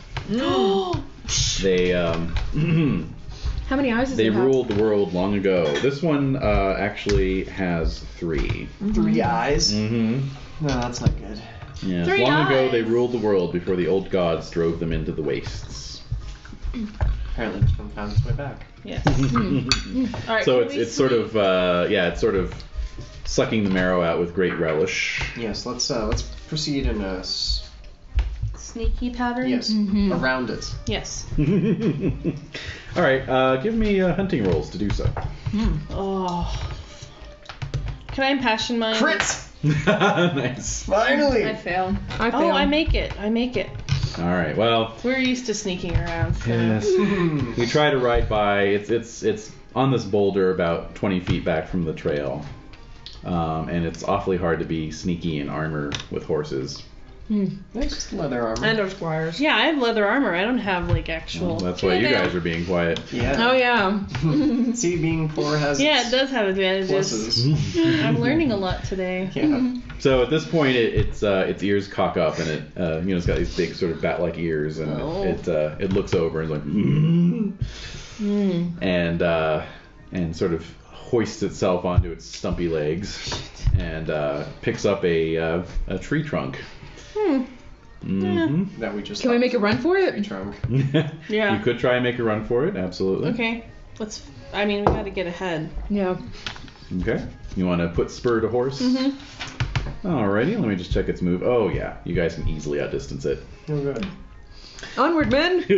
They How many eyes does they it have? ruled the world long ago. This one actually has 3. 3 eyes? Mm-hmm. No, that's not good. Yeah. 3 Long ago, eyes. they ruled the world before the old gods drove them into the wastes. Apparently this one found its way back. Yes. All right. So can we it's sort sneak? of it's sort of sucking the marrow out with great relish. Yes, let's proceed in a sneaky pattern. yes around it. Yes. All right, give me hunting rolls to do so. Oh. Can I impassion mine? Crit! Nice. Finally! I fail. I fail. Oh, I make it. I make it. All right. Well, We're used to sneaking around. So. yes. We try to ride by. It's on this boulder about 20 feet back from the trail, and it's awfully hard to be sneaky in armor with horses. Nice leather armor. And our squires. Yeah, I have leather armor. I don't have like actual. Well, that's why you guys are being quiet. Yeah. Oh yeah. See, being poor has Yeah, its it does have advantages. pluses. I'm learning a lot today. Yeah. So at this point, its ears cock up, and it it's got these big sort of bat-like ears, and it looks over and is like, and sort of hoists itself onto its stumpy legs, and picks up a tree trunk. That we just Can we make a run for tree it? trunk. Yeah. You could try and make a run for it, absolutely. Okay. We gotta get ahead. Yeah. Okay. You want to put spur to horse? Alrighty, let me just check its move. Oh yeah, you guys can easily outdistance it. Oh, good. Onward, men! Run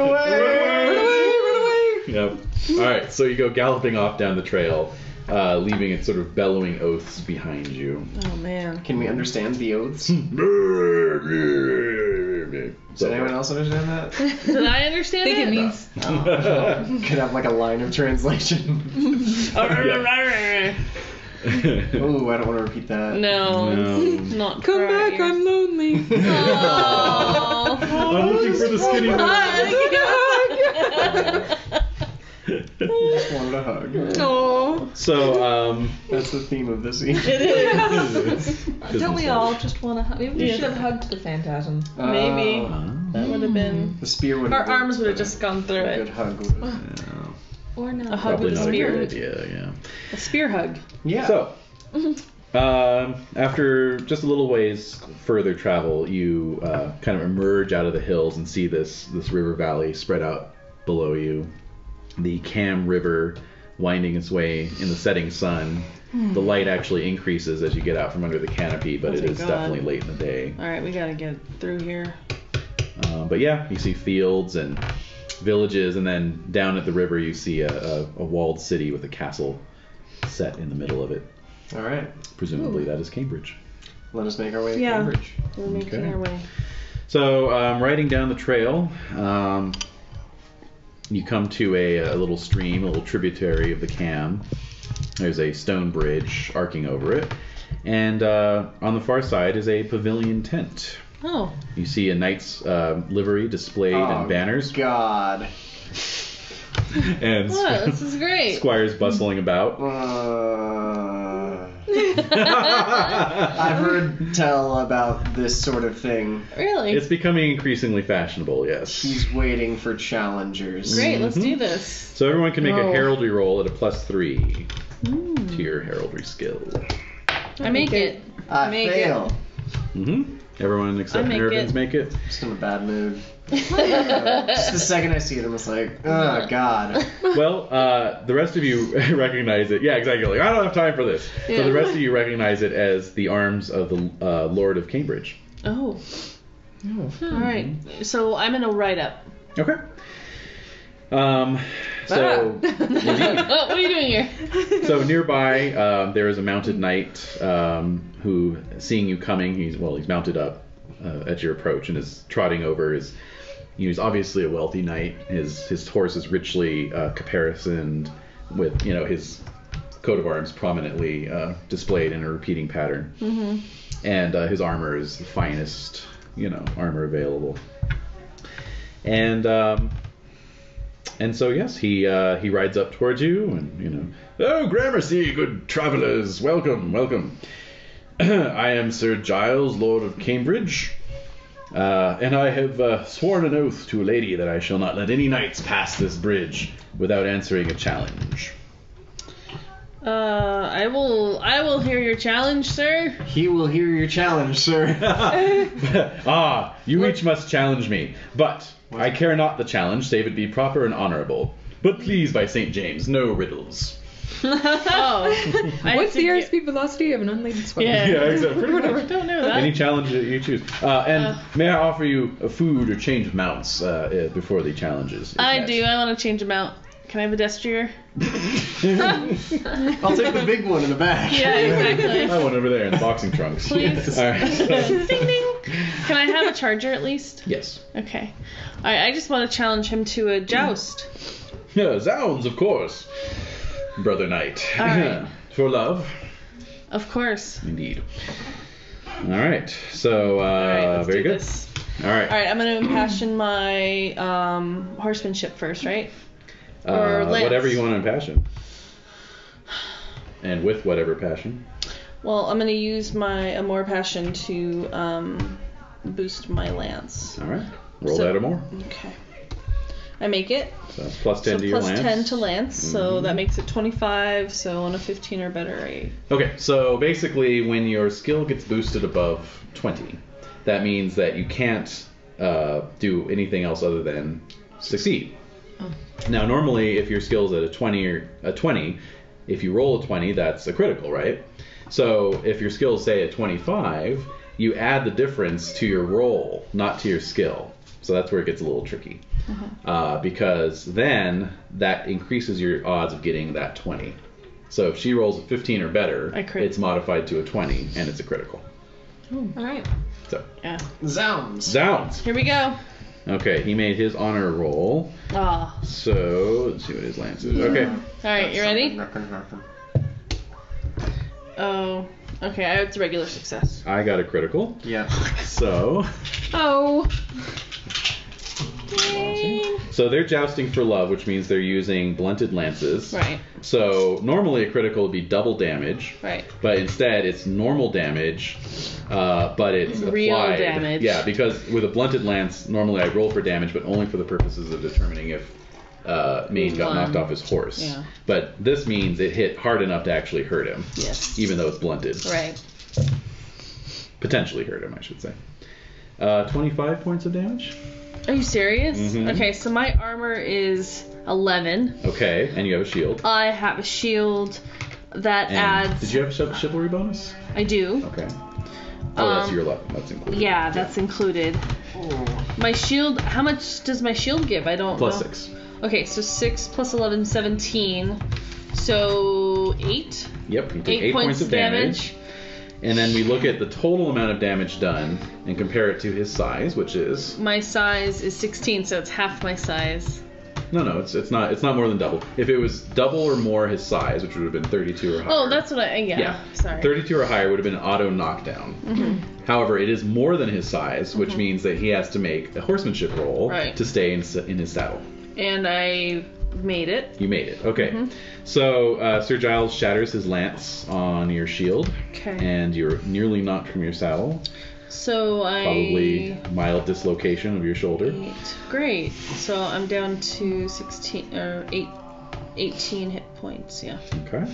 away! Yep. Alright, so you go galloping off down the trail, leaving it sort of bellowing oaths behind you. Oh man. Can we understand the oaths? Does So anyone else understand that? Did I understand I think it it? means. Could have like a line of translation. Oh, I don't want to repeat that. No. No. Not Come for our back, I'm ears. lonely. Aww. I'm looking for the skinny one. Just wanted a hug. Aww. So, That's the theme of this scene. It is. Don't we all just want to hug? Maybe we should have hugged the phantasm. Maybe. That would have been. The spear would. Our arms would have just gone through A it. good hug would have. Or not. A hug Probably with a not a spear. good idea, yeah. A spear hug. Yeah. So, after just a little ways further travel, you kind of emerge out of the hills and see this river valley spread out below you. The Cam River winding its way in the setting sun. The light actually increases as you get out from under the canopy, but it thank is God. definitely late in the day. Alright, we gotta get through here. But yeah, you see fields and villages, and then down at the river you see a walled city with a castle set in the middle of it. All right. Presumably that is Cambridge. Let us make our way to Yeah. Cambridge. We're making Okay. our way. So, riding down the trail, you come to a little stream, a little tributary of the Cam. There's a stone bridge arcing over it, and on the far side is a pavilion tent. Oh. You see a knight's livery displayed and banners, God. and What? This is great. squires bustling about. I've heard tell about this sort of thing. Really? It's becoming increasingly fashionable, yes. He's waiting for challengers. Great, let's do this. So everyone can make a Oh. heraldry roll at a +3 to your heraldry skill. I make it. I Make fail. Everyone except I make Nervins it. make it. Just in a bad mood. Just the second I see it, I'm just like, oh God. Well, the rest of you recognize it. Yeah, exactly. Like, I don't have time for this. So the rest of you recognize it as the arms of the Lord of Cambridge. Oh. Alright. So I'm gonna write up. Okay. So, indeed. Oh, what are you doing here? So nearby, there is a mounted knight who, seeing you coming, he's mounted up at your approach and is trotting over. He's obviously a wealthy knight. His horse is richly caparisoned with his coat of arms prominently displayed in a repeating pattern, and his armor is the finest armor available. And so yes, he rides up towards you and oh, gramercy, good travelers, welcome. I am Sir Giles, Lord of Cambridge, and I have sworn an oath to a lady that I shall not let any knights pass this bridge without answering a challenge. I will hear your challenge, sir. He will hear your challenge, sir. You each must challenge me, but I care not the challenge, save it be proper and honourable. But please, by St. James, no riddles. Oh. What's the airspeed velocity of an unladen square? Yeah. Exactly. Pretty I much. don't know that. Any challenge that you choose. And may I offer you a food or change of mounts before the challenges? I do. I want to change them out. Can I have a destrier? I'll take the big one in the back. Yeah, exactly. That one over there in the boxing trunks. Please. All right. Ding ding. Can I have a charger at least? Yes. Okay. I just want to challenge him to a joust. Yeah, zounds, of course. Brother Knight. All right. For love. Of course. Indeed. All right. So, All right, let's very do good. this. All right. All right, I'm going to impassion my horsemanship first, right? Or lance. Whatever you want to impassion. And with whatever passion. Well, I'm gonna use my Amor Passion to boost my lance. All right. Roll that or more. Okay. I make it. So plus 10 to your plus lance. 10 to lance, so that makes it 25. So on a 15 or better, Okay, so basically when your skill gets boosted above 20, that means that you can't do anything else other than succeed. Oh. Now, normally, if your skill is at a 20, if you roll a 20, that's a critical, right? So if your skill is, say, at 25, you add the difference to your roll, not to your skill. So that's where it gets a little tricky. Because then that increases your odds of getting that 20. So if she rolls a 15 or better, it's modified to a 20, and it's a critical. All right. So. Yeah. Zounds. Here we go. Okay, he made his honor roll. Ah. So let's see what his lance is. Okay. All right, you ready? Not gonna happen. Oh. Okay, it's a regular success. I got a critical. Yeah. So. Oh. So they're jousting for love, which means they're using blunted lances. Right. So normally a critical would be double damage. Right. But instead it's normal damage, but it's real applied. damage. Yeah, because with a blunted lance, normally I roll for damage, but only for the purposes of determining if Maine got knocked off his horse. Yeah. But this means it hit hard enough to actually hurt him. Yes. Even though it's blunted. Right. Potentially hurt him, I should say. 25 points of damage. Are you serious? Mm-hmm. Okay, so my armor is 11. Okay, and you have a shield. I have a shield that And adds. did you have a chivalry bonus? I do. Okay. Oh, that's your luck. That's included. Yeah, that's included. My shield. How much does my shield give? I don't know. Plus 6. Okay, so 6 plus 11, 17. So 8. Yep, you take 8 points of damage. And then we look at the total amount of damage done and compare it to his size, which is... My size is 16, so it's half my size. No, it's not more than double. If it was double or more his size, which would have been 32 or higher. Oh, that's what yeah. Sorry. 32 or higher would have been an auto knockdown. Mm-hmm. However, it is more than his size, which means that he has to make a horsemanship roll to stay in his saddle. And I made it. You made it. Okay. Mm-hmm. So Sir Giles shatters his lance on your shield. Okay. And you're nearly knocked from your saddle. So Probably mild dislocation of your shoulder. 8. Great. So I'm down to 16 or 18 hit points. Yeah. Okay.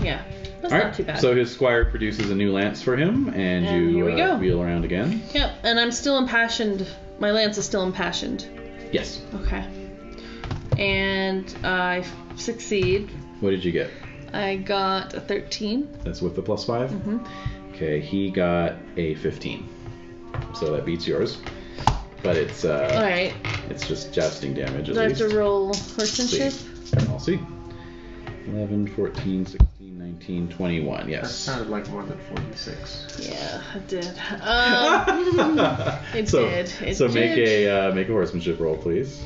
Yeah. That's All not right. too bad. So his squire produces a new lance for him, and you here we go. wheel around again. Yep. And I'm still impassioned. My lance is still impassioned. Yes. Okay. And I succeed. What did you get? I got a 13. That's with the plus 5? Mm-hmm. Okay, he got a 15. So that beats yours. But it's Alright. it's just jousting damage at Do I have least. to roll horsemanship? I'll see. 11, 14, 16, 19, 21. That Yes. sounded like more than 46. Yeah, it did. It so, did. It so did. make a horsemanship roll, please.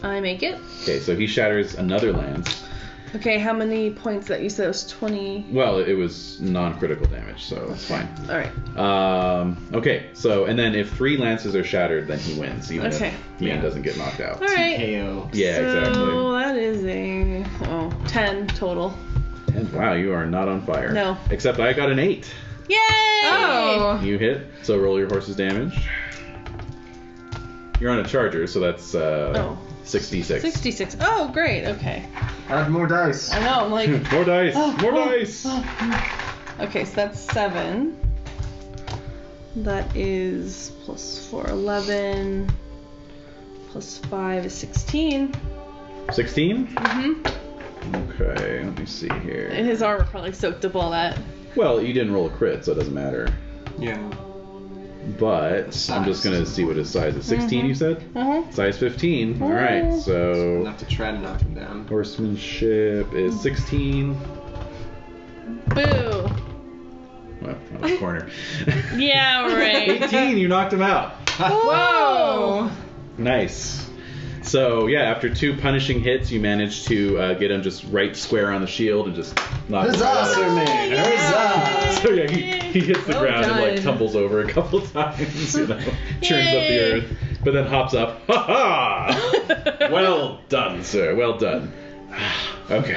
I make it. Okay, so he shatters another lance. Okay, how many points that you said? It was 20. Well, it was non-critical damage, so it's fine. Alright. Okay, so, and then if 3 lances are shattered, then he wins, even if Maine doesn't get knocked out. Alright. KO. Yeah, exactly. So that is 10 total. And wow, you are not on fire. No. Except I got an 8. Yay! Oh. You hit, so roll your horse's damage. You're on a charger, so that's 66. 66. Oh, great. Okay. Add more dice. I know. I'm like. More dice! More dice! Okay, so that's 7. That is plus 4, 11. Plus 5 is 16. 16? Mm-hmm. Okay, let me see here. And his armor probably soaked up all that. Well, you didn't roll a crit, so it doesn't matter. Yeah. But I'm just gonna see what his size is. 16, you said? Uh-huh. Size 15. All right, so Enough to try to knock him down. horsemanship is 16. Boo. Well, that was a corner. Yeah, right. 18, you knocked him out. Whoa! Nice. So yeah, after 2 punishing hits, you managed to get him just right square on the shield and just knock him Huzzah, out. Sir Maine! Huzzah! So yeah, he hits the Well ground and like done. tumbles over a couple times, churns up the earth, but then hops up. Ha ha! Well done, sir. Well done. Okay.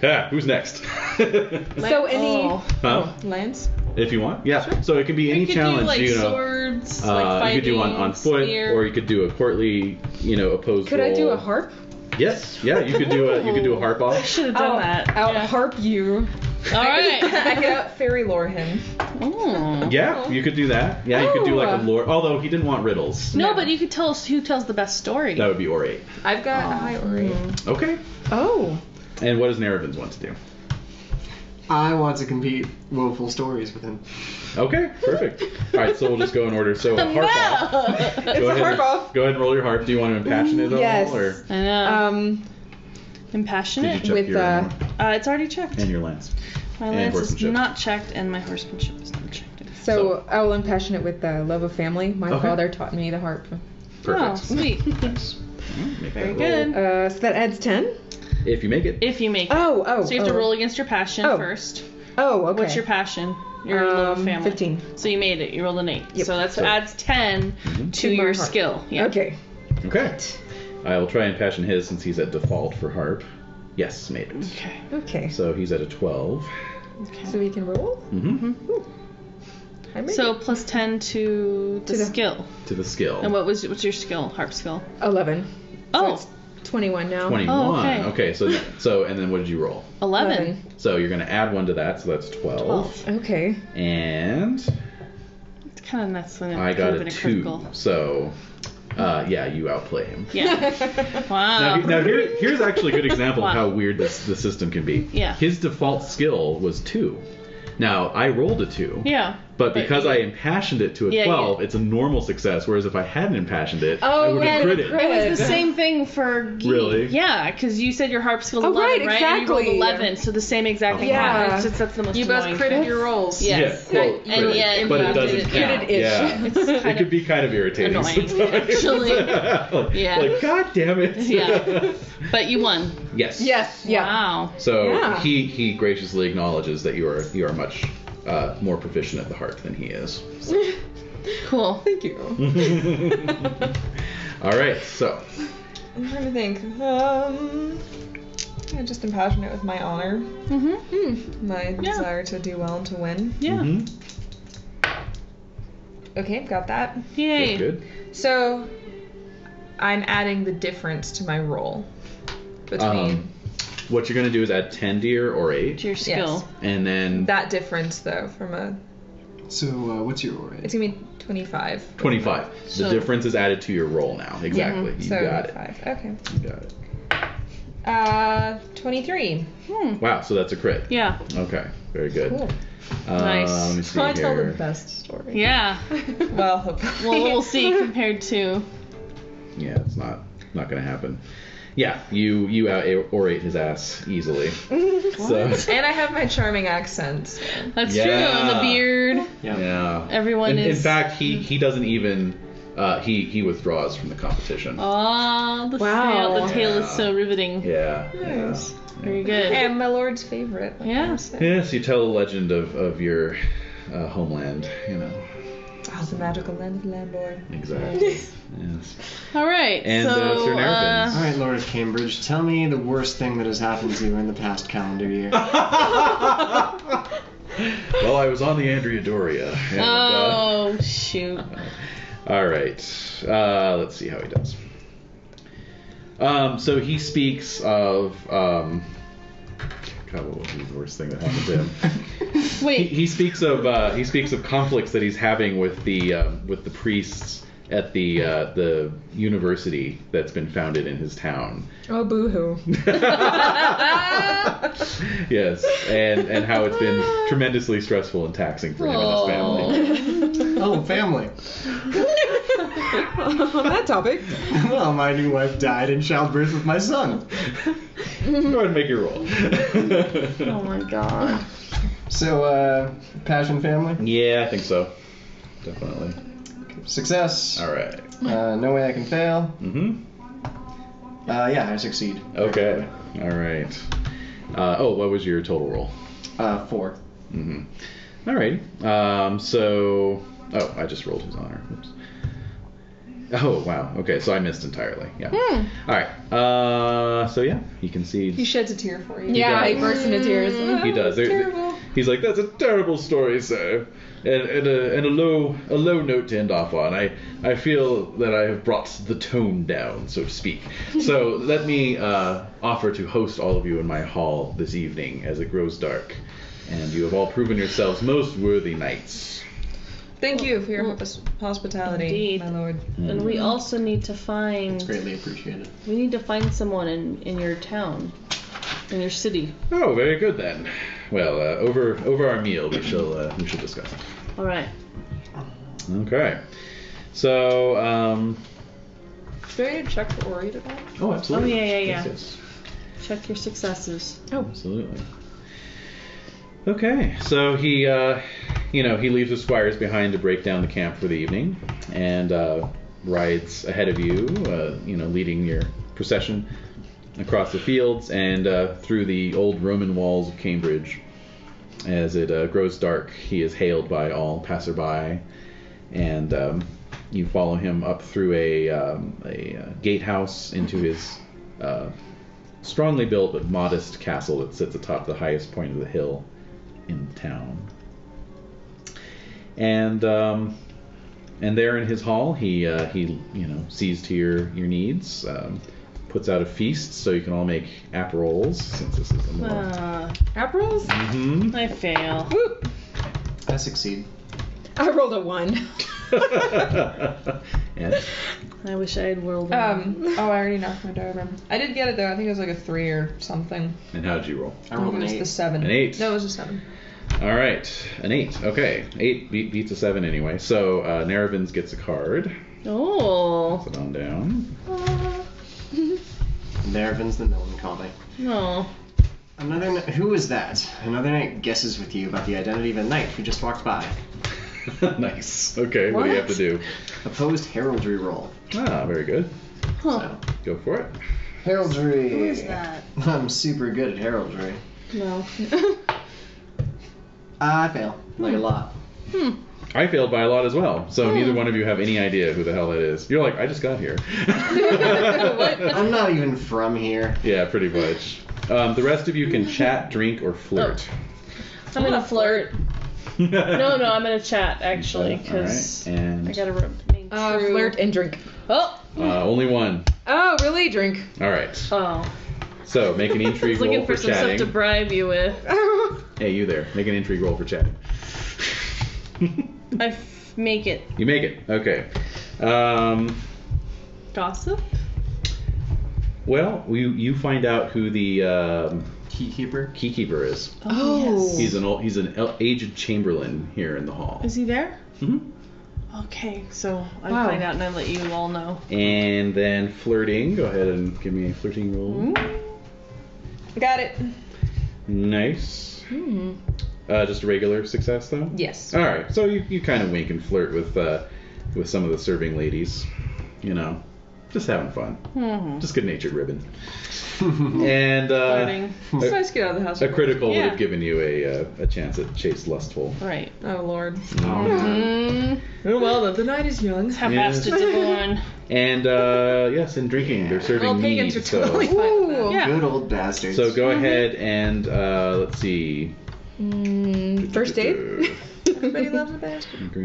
Yeah. Who's next? So any Huh? Lance? If you want, yeah. So it can be any You could challenge, do, like, you know. swords, like fighting, you could do on foot, spear. or you could do a courtly, opposed Could roll. I do a harp? Yes, yeah. You could do a harp off. Should have done that. Out Yeah. harp you. All right. I could out fairy lore him. Oh. Yeah, you could do that. Yeah, you could do like a Oh. lore. Although he didn't want riddles. No, but you could tell us who tells the best story. That would be orate. I've got a high orate. Okay. Oh. And what does Nerevin's want to do? I want to compete woeful stories with him. Okay, perfect. All right, so we'll just go in order. So harp off. It's Go a ahead, harp off. Go ahead and roll your harp. Do you want to impassion it at Yes. all, or I know. did Impassionate. you check with, your It's already checked. and your lance? My and lance is horsemanship. not checked, and my horsemanship is not checked. So I will impassion it with the love of family. My Okay. father taught me the harp. Perfect. Oh, sweet. Nice. Make Very that roll. good. So that adds 10? If you make it. If you make it. Oh. So you have to roll against your passion first. Oh, okay. What's your passion? Your love of family. 15. So you made it. You rolled an 8. Yep. So that So- adds 10 to To my your heart. skill. Yeah. Okay. Okay. I will try and passion his since he's at default for harp. Yes, made it. Okay. Okay. So he's at a 12. So we can roll? Mm-hmm. I made So it. plus 10 to the the- skill. To the skill. And what's your skill? Harp skill. 11. Oh. So it's 21 now. 21. Oh, okay. So and then what did you roll? 11. So you're going to add 1 to that, so that's 12. Okay. And It's kind of nuts when I got a a 2. critical. So you outplay him. Yeah. Wow. Now here's actually a good example Wow. of how weird the system can be. Yeah. His default skill was 2. Now I rolled a 2. Yeah. But because I impassioned it to a 12, it's a normal success. Whereas if I hadn't impassioned it, I would have critted. It was the same thing for Guy. Really? Yeah, because you said your harp skill Oh, 11, right, And you rolled exactly. 11, so the same exact thing Yeah. happened. It's just, that's the most You both annoying critted thing. your rolls. Yes. Yeah, well, And critted, yet but it you doesn't did it. count. Critted-ish. Yeah. It's kind It could be kind of irritating annoying, sometimes. actually. like, Yeah. God damn it. Yeah. But you won. Yes. Yes. Yeah. Wow. So Yeah. he graciously acknowledges that you are much more proficient at the harp than he is. Cool. Thank you. All right. So I'm trying to think. I just impassionate with my honor, Mm-hmm. my desire to do well and to win. Yeah. mhm. Okay, got that. Yay. Good. So I'm adding the difference to my roll between What you're gonna do is add 10 to your orate, To your skill. and then that difference though from a. So, what's your orate? It's gonna be 25. 25. So- The difference is added to your roll now. Exactly. You so got it. 5. Okay. You got it. 23. Wow. So that's a crit. Yeah. Okay. Very good. Cool. Nice. Let me see So I tell the here. best story. Yeah. Well, hopefully. Well, we'll see compared to. Yeah, it's not gonna happen. Yeah, you out orate his ass easily. So And I have my charming accents. That's Yeah. true. And the beard. yeah. Everyone In is. fact, he doesn't even he withdraws from the competition. Oh, Wow. the tale is Yeah. so riveting. Yeah. Nice. Very good. I am my lord's favorite. what can I Yeah. say? Yes, you tell the legend of your homeland. Oh, the magical land of Lambor. Exactly. Yes. All right. And, so, Sir Nerevin's. All right, Lord of Cambridge, tell me the worst thing that has happened to you in the past calendar year. Well, I was on the Andrea Doria. And, oh, shoot. all right. Let's see how he does. So he speaks of. God, what was the worst thing that happened to him? Wait. He speaks of conflicts that he's having with the priests at the university that's been founded in his town. Oh, boo-hoo. Yes, and how it's been tremendously stressful and taxing for him and his family. Oh, family. On that topic. Well, my new wife died in childbirth with my son. Go ahead and make your roll. Oh my god. So, passion family? Yeah, I think so. Definitely. Success. All right. No way I can fail. Mm-hmm. Yeah, I succeed. Okay. All right. What was your total roll? 4. Mm-hmm. All right. I just rolled his honor. Oops. Oh, wow. Okay, so I missed entirely. Yeah. All right. So yeah, he concedes. He sheds a tear for you. Yeah, does. he bursts into tears. He does. Terrible. He's like, that's a terrible story, sir, and a low note to end off on. I feel that I have brought the tone down, so to speak. So let me offer to host all of you in my hall this evening as it grows dark, and you have all proven yourselves most worthy knights. Thank you for your hospitality, Indeed. my lord. And we also need to find. It's greatly appreciated. We need to find someone in your town, in your city. Oh, very good then. Well, over our meal, we shall discuss it. All right. Okay. So, Do I need to check for Ori today? Oh, absolutely. Oh, yeah. Yes. Check your successes. Absolutely. Okay, so he leaves his squires behind to break down the camp for the evening, and rides ahead of you, leading your procession across the fields and through the old Roman walls of Cambridge. As it grows dark, he is hailed by all passerby, and you follow him up through a gatehouse into his strongly built but modest castle that sits atop the highest point of the hill in town. And there in his hall, he sees to your needs, puts out a feast so you can all make aperols, since this is a more... Apples? Mm-hmm. I fail. Whoop. I succeed. I rolled a 1. And I wish I had whirled. I already knocked my die over. I did get it though. I think it was like a 3 or something. and how did you roll? I rolled it an was 8. the 7. An 8. No, it was a 7. All right, an 8. Okay, 8 beats a 7 anyway. So Narevins gets a card. Oh. Put it on down. Nervin's the melancholy. No. Who is that? Another knight guesses with you about the identity of a knight who just walked by. Nice. Okay, what do you have to do? Opposed heraldry roll. Ah, very good. So, Go for it. heraldry. Who is that? I'm super good at heraldry. No. I fail. Like a lot. I failed by a lot as well, so neither one of you have any idea who the hell that is. You're like, I just got here. I'm not even from here. Yeah, pretty much. The rest of you can chat, drink, or flirt. I'm gonna flirt. No, I'm gonna chat actually, because All right, and I gotta remain true. Flirt and drink. Oh. only one. Oh, really? Drink. All right. Oh. So make an I intrigue was looking roll for for some chatting. stuff to bribe you with. Hey, you there? Make an intrigue roll for chatting. Make it. You make it. Okay. Gossip? Well, you find out who the Keykeeper. keykeeper is. Oh. Yes. He's an aged chamberlain here in the hall. Is he there? Mhm. Okay, so I Wow. find out and I let you all know. And then flirting. Go ahead and give me a flirting roll. Got it. Nice. Hmm. Just a regular success though. Yes. All right. So you kind of wink and flirt with some of the serving ladies. You know, just having fun. Mm-hmm. Just good-natured ribbon. And Flirting. It's nice to get out of the house. a critical would Yeah. have given you a chance at chase lustful. Right. Oh lord. Mm. Oh well, the night is young. How Yes. fast is it going? And yes, in drinking, they're serving Well, pagans mead. are totally So, fine with that. Ooh. Yeah. Good old bastards. so go ahead and let's see. First aid? Everybody loves a bastard.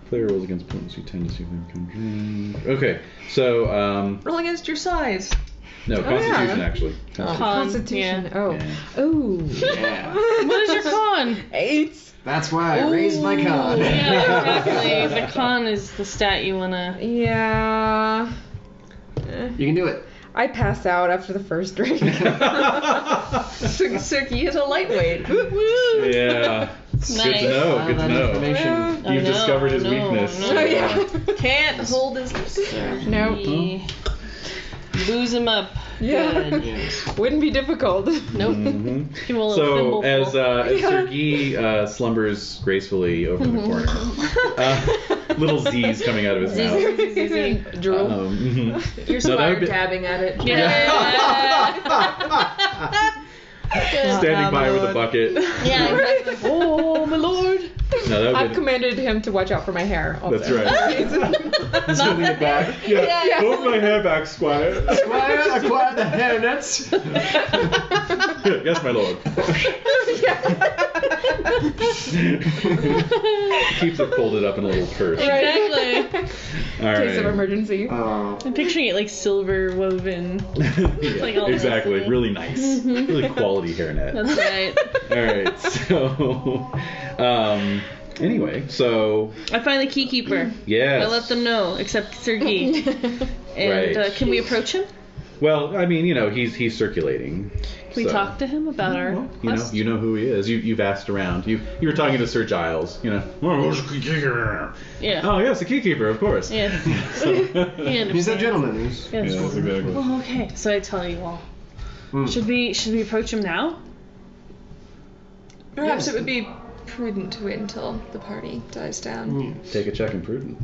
Player rolls against opponents who tend to see them come drink. Okay, so Roll against your size. no, Constitution yeah. actually. Constitution. Yeah. Oh. Yeah. Oh. Yeah. What is your con? 8. That's why I raised my con. Yeah, exactly. The con is the stat you wanna. Yeah. You can do it. I pass out after the first drink. Suki is a lightweight. Yeah. Nice. Good to know. Wow, Good to that know. information. I You've know, discovered his no, weakness. no. Oh, yeah. Can't hold his. Nope. Booze him up. Yeah. Good. Yes. Wouldn't be difficult. Nope. Mhm. Give him a little So thimbleful. as Sir Guy slumbers gracefully over in the corner, little Z's coming out of his mouth. Drool. Mhm. You're No, that would squire be- dabbing at it. Yeah. Standing by with a bucket. Yeah, exactly. Oh my lord. No, that would I've be commanded him to watch out for my hair. Also. That's right. He's holding it back. Yeah, hold my hair back, Squire. Squire, acquire the hairnets. Yes, my lord. Keeps it folded up in a little purse. Exactly. All right. Case of emergency. I'm picturing it like silver woven. Yeah, like all exactly. nice. Really nice. Really quality hairnet. That's right. All right. So, anyway, so I find the keykeeper. yes. I let them know, except Sergei. And Right. can we approach him? Well, I mean, he's circulating. Can we talk to him about our quest? You know who he is. You've asked around. You were talking to Sir Giles. Oh, who's the keykeeper? Yeah. Oh, yes, the keykeeper, of course. Yes. He's that gentleman. Yes. Yes, exactly. Well, okay. So I tell you all. Should we approach him now? Perhaps it would be prudent to wait until the party dies down. Take a check in prudent.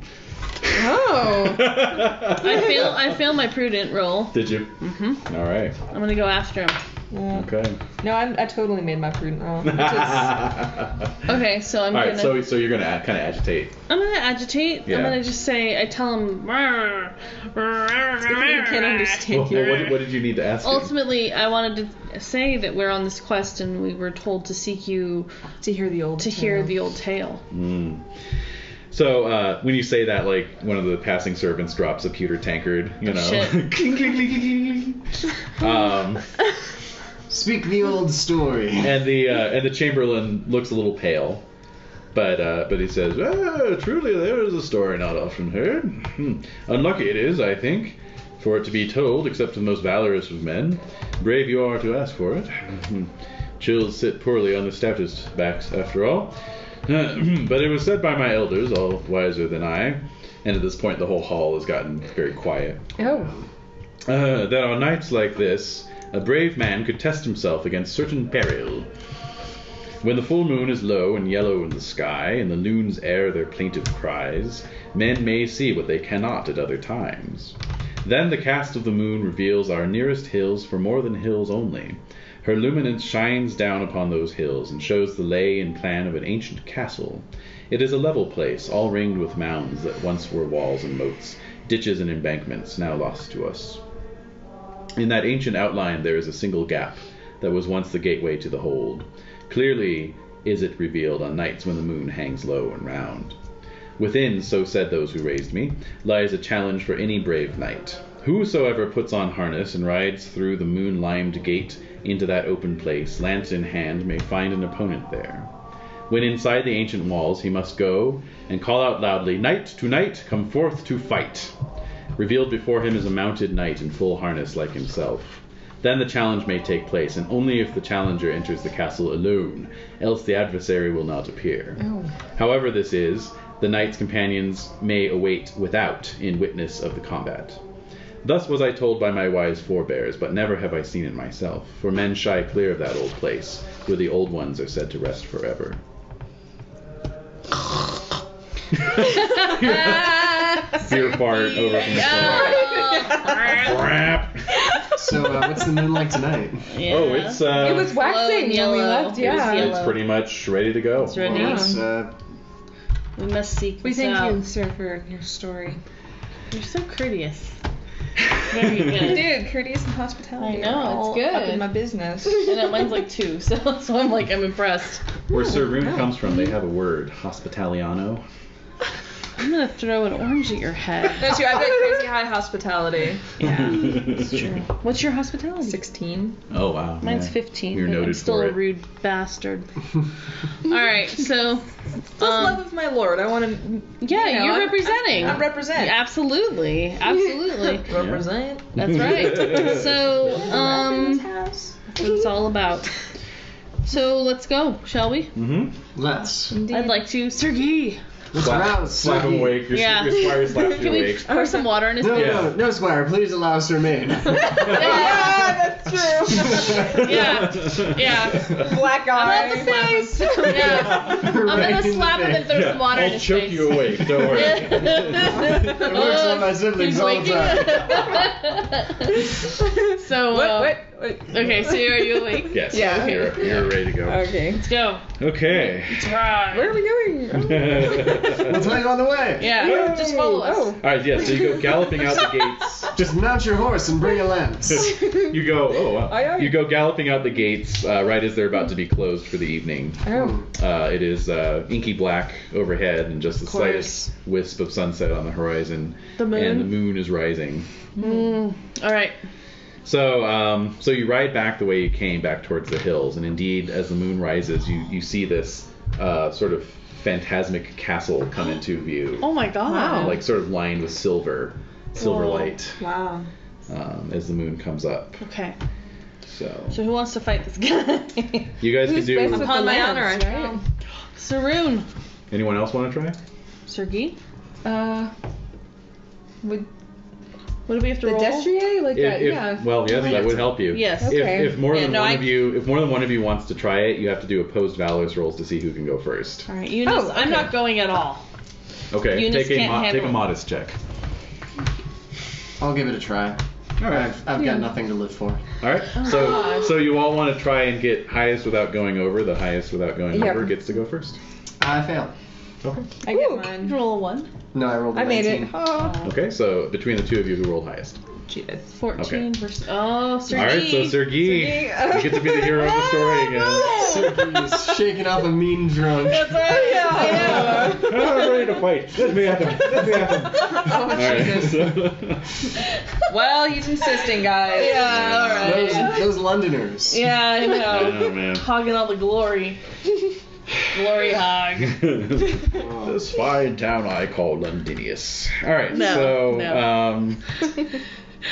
Oh. I fail my prudent roll. Did you? Mm-hmm. All right. I'm gonna go after him. Okay. No, I totally made my prudent roll. Which is, Okay, so I'm All gonna. right. So you're gonna kind of agitate. I'm gonna agitate. Yeah. I'm gonna just say. I tell him. I can't understand you. Well, what did you need to ask him? Ultimately, I wanted to say that we're on this quest and we were told to seek you To hear the old hear the old tale. So when you say that, like one of the passing servants drops a pewter tankard, Shit. cling, cling, cling, cling. Speak the old story. And the chamberlain looks a little pale, but he says, "Truly, there is a story not often heard. Unlucky it is, I think, for it to be told, except to the most valorous of men. Brave you are to ask for it. Chills sit poorly on the stoutest backs, after all. But it was said by my elders, all wiser than I." And at this point, the whole hall has gotten very quiet. Oh. That on nights like this, a brave man could test himself against certain peril. When the full moon is low and yellow in the sky, and the loons air their plaintive cries, men may see what they cannot at other times. Then the cast of the moon reveals our nearest hills for more than hills only. Her luminance shines down upon those hills and shows the lay and plan of an ancient castle. It is a level place, all ringed with mounds that once were walls and moats, ditches and embankments, now lost to us. In that ancient outline there is a single gap that was once the gateway to the hold. Clearly is it revealed on nights when the moon hangs low and round. Within, so said those who raised me, lies a challenge for any brave knight. Whosoever puts on harness and rides through the moon-limed gate into that open place, lance in hand, may find an opponent there. When inside the ancient walls, he must go and call out loudly, "Knight to knight, come forth to fight." Revealed before him is a mounted knight in full harness like himself. Then the challenge may take place, and only if the challenger enters the castle alone, else the adversary will not appear. Oh. However this is, the knight's companions may await without in witness of the combat. Thus was I told by my wise forebears, but never have I seen it myself, for men shy clear of that old place, where the old ones are said to rest forever. Beer fart over from the Crap. So, what's the moon like tonight? Yeah. Oh, it's It was waxing when we yellow. left, It was yeah. yellow. it's pretty much ready to go. It's ready. Yeah. It's, We must seek We this thank out. you, sir, for your story. You're so courteous. Very good. Dude, courteous and hospitality. I know, are all it's good. Up in my business. I know, mine's like 2, so I'm impressed. Where Sir Rune comes from, they have a word, hospitaliano. I'm gonna throw an orange at your head. That's true. I've got crazy high hospitality. Yeah, it's true. What's your hospitality? 16. Oh, wow. Mine's yeah. 15. You're but noted I'm still for a it. rude bastard. Alright, so. Just love of my lord. I want to. Yeah, you're representing. I'm representing. Absolutely. Absolutely. Represent. That's right. So, House. that's what it's all about. So, let's go, shall we? Mm-hmm. let's. I'd like to. Sergei! Let's rouse. Slap him awake. Your Yeah. squire slaps you Can we awake. pour some water in his No, face? no, Squire, please allow us to remain. Yeah, that's true. Yeah. Black eye. I'm gonna slap him. Yeah. I'm gonna slap him and throw some water in I'll his choke face. you awake. Don't worry. It works on my siblings He's all the waking time. So, What Okay, so are you awake? Yes. Yeah. You're ready to go. Okay. Let's go. Okay. Try. Where are we going? We'll tell you on the way. Yeah, just follow us. Oh. All right. Yeah. So you go galloping out the gates. Just mount your horse and bring a lens. You go. Oh wow. Aye, aye. You go galloping out the gates right as they're about to be closed for the evening. Oh. It is inky black overhead and just the course. slightest wisp of sunset on the horizon. The moon. And the moon is rising. All right. So, so you ride back the way you came, back towards the hills, and indeed, as the moon rises, you see this sort of phantasmic castle come into view, Oh my god. Wow. like sort of lined with silver Whoa. light, Wow. as the moon comes up. Okay. So So who wants to fight this guy? you guys can Who's do. best with Upon the my lance, honor, I right? Saroon. Anyone else want to try? Sergey? Would What do we have to the roll? destrier like that? If- Yeah. Well, yes, that would help you. Yes. Okay. If more Yeah, than no, one I- of you, if more than one of you wants to try it, you have to do opposed valorous rolls to see who can go first. All right, Eunice. Oh, I'm okay. not going at all. Okay. Eunice Take can't take handle a it. modest check. I'll give it a try. All right. I've got nothing to live for. All right. So you all want to try and get highest without going over. The highest without going Yep. over gets to go first. I failed. Okay. I get Ooh. mine. Roll a 1. No, I rolled a I made 19. it. Oh. Okay. So between the two of you, who rolled highest? Cheated. 14 versus. Oh, Sergey. All right. So Sergey, Sergey. you get to be the hero of the story again. Sergey's shaking off a mean drunk. That's right. I know. I'm ready to fight. Let me at him. Let me at him. Oh, All right. Jesus. So, Well, he's insisting, guys. Yeah, all right. Those Londoners. Yeah, I know. oh man. Hogging all the glory. Glory hog. This fine town I call Londinius. All right. No, So. no.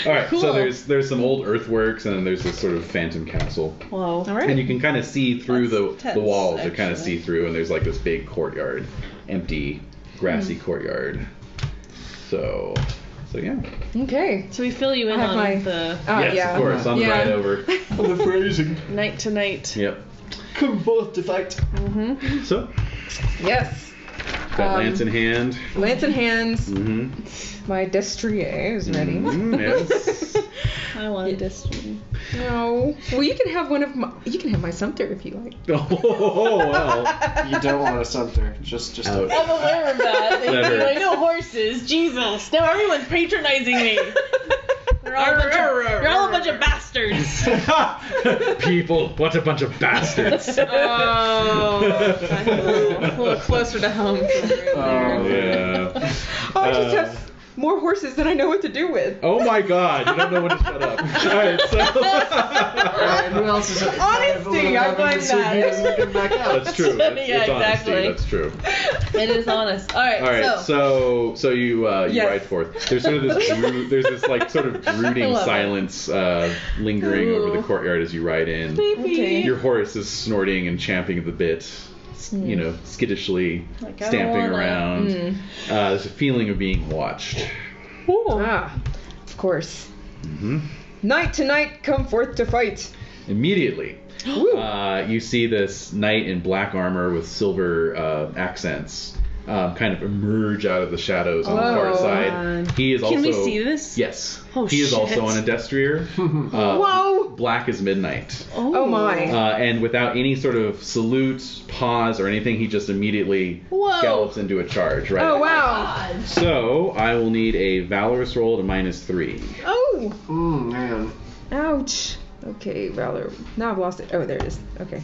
All right. So Cool. there's some old earthworks and then there's this sort of phantom castle. Whoa. All right. And you can kind of see through That's the tense, walls. Are kind of actually. see through, and there's like this big courtyard, empty, grassy courtyard. So yeah. Okay. So we fill you in I have on my- the Yes, yeah. of course. On the Yeah. ride over. The phrasing. night to night. Yep. Come forth to fight. Mm-hmm. So Yes. got lance in hand. Lance in hands. Mm-hmm. My destrier is ready. Yes. I want a destiny. No. Well, you can have one of my. You can have my sumpter if you like. Oh well. You don't want a sumter. Just Ouch. I'm aware of that. That hurts. I know horses. Jesus. Now everyone's patronizing me. You're all a bunch of bastards. People, what a bunch of bastards. Oh, a little closer to home. Oh, Yeah. Oh, I just have more horses than I know what to do with. Oh my god, you don't know when to shut up. Alright, so. Alright, who else is Honesty, I blame that. Sergey doesn't come back out. That's true. That's, Yeah, it's honesty. exactly. That's true. It is honest. All right. All right, so you Yes. ride forth. There's sort of this like sort of brooding love it. silence lingering over the courtyard as you ride in. Okay. Your horse is snorting and champing at the bit, you know, skittishly Like, I stamping don't wanna- around. There's a feeling of being watched. Ah, of course. Hmm. Night to night, come forth to fight. Immediately, Woo. you see this knight in black armor with silver accents kind of emerge out of the shadows on the far Oh, side. He is Can also. we see this? Yes. Oh, he is shit. also on a destrier. Whoa. Black as midnight. Oh my. And without any sort of salute, pause, or anything, he just immediately Whoa. gallops into a charge. Right. Oh wow. So I will need a valorous roll to -3. Oh. Man. Ouch. Okay, Valor. Now I've lost it. Oh, there it is. Okay.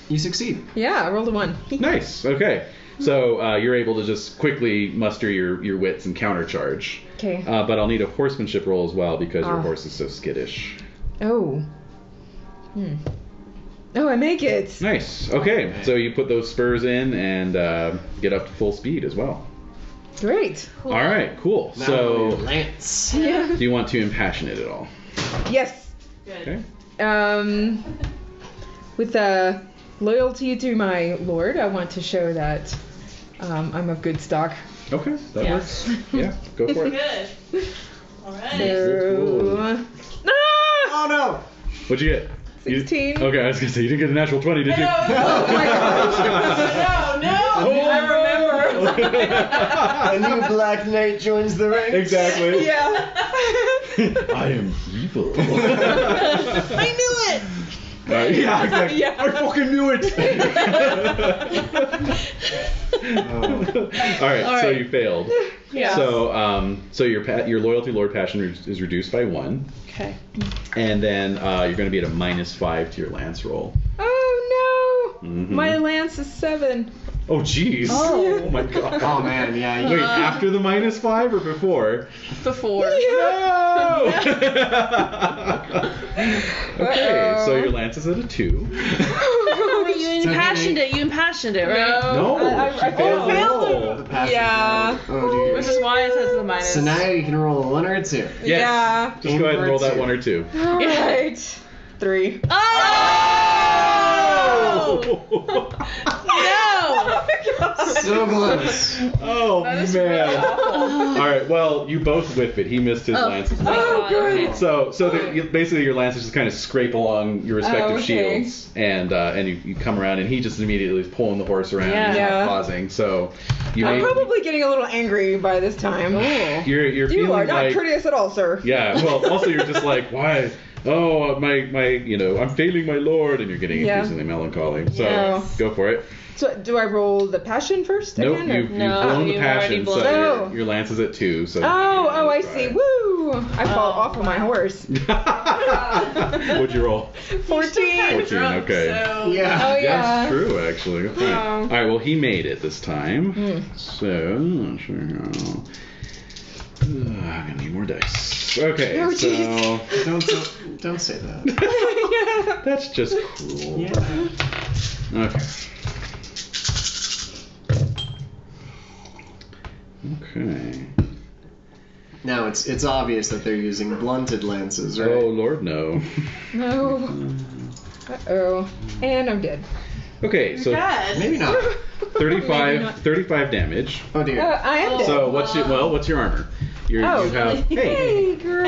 You succeed. Yeah, I rolled a 1. Nice. Okay. So you're able to just quickly muster your wits and countercharge. Okay. But I'll need a horsemanship roll as well because your Ah. horse is so skittish. Oh. Oh, I make it. Nice. Okay. So you put those spurs in and get up to full speed as well. Great. All right. Cool. Now So Lance. Yeah. do you want to impassion it at all? Yes. Okay. With loyalty to my lord, I want to show that I'm of good stock. Okay. That Yeah. works. Yeah. Go for it. Good. All right. So. Ah! Oh no! What'd you get? You- 16. Okay. I was gonna say you didn't get a natural 20, did you? Oh my gosh. No, no. I remember. A new black knight joins the ranks. Exactly. Yeah. I am evil. I knew it. Yeah, exactly. Yeah. I fucking knew it. All right, so you failed. Yeah. So your loyalty lord passion is reduced by 1, Okay. and then you're going to be at a -5 to your lance roll. Oh no. Mhm. My lance is 7. Oh jeez. Oh. My god. Oh man, yeah. Wait, after the -5 or before? Before. No. Okay, so your lance is at a 2. Wait, you impassioned it. You impassioned it, right? No, I she failed the failed roll. The passion Yeah. roll. Oh dear. Which is why it says the minus. So now you can roll a 1 or a 2. Yes. Yeah. Just go ahead and roll that Invert 1 or 2. Alright. 3. Oh! So close. Oh That is man. really awful. All right. Well, you both whiff it. He missed his lance as well. Oh, good. Basically your lances just kind of scrape along your respective okay. shields, and you come around, and he just immediately is pulling the horse around, Yeah. and he's not Yeah. pausing. So you I'm may, probably getting a little angry by this time. you're You feeling are not like courteous at all, sir. yeah. Well, also you're just like why. Oh my I'm failing my lord, and you're getting Yeah. increasingly melancholy. So Yeah. go for it. So do I roll the passion first Nope, again? or- you've No, blown the you've already passion, blown so it. your lance is at 2. So Oh, I see. Woo! I fall off of my horse. What'd you roll? 14. 14. Okay. Yeah. Oh yeah. That's true, actually. Okay. Oh. All right. Well, he made it this time. So I'm not sure how. I'm gonna need more dice. Okay. Oh, so Don't say that. that's just cruel. Yeah. Okay. Okay. Now it's obvious that they're using blunted lances, right? Oh Lord, no. No. Uh-oh. And I'm dead. Okay. So Maybe not. 35 damage. Oh dear. I am dead. So what's your armor? You have Hey, girl.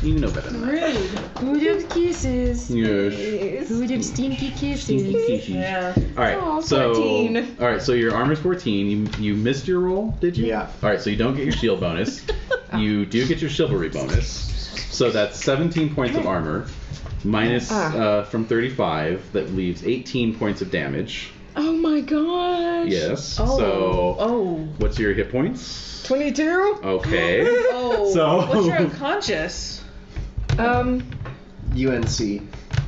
you know better than that. Who gives kisses? Yes. Who gives stinky kisses? Stinky Yeah. All right, Aw, so 14. all right, so your armor's 14. You missed your roll, did you? Yeah. All right, so you don't get your shield bonus. You do get your chivalry bonus. So that's 17 points of armor minus from 35. That leaves 18 points of damage. Oh my gosh. Yes. Oh. So what's your hit points? 22. Okay. Oh. So- What's your unconscious? UNC.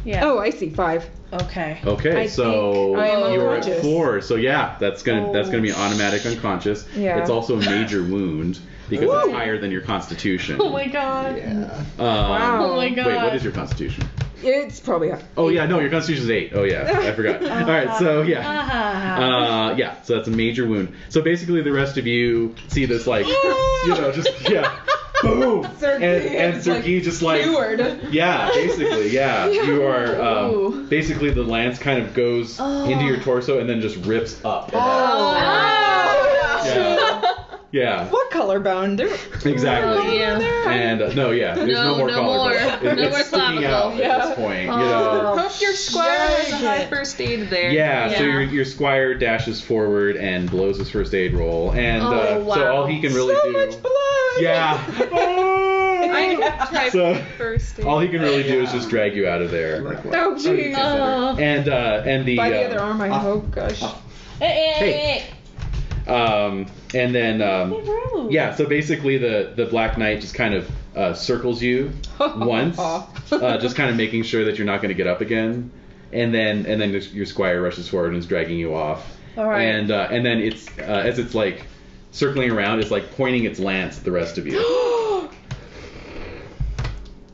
Yeah. Oh, I see. 5. Okay. Okay, I so think I am you're at unconscious. 4. So yeah, that's gonna be automatic unconscious. Yeah. It's also a major wound because it's higher than your constitution. Oh my god. Yeah. Wow. Oh my god. Wait, what is your constitution? It's probably. Oh yeah, no, your constitution is 8. Oh yeah, I forgot. All right, so yeah. Yeah, so that's a major wound. So basically, the rest of you see this like, just boom, and Sergei just like, Skewered. yeah, basically, yeah, you are basically the lance kind of goes into your torso and then just rips up. Yeah. What color bound? Exactly. Oh, yeah. And there's no more no collarbone. more. No It's more sticking out clavicle. at this point. Hope your squire has a high first aid there. Yeah, so Yeah. your squire dashes forward and blows his first aid roll, and Oh, so wow. all he can really So do. much blood. Yeah. I tried So first aid. all he can really do is just drag you out of there. Like what? Oh jeez. And the By the other arm, I hope. Gosh. Hey. and then yeah, so basically the Black Knight just kind of circles you once, just kind of making sure that you're not going to get up again, and then your squire rushes forward and is dragging you off. All right. And then it's as it's like circling around, it's like pointing its lance at the rest of you.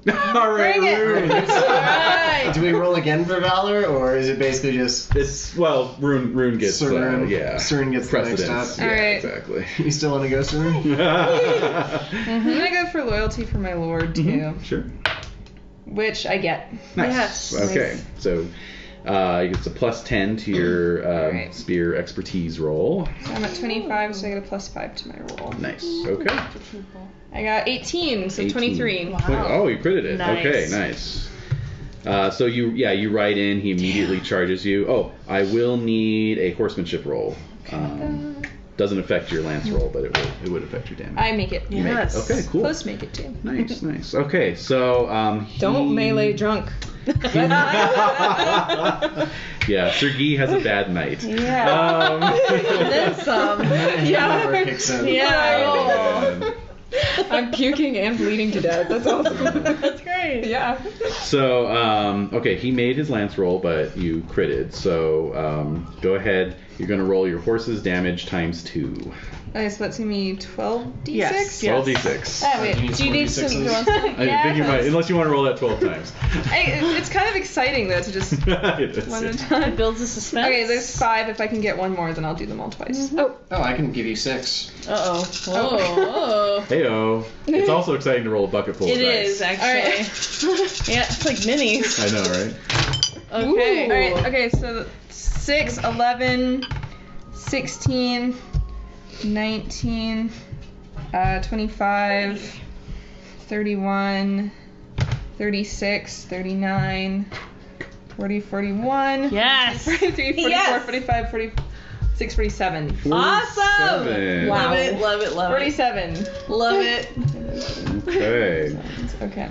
All right, Rune. Alright. Do we roll again for Valor, or is it basically just It's Rune gets Rune yeah gets the next precedence. step? Yeah, Alright. exactly. you still want to go, Sir? I'm gonna go for loyalty for my lord too, Sure. which I get. Nice. Yes. Okay. So it's a +10 to your Alright. spear expertise roll. So I'm at 25, so I get a +5 to my roll. Nice. Okay. I got 18, so 18. 23. Oh, you critted it. Nice. Okay, nice. So you ride in. He immediately charges you. Oh, I will need a horsemanship roll. Doesn't affect your lance roll, but it would affect your damage. I make it. You make it. Yes. Okay, cool. Close make it too. Nice. Okay, so Don't melee drunk. Yeah, Sir Guy has a bad night. Yeah. Then some. Yeah. Kicks in. Yeah. Man. I'm puking and bleeding to death. That's awesome. That's great. Yeah. So, okay, he made his lance roll, but you critted. So, go ahead. You're going to roll your horse's damage times 2. Okay, so that's gonna be 12d6? Yes. 12d6. Oh, wait. Do you need some? Do you want I think you might, unless you want to roll that 12 times. It's kind of exciting though to just It is. one at a It time. builds the suspense. Okay, there's 5. If I can get one more, then I'll do them all twice. Oh. Oh, I can give you 6. Uh-oh. Oh. Heyo. It's also exciting to roll a bucket full It of dice. is, actually. Yeah, it's like minis. I know, right? Okay. Alright, okay, so 6, 11, 16, 19, 25, 31, 36, 39, 40, 41, Yes. 43, 44, Yes. 45, 46, 47. Awesome. 47. Wow. Love it, love it, love it. 47. Love it. Okay. Okay.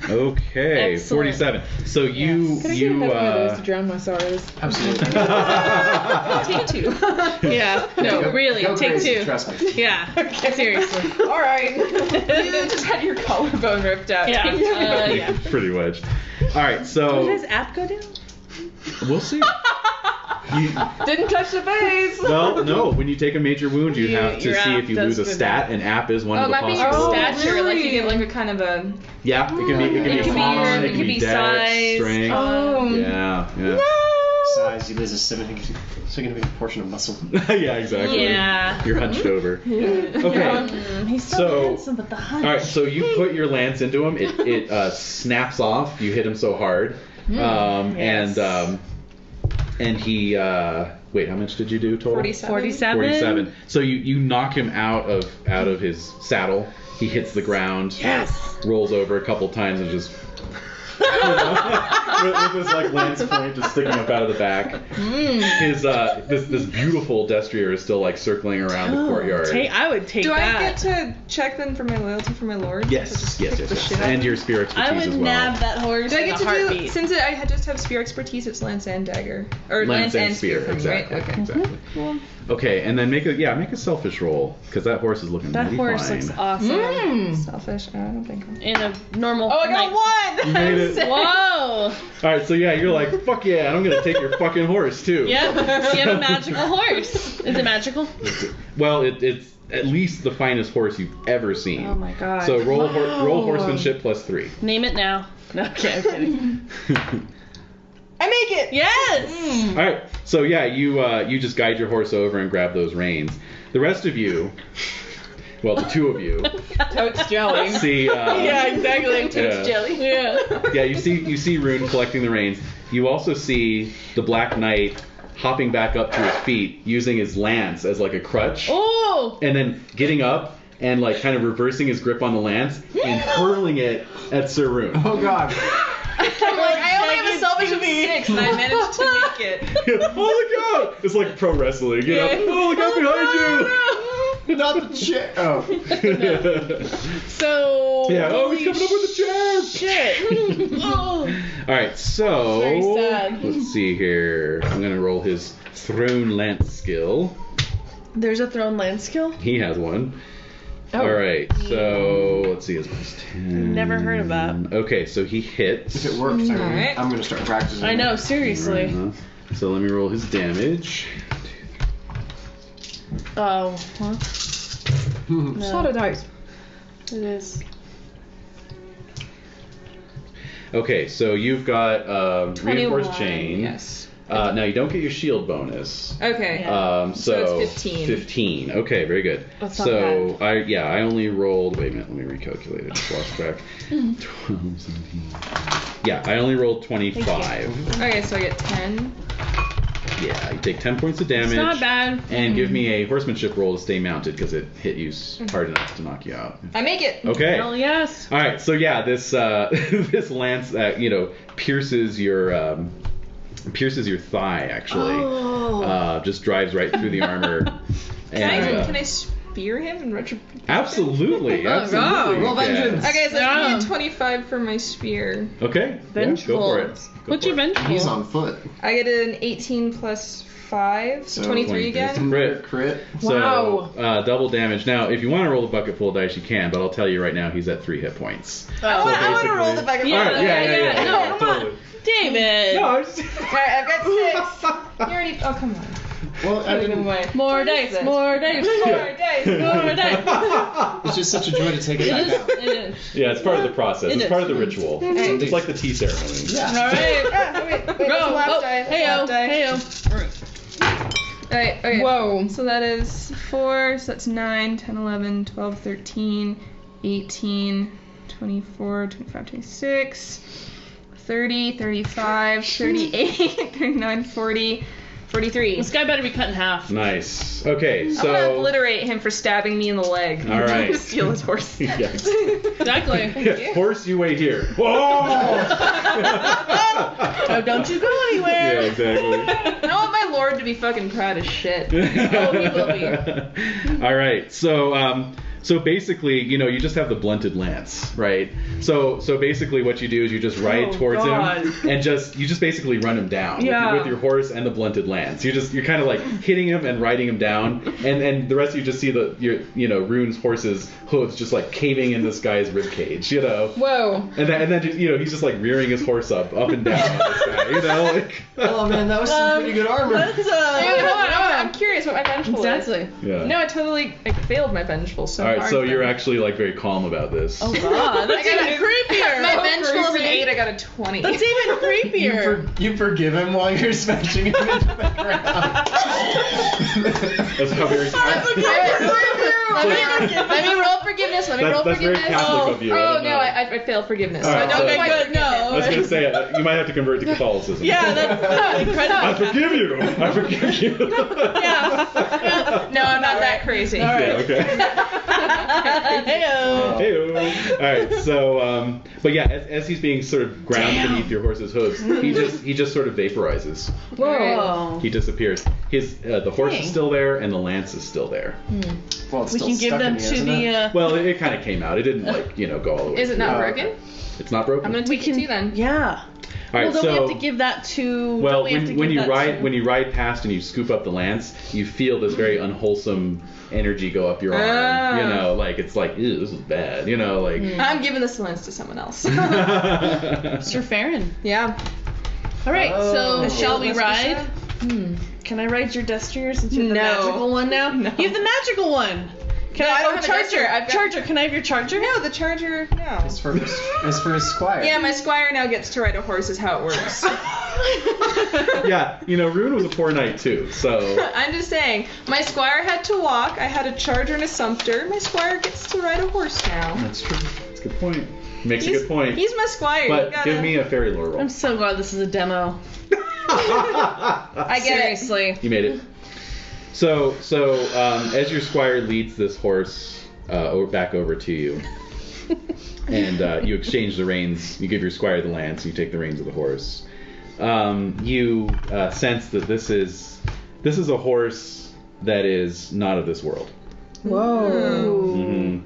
Okay. Excellent. 47. So you Can I get another one of those to you drown my sorrows? Absolutely. Take 2. Yeah. No, Go- really. go Take crazy, 2. Trust me. Yeah. Seriously. Alright. You just had your collarbone ripped out. Yeah. Yeah. pretty much. All right. So Does app go down? we'll see. You, Didn't touch the base. well, no. When you take a major wound, you have to your see app if you does lose a go stat, down. and app is one Oh, of it the might be your possible. stature. Like you really? get like a kind of a. Yeah, it can be. It can be It could be con, your- it can be dex, size. strength. Oh. Yeah. Size, you lose a significant portion of muscle. Yeah, exactly. Yeah. You're hunched over. Okay. He's so, So- handsome, but the hunch. All right. So you put your lance into him. It snaps off. You hit him so hard. Yes. And he. Wait, how much did you do total? 47. 47. 47. So you knock him out of his saddle. He hits the ground. Yes. Rolls over a couple times and just. with his like lance point just sticking up out of the back. His this beautiful destrier is still like circling around the courtyard. I would take Do that. I get to check then for my loyalty for my lord? Yes. shit out And of your spear expertise I would as well. nab that horse Do I in get a to heartbeat. do since I just have spear expertise? It's lance and dagger, or Lance and spear, for me, exactly. right? Okay. Exactly. Okay, and then make a selfish roll because that horse is looking That mighty horse fine. looks awesome. Selfish. I don't think. In a normal. Oh, I got You one. made it. Whoa. All right, so yeah, you're like, fuck yeah, I'm gonna take your fucking horse too. Yep. You have a magical horse. Is it magical? Well, it's at least the finest horse you've ever seen. Oh my god. So roll horsemanship plus 3. Name it now. No, okay, I'm kidding. I make it. Yes. All right, so yeah, you just guide your horse over and grab those reins. The rest of you, well, the two of you, Totes jelly. see. Yeah, exactly. Yeah. Jelly. Yeah. Yeah, you see Rune collecting the reins. You also see the Black Knight hopping back up to his feet, using his lance as like a crutch, Oh. and then getting up and like kind of reversing his grip on the lance and hurling it at Sir Rune. Oh god. I'm like, I only have a selfish of 6, and I managed to make it. Oh, look out! It's like pro wrestling. You know? Oh, look out behind you! Not the chair. Oh. So. Yeah. Oh, he's holy coming up with a chair. Shit. Oh. All right. So Very sad. let's see here. I'm gonna roll his thrown lance skill. There's a thrown land skill. He has one. Oh. All right. So let's see. His plus 10. Never heard of that. Okay, so he hits. If it works, Alright. I'm gonna start practicing. I know, seriously. Uh-huh. So let me roll his damage. Oh. Huh? It's a lot of dice. It is. Okay, so you've got reinforced 21, chain. Yes. Now you don't get your shield bonus. Okay. Yeah. So it's 15. 15. Okay, very good. That's not So I only rolled. Wait a minute, let me recalculate it. Just lost track. 12, 17. Yeah, I only rolled 25. Okay, so I get 10. Yeah, you take 10 points of damage. It's not bad. And give me a horsemanship roll to stay mounted because it hit you hard enough to knock you out. I make it. Okay. Hell yes. All right. So yeah, this this lance that pierces your pierces your thigh, actually. Oh. Just drives right through the armor. Can I spear him in retribution? Absolutely, absolutely. Roll vengeance. Okay, so give me a 25 for my spear. Okay, Vengeful. go for it. What's your vengeful? He's on foot. I get an 18 plus 5, so 23 again. Crit. Wow. So, double damage. Now, if you want to roll a bucket full of dice, you can, but I'll tell you right now, he's at 3 hit points. I want to roll the bucket. Yeah, Alright, yeah, no, come on. totally. David! No, I'm just... Alright, I've got 6. You already. Oh, come on. Well, I mean, More dice, more dice, more dice, more dice. it's just such a joy to take it back out. It is. Yeah, it's part of the process. It's part of the ritual. It's like the tea ceremony. Yeah. Alright. Wait, Go. left die. Heyo, heyo. Alright, okay. Whoa. So that is 4, so that's 9, 10, 11, 12, 13, 18, 24, 25, 26, 30, 35, 38, 39, 40, 43. This guy better be cut in half. Nice. Okay, I'm gonna so... obliterate him for stabbing me in the leg. All right. Steal his horse. Yes. Exactly. Yeah, horse, you wait here. Whoa! Oh, don't you go anywhere. Yeah, exactly. I want my lord to be fucking proud as shit. Oh, he will be. All right. So basically, you just have the blunted lance, right? So basically, what you do is you just ride towards him and you just basically run him down with your horse and the blunted lance. You're kind of like hitting him and riding him down, and the rest of you just see Rune's horse's hooves just like caving in this guy's rib cage, Whoa. And then he's just like rearing his horse up and down on this guy, like. Oh man, that was some pretty good armor. Hey, hold on, I'm curious what my vengeful is. Yeah. No, I totally failed my vengeful. So All right, so you're actually like very calm about this. Oh god, that's even creepier. My vengeful is an 8. I got a 20. That's even creepier. You forgive him while you're smashing him into the ground. That's how very. Let me roll forgiveness. Let me roll That's forgiveness. very Catholic of you. Oh I don't no, know. I failed forgiveness. All So I right, don't so- quite good, no. I was gonna say you might have to convert to Catholicism. Yeah, that's incredible. I forgive you. I forgive you. Yeah. No, I'm not that crazy. All right. Yeah, okay. Heyo. Heyo. All right. So, but yeah, as he's being sort of ground beneath your horse's hooves, he just sort of vaporizes. Whoa. He disappears. The horse is still there and the lance is still there. Well, it's We still can give stuck them in me, to isn't it? the. Well, it kind of came out. It didn't go all the way. Is it not Oh, broken? It's not broken. I'm gonna take it to you then. Yeah. All right. Well, don't so we have to give that to? well, don't we have to when give you that ride to- when you ride past and you scoop up the lance, you feel this very unwholesome energy go up your arm. Ah. Like it's like, ew, this is bad. Like. I'm giving this lance to someone else. Sir Farron. Yeah. All right. So shall we Let's ride? decide. Can I ride your Destrier since you're the No. magical one now? No. You have the magical one. Can No, I don't have a Charger? Destrier. I've got- Charger. Can I have your Charger? No, the charger. No. It's for his squire. Yeah, my squire now gets to ride a horse. Is how it works. Yeah, Rune was a poor knight too, so. I'm just saying, my squire had to walk. I had a charger and a sumpter. My squire gets to ride a horse now. That's true. That's a good point. Makes a good point. He's my squire. But you gotta... give me a fairy lore roll. I'm so glad this is a demo. I get Seriously. You made it. So as your squire leads this horse back over to you, and you exchange the reins, you give your squire the lance, you take the reins of the horse. You sense that this is a horse that is not of this world. Whoa.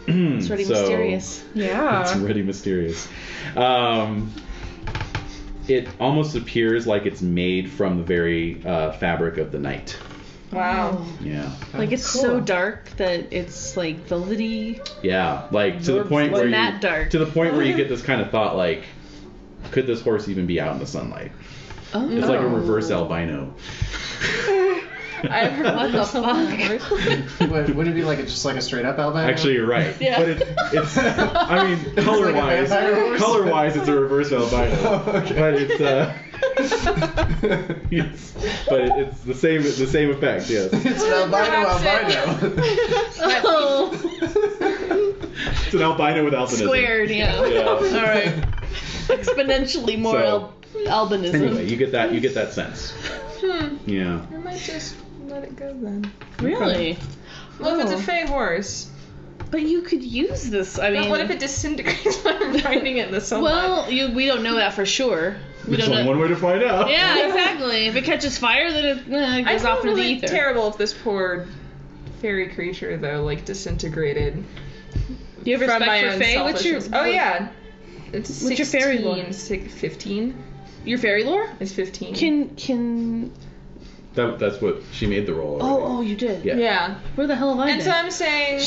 It's already mysterious. Yeah. It's already mysterious. It almost appears like it's made from the very fabric of the night. Wow. Yeah. Like it's so dark that it's like velvety. Yeah, like to the point where that dark. to the point where you get this kind of thought like, could this horse even be out in the sunlight? Oh. It's like a reverse albino. I've heard what the fuck. Would it be just like a straight up albino? Actually, you're right. Yeah. But it's I mean, color-wise, vampire horse? color-wise, it's a reverse albino. Oh, okay. But it's the same effect. Yes. It's an albino. Oh. It's an albino with albinism. Squared, yeah. All right. Exponentially more So, albinism. Anyway, you get that sense. Yeah. I might just let it go then. Really? Well, if it's a fey horse. But you could use this. I mean, But what if it disintegrates when I'm riding it in the sunlight? well, we don't know that for sure. We There's don't only know. one way to find out. Yeah, exactly. If it catches fire, then it I goes feel off into the really ether. terrible if this poor fairy creature, though, like, disintegrated. Do you have from my respect for own Fae? What's your selfishness. Oh, yeah. It's What's your fairy lore? 15? Your fairy lore? It's 15. Can That's what she made the roll. already. Oh, you did. Yeah. Yeah. Where the hell have I And been? so I'm saying...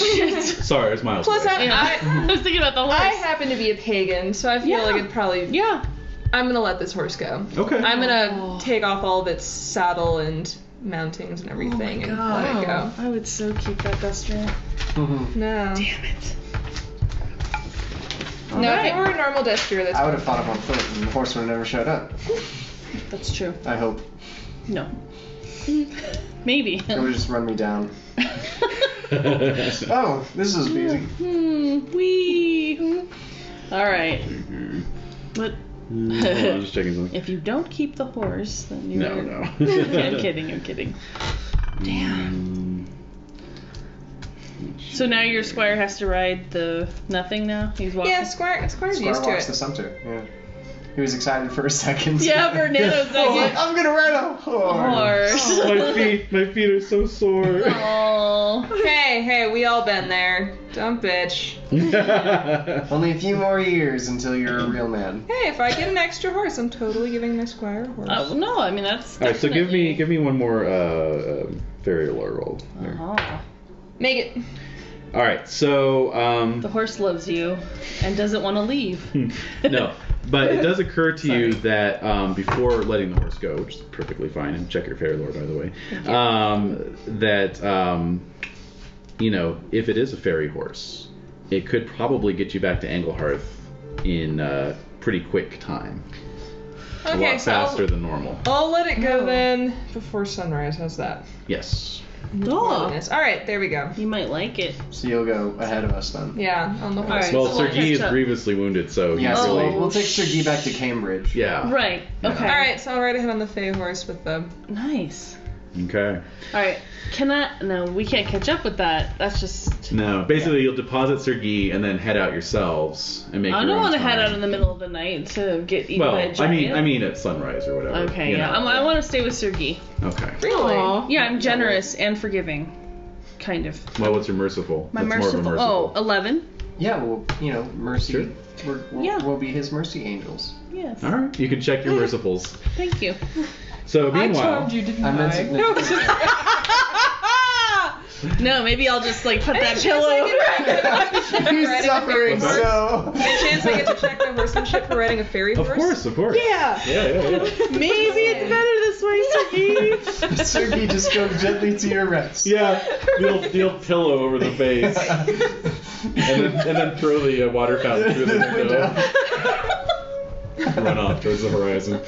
Sorry, it's miles Plus, away. I was thinking about the horse. I happen to be a pagan, so I feel like it'd probably... Yeah. I'm gonna let this horse go. Okay. I'm gonna take off all of its saddle and mountings and everything and let it go. I would so keep that Duster. No. Damn it. No, if it were a normal Destro, that's I would have fought him on foot, and the horse would have never showed up. That's true. I hope. No. Maybe. It would just run me down. Oh, this is easy. Wee. All right. What? Hold on, just checking something. If you don't keep the horse, then you're... No. I'm kidding. Damn. So now your squire has to ride the nothing now? He's walking? Yeah, Squire's Squire used to walks it. the sumpter. Yeah. He was excited for a second. Yeah, for a nanosecond. Oh, like, I'm gonna ride a horse. Horse. my feet are so sore. Oh. Hey, we all been there. Don't bitch. Only a few more years until you're a real man. Hey, if I get an extra horse, I'm totally giving my Squire a horse. No, I mean that's. All right, so give definitely- me one more fairy lore roll. There. Oh. Make it. All right, so The horse loves you and doesn't want to leave. no, but it does occur to you that before letting the horse go, which is perfectly fine, and check your fairy lore by the way, that you know, if it is a fairy horse, it could probably get you back to Anglehearth in pretty quick time. A Okay, lot so faster than normal. I'll let it go then before sunrise. How's that? Yes. Oh. All right, there we go. You might like it. So you'll go ahead of us then. Yeah, on the horse. Alright. Well, so we'll Sergi is catch up. grievously wounded, so Yeah, he's so really... we'll take Sergi back to Cambridge. Yeah. Right. Yeah. Okay. All right, so I'll ride ahead on the Fey horse with the. Nice. Okay. All right. No, we can't catch up with that. That's just. No, basically you'll deposit Sergi and then head out yourselves and make I your don't own want to time. head out in the middle of the night to get eaten by a Well, giant. I mean at sunrise or whatever. Okay, you yeah. know. I want to stay with Sergi. Okay. Really? Yeah, I'm generous and forgiving. Kind of. Well, what's your merciful? My That's more of a merciful. Oh, 11? Yeah, well, you know, mercy. Sure. We'll be his mercy angels. Yes. All right. You can check your mercifuls. Thank you. So meanwhile, didn't I meant No, maybe I'll just like put that pillow. He's suffering What's that? so. Any chance I get to check my horsemanship for riding a fairy horse? of course. Yeah. Yeah. Maybe it's better this way, Sergi. Sergi, just go gently to your rest. Yeah. You'll pillow over the face, and then throw the water fountain through the window. Run off towards the horizon.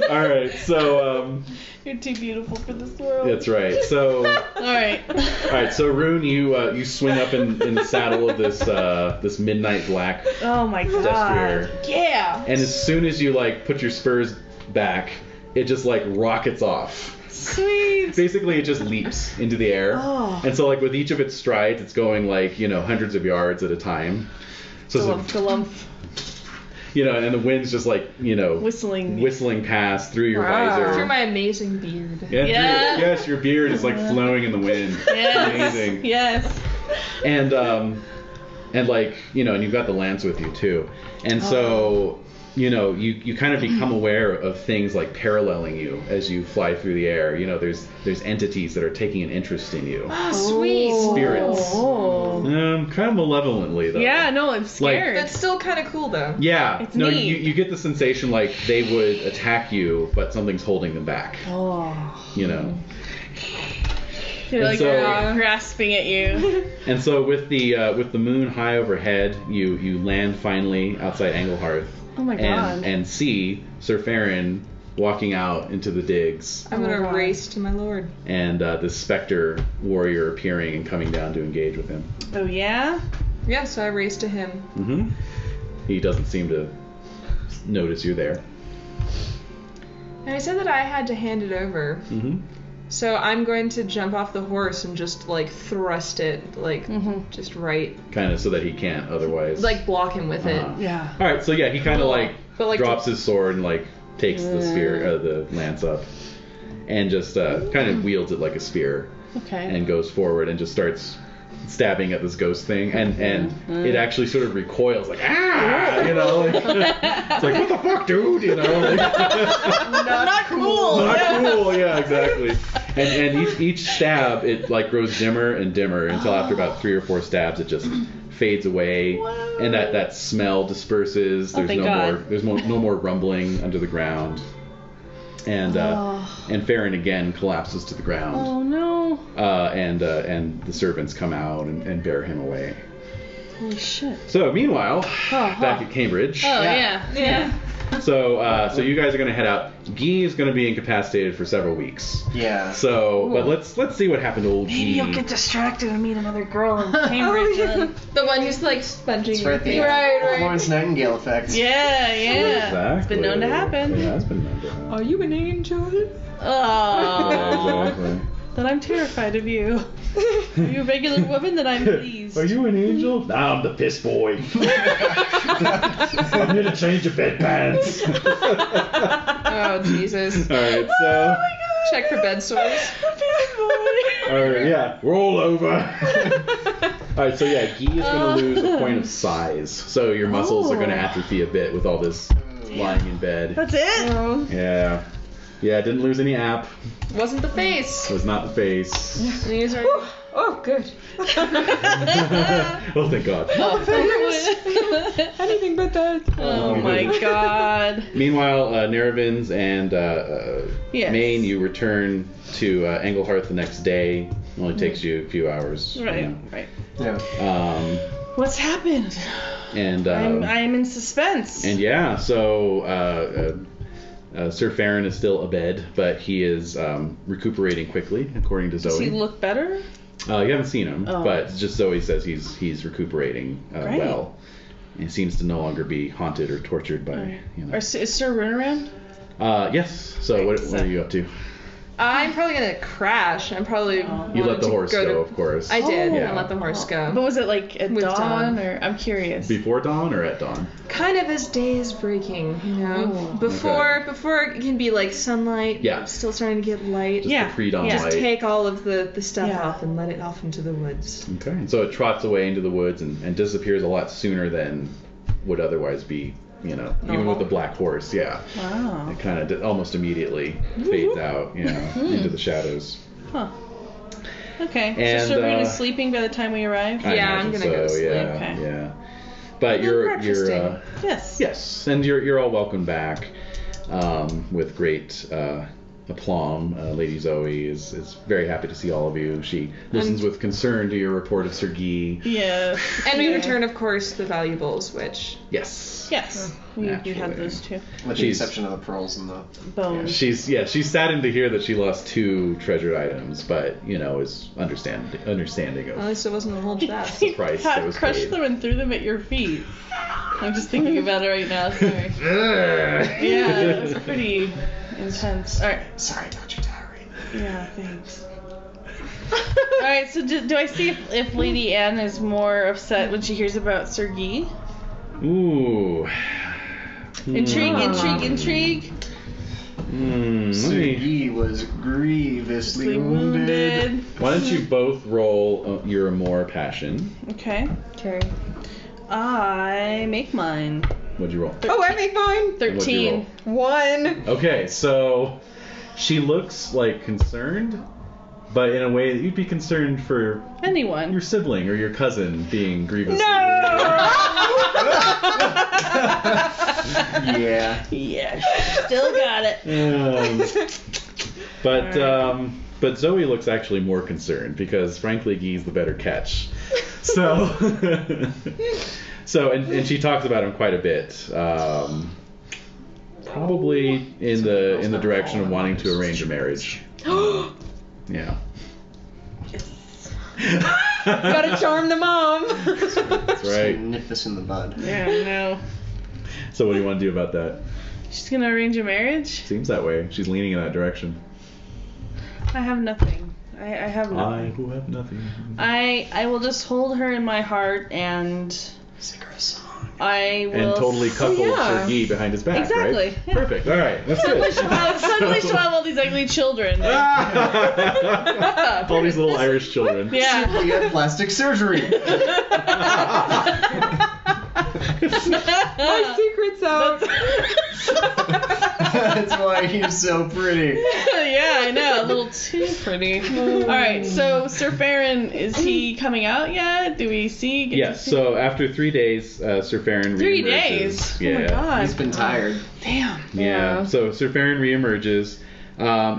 All right, so You're too beautiful for this world. that's right. So All right. So Rune, you swing up in the saddle of this midnight black Oh my god. destrier, Yeah. and as soon as you like put your spurs back, it just like rockets off. Sweet. Basically, it just leaps into the air, Oh. and so like with each of its strides, it's going like hundreds of yards at a time. So it's, Galump. and the wind's just like Whistling. past through your visor. Through my amazing beard. Yeah, Yeah. yes, your beard is like flowing in the wind. Yes. Amazing. Yes. And like and you've got the lance with you too, and so you kind of become aware of things like paralleling you as you fly through the air. There's entities that are taking an interest in you. Oh, sweet. Spirits. Oh. Kind of malevolently though. Yeah, no, I'm scared. That's still kind of cool though. Yeah. It's no, neat. you get the sensation like they would attack you, but something's holding them back. Oh. They're And like so- grasping at you. And so with the moon high overhead, you land finally outside Anglehearth. Oh my god. And see Sir Farron walking out into the digs, I'm gonna God. race to my lord. and this specter warrior appearing and coming down to engage with him. Oh yeah? Yeah, so I race to him. Mm-hmm. He doesn't seem to notice you're there. And I said that I had to hand it over. Mm-hmm. So I'm going to jump off the horse and just like thrust it like just right, kind of so that he can't otherwise. like block him with it. Yeah. All right, so yeah, he kind of like But, like, drops his sword and like takes the spear, the lance up, and just kind of wields it like a spear, Okay. and goes forward and just starts stabbing at this ghost thing, and it actually sort of recoils like you know, like, it's like, what the fuck, dude, you know, like, Not cool. not cool, yeah, exactly. And each stab, it like grows dimmer and dimmer until after about 3 or 4 stabs, it just fades away, and that smell disperses. There's thank God. no more rumbling under the ground, and Farron again collapses to the ground. Oh no. And the servants come out and bear him away. Holy shit. So meanwhile, back at Cambridge. Oh yeah. So you guys are gonna head out. Guy is gonna be incapacitated for several weeks. Yeah. So, but let's see what happened to old Guy. Maybe you'll get distracted and meet another girl in Cambridge. The one who's like sponging It's your right face. there. Right. Florence Nightingale effect. Yeah. It's been known to happen. Yeah, it's been known to happen. Are you an angel? Oh. Exactly. Then I'm terrified of you. Are you a regular woman? Then I'm pleased. Are you an angel? Nah, I'm the piss boy. I'm here to change your bedpans. Oh Jesus! All right, so. Check for bed sores. Alright, yeah, roll over. Alright, so yeah, Guy is going to lose a point of size. So your muscles are going to atrophy a bit with all this lying in bed. That's it? Yeah. Yeah, didn't lose any app. Wasn't the face. Was not the face. And he's already... Oh, good. Oh, thank God. Anything but that. Oh my God. Meanwhile, Nerevin's and Yes. Maine, you return to Englehearth the next day. It only takes you a few hours. you Right. know. Right. Yeah. What's happened? And I'm in suspense. And yeah, so Sir Farron is still abed, but he is recuperating quickly, according to Zoe. Does he look better? You haven't seen him, Oh. but just Zoe says he's recuperating well. And he seems to no longer be haunted or tortured by, you know. Is Sir Rune around? Yes. So what are you up to? I'm probably gonna crash. I'm probably. You let the horse go, of course. I did. Yeah. I let the horse But go. was it like at With dawn, dawn. or I'm curious. Before dawn or at dawn? Kind of as day is breaking, you know. Oh. Before it can be like sunlight. Yeah. Still starting to get light. Just the pre-dawn Yeah. light. Take all of the stuff Yeah. off and let it off into the woods. Okay. And so it trots away into the woods and disappears a lot sooner than would otherwise be, you know, even with the black horse. Yeah. Wow. It kind of almost immediately fades out, you know, into the shadows. Huh. Okay. And, so Sir Rune is sleeping by the time we arrive? I Yeah, I'm imagine gonna go so, sleep. Yeah, Okay. yeah. But Well, you're breakfasting. Yes. yes, and you're all welcome back with great aplomb. Lady Zoe is very happy to see all of you. She listens with concern to your report of Sir Guy. Yes. And we Yeah. return, of course, the valuables, which. Yes. Yes. We had Naturally. those two. With the She's- exception of the pearls and the. Bones. She's saddened to hear that she lost 2 treasured items, but you know is understanding At of least it wasn't a whole chest. the price that was crushed paid. them and threw them at your feet. I'm just thinking about it right now. Sorry. Yeah, it was pretty intense. All right. Sorry, don't you tolerate. Yeah, thanks. All right. So do I see if Lady Anne is more upset when she hears about Sir Guy? Ooh. Intrigue. Sir Guy was grievously wounded. Why don't you both roll your Amour passion? Okay. Okay. I make mine. What'd you roll? Oh, I make mine. What'd you 13. roll? 1. Okay, so she looks like concerned, but in a way that you'd be concerned for Anyone. your sibling or your cousin being grievously Yeah. Yeah. Still got it. wounded. But Zoe looks actually more concerned because frankly Guy's the better catch. So and she talks about him quite a bit. Probably in the direction of wanting to arrange a marriage. Yeah. Gotta charm the mom. That's right. Nip this in the bud. Yeah, no. So what do you want to do about that? She's gonna arrange a marriage? Seems that way. She's leaning in that direction. I have nothing. I have I nothing. who have nothing. I will just hold her in my heart and Sing her a song. I will. And totally cuckold yeah. Sergei behind his back, Exactly, right? yeah. Perfect. All right, that's Suddenly good. she'll have all these ugly children. All these little Irish children. Yeah. We had plastic surgery. My secret's out. That's why he's so pretty. Yeah, I know. A little too pretty. Alright, so Sir Farron, is he coming out yet? Do we see? Yes. So after 3 days, Sir Farron 3 reemerges. days? Yeah. Oh my god. He's been tired. Damn. Yeah. So Sir Farron reemerges.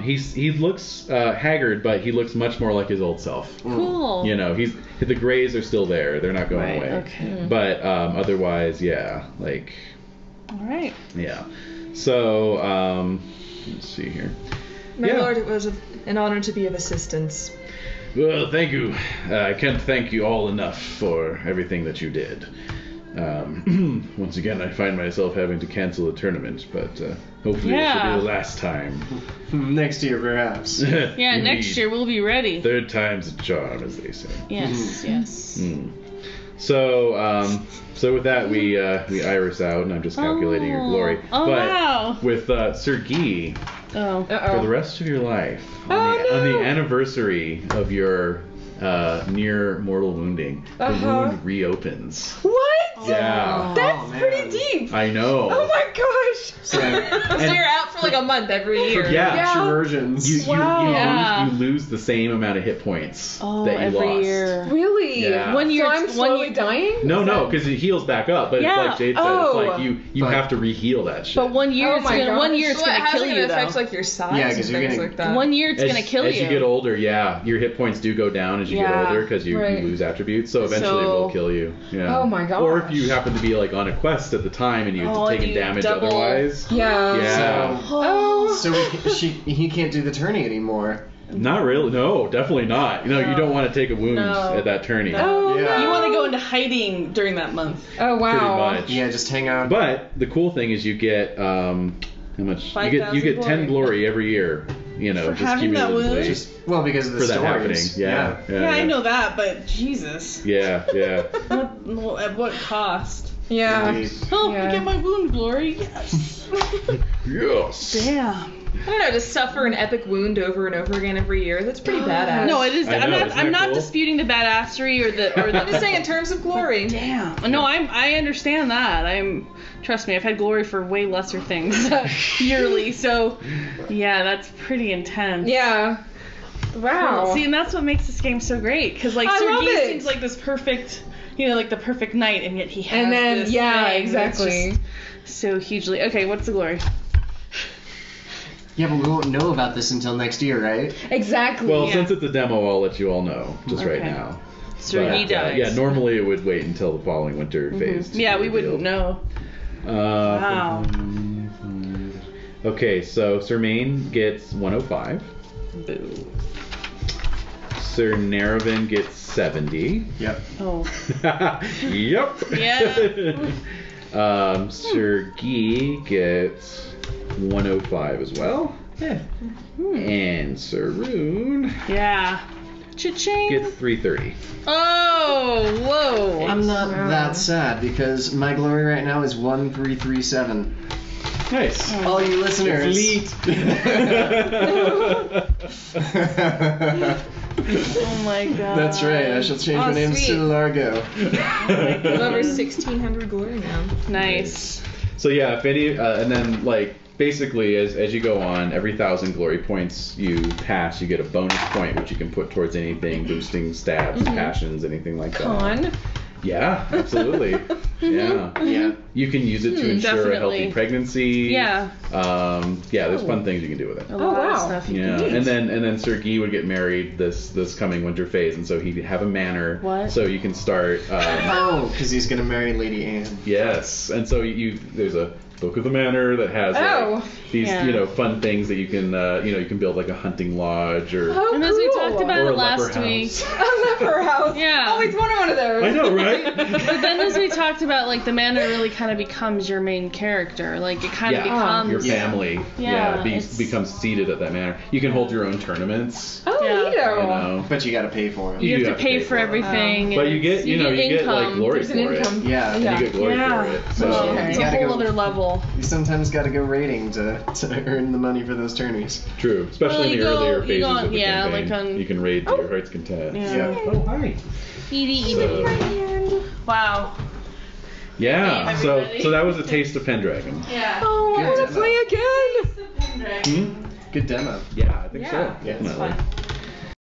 He looks haggard, but he looks much more like his old self. Cool. You know, the grays are still there; they're not going Right, away. okay. But otherwise, yeah, like Alright. yeah. So let's see here. My Yeah. lord, it was an honor to be of assistance. Well, thank you. I can't thank you all enough for everything that you did. Once again, I find myself having to cancel a tournament, but hopefully it Yeah. will be the last time. Next year, perhaps. Yeah, next year we'll be ready. Third time's a charm, as they say. Yes, yes. So, so with that, we iris out, and I'm just calculating your glory. Oh, but wow. with Sir Guy, Oh. for the rest of your life, on the anniversary of your near mortal wounding, the wound reopens. What? Yeah. That's man. pretty deep. I know. Oh my gosh. So, So you're out for like a month every year. Yeah. chirurgeons. Wow. You lose the same amount of hit points Oh, that you every lost. year. Really? Yeah. One year- So I'm one slowly year- dying? No, because it heals back up, but Yeah. it's like Jade said, Oh. it's like you But- have to re-heal that shit. But 1 year, Oh it's my gonna, 1 gosh. year it's So gonna how's kill it gonna you affect though. like your size Yeah, and 'cause you're things gonna- like that? 1 year it's gonna kill as you. you get older, yeah, your hit points do go down as you get Yeah. older because you Right. lose attributes, so eventually it So- will kill you. Yeah. Oh my gosh. Or if you happen to be like on a quest at the time and you've Oh, and taken you damage double- otherwise. Yeah. Yeah. Oh. So he can't do the tourney anymore. Not really. No, definitely not. You don't want to take a wound No. at that tourney. Oh, Yeah. You want to go into hiding during that month. Oh, wow. Pretty much. Yeah, just hang out. But the cool thing is you get how much? You get 5,000 10 glory every year. You know, For just having that cumulatively. wound? Just because of the for that stories. happening. Yeah. Yeah, I know that, but Jesus. Yeah, yeah. At what cost? Yeah. Indeed. Oh, Yeah. I get my wound glory. Yes. Yes. Damn. I don't know, to suffer an epic wound over and over again every year, that's pretty badass. No, it is. I know, isn't I'm that not cool? disputing the badassery or the I'm just saying in terms of glory. Damn. No, I understand that. Trust me, I've had glory for way lesser things yearly. So, yeah, that's pretty intense. Yeah. Wow. See, and that's what makes this game so great, because like I love Sergei it. seems like this perfect, like the perfect knight, and yet he has And then, this yeah, thing that's exactly. just so hugely. Okay, what's the glory? Yeah, but we won't know about this until next year, right? Exactly. Well, Yeah. since it's a demo, I'll let you all know just right Okay. now. Sergei dies. Yeah, normally it would wait until the following winter phase. to Yeah, be we wouldn't revealed. know. Wow. Okay, so Sir Main gets 105. Boo. Sir Naravin gets 70. Yep. Oh. Yep. Yeah. Sir Guy gets 105 as well. Yeah. And Sir Rune Yeah. Cha-ching. gets 330. Oh, whoa. I'm not that sad because my glory right now is 1337. Nice. All you listeners. Oh my god. That's right. I shall change my name sweet. to Largo. I'm over 1,600 glory now. Nice. So yeah, if any, and then like basically as you go on, every 1,000 glory points you pass, you get a bonus point which you can put towards anything, boosting stats, passions, anything like that. Con. Yeah, absolutely. Yeah. Yeah. You can use it to ensure a definitely. healthy pregnancy. Yeah. Yeah, there's fun things you can do with it. A lot wow. of stuff you Yeah, can use. and then Sir Guy would get married this coming winter phase, and so he'd have a manor. What? So you can start. Oh, because he's gonna marry Lady Anne. Yes, and so there's a book of the manor that has these Yeah. fun things that you can you can build like a hunting lodge or Oh, And as we cool. talked about or it a leper last week. house. A leper house. Yeah. Always wanted one of those. I know, right? But then as we talked about, like, the manor really kind of becomes your main character. Like, it kind of becomes... your family. Yeah, becomes seated at that manor. You can hold your own tournaments. Oh, Yeah. neato. But you got to pay for them. You do have to pay for it. everything. But and you get, you get like income. glory There's for an it. income. Yeah. And you get glory Yeah. for it. So Oh, Yeah. it's You a gotta whole go- other level. You sometimes got to go raiding to earn the money for those tourneys. true, especially Well, in you the go- earlier you phases go on- of the yeah, campaign. like on- You can raid to your heart's content. Yeah. Oh, hi. Edie. So, Wow. yeah. Hey, So everybody. that was a taste of Pendragon. Yeah. Oh, I Good want to demo. play again. Hmm? Good demo. Yeah, I think Yeah, so. it's Definitely. fun.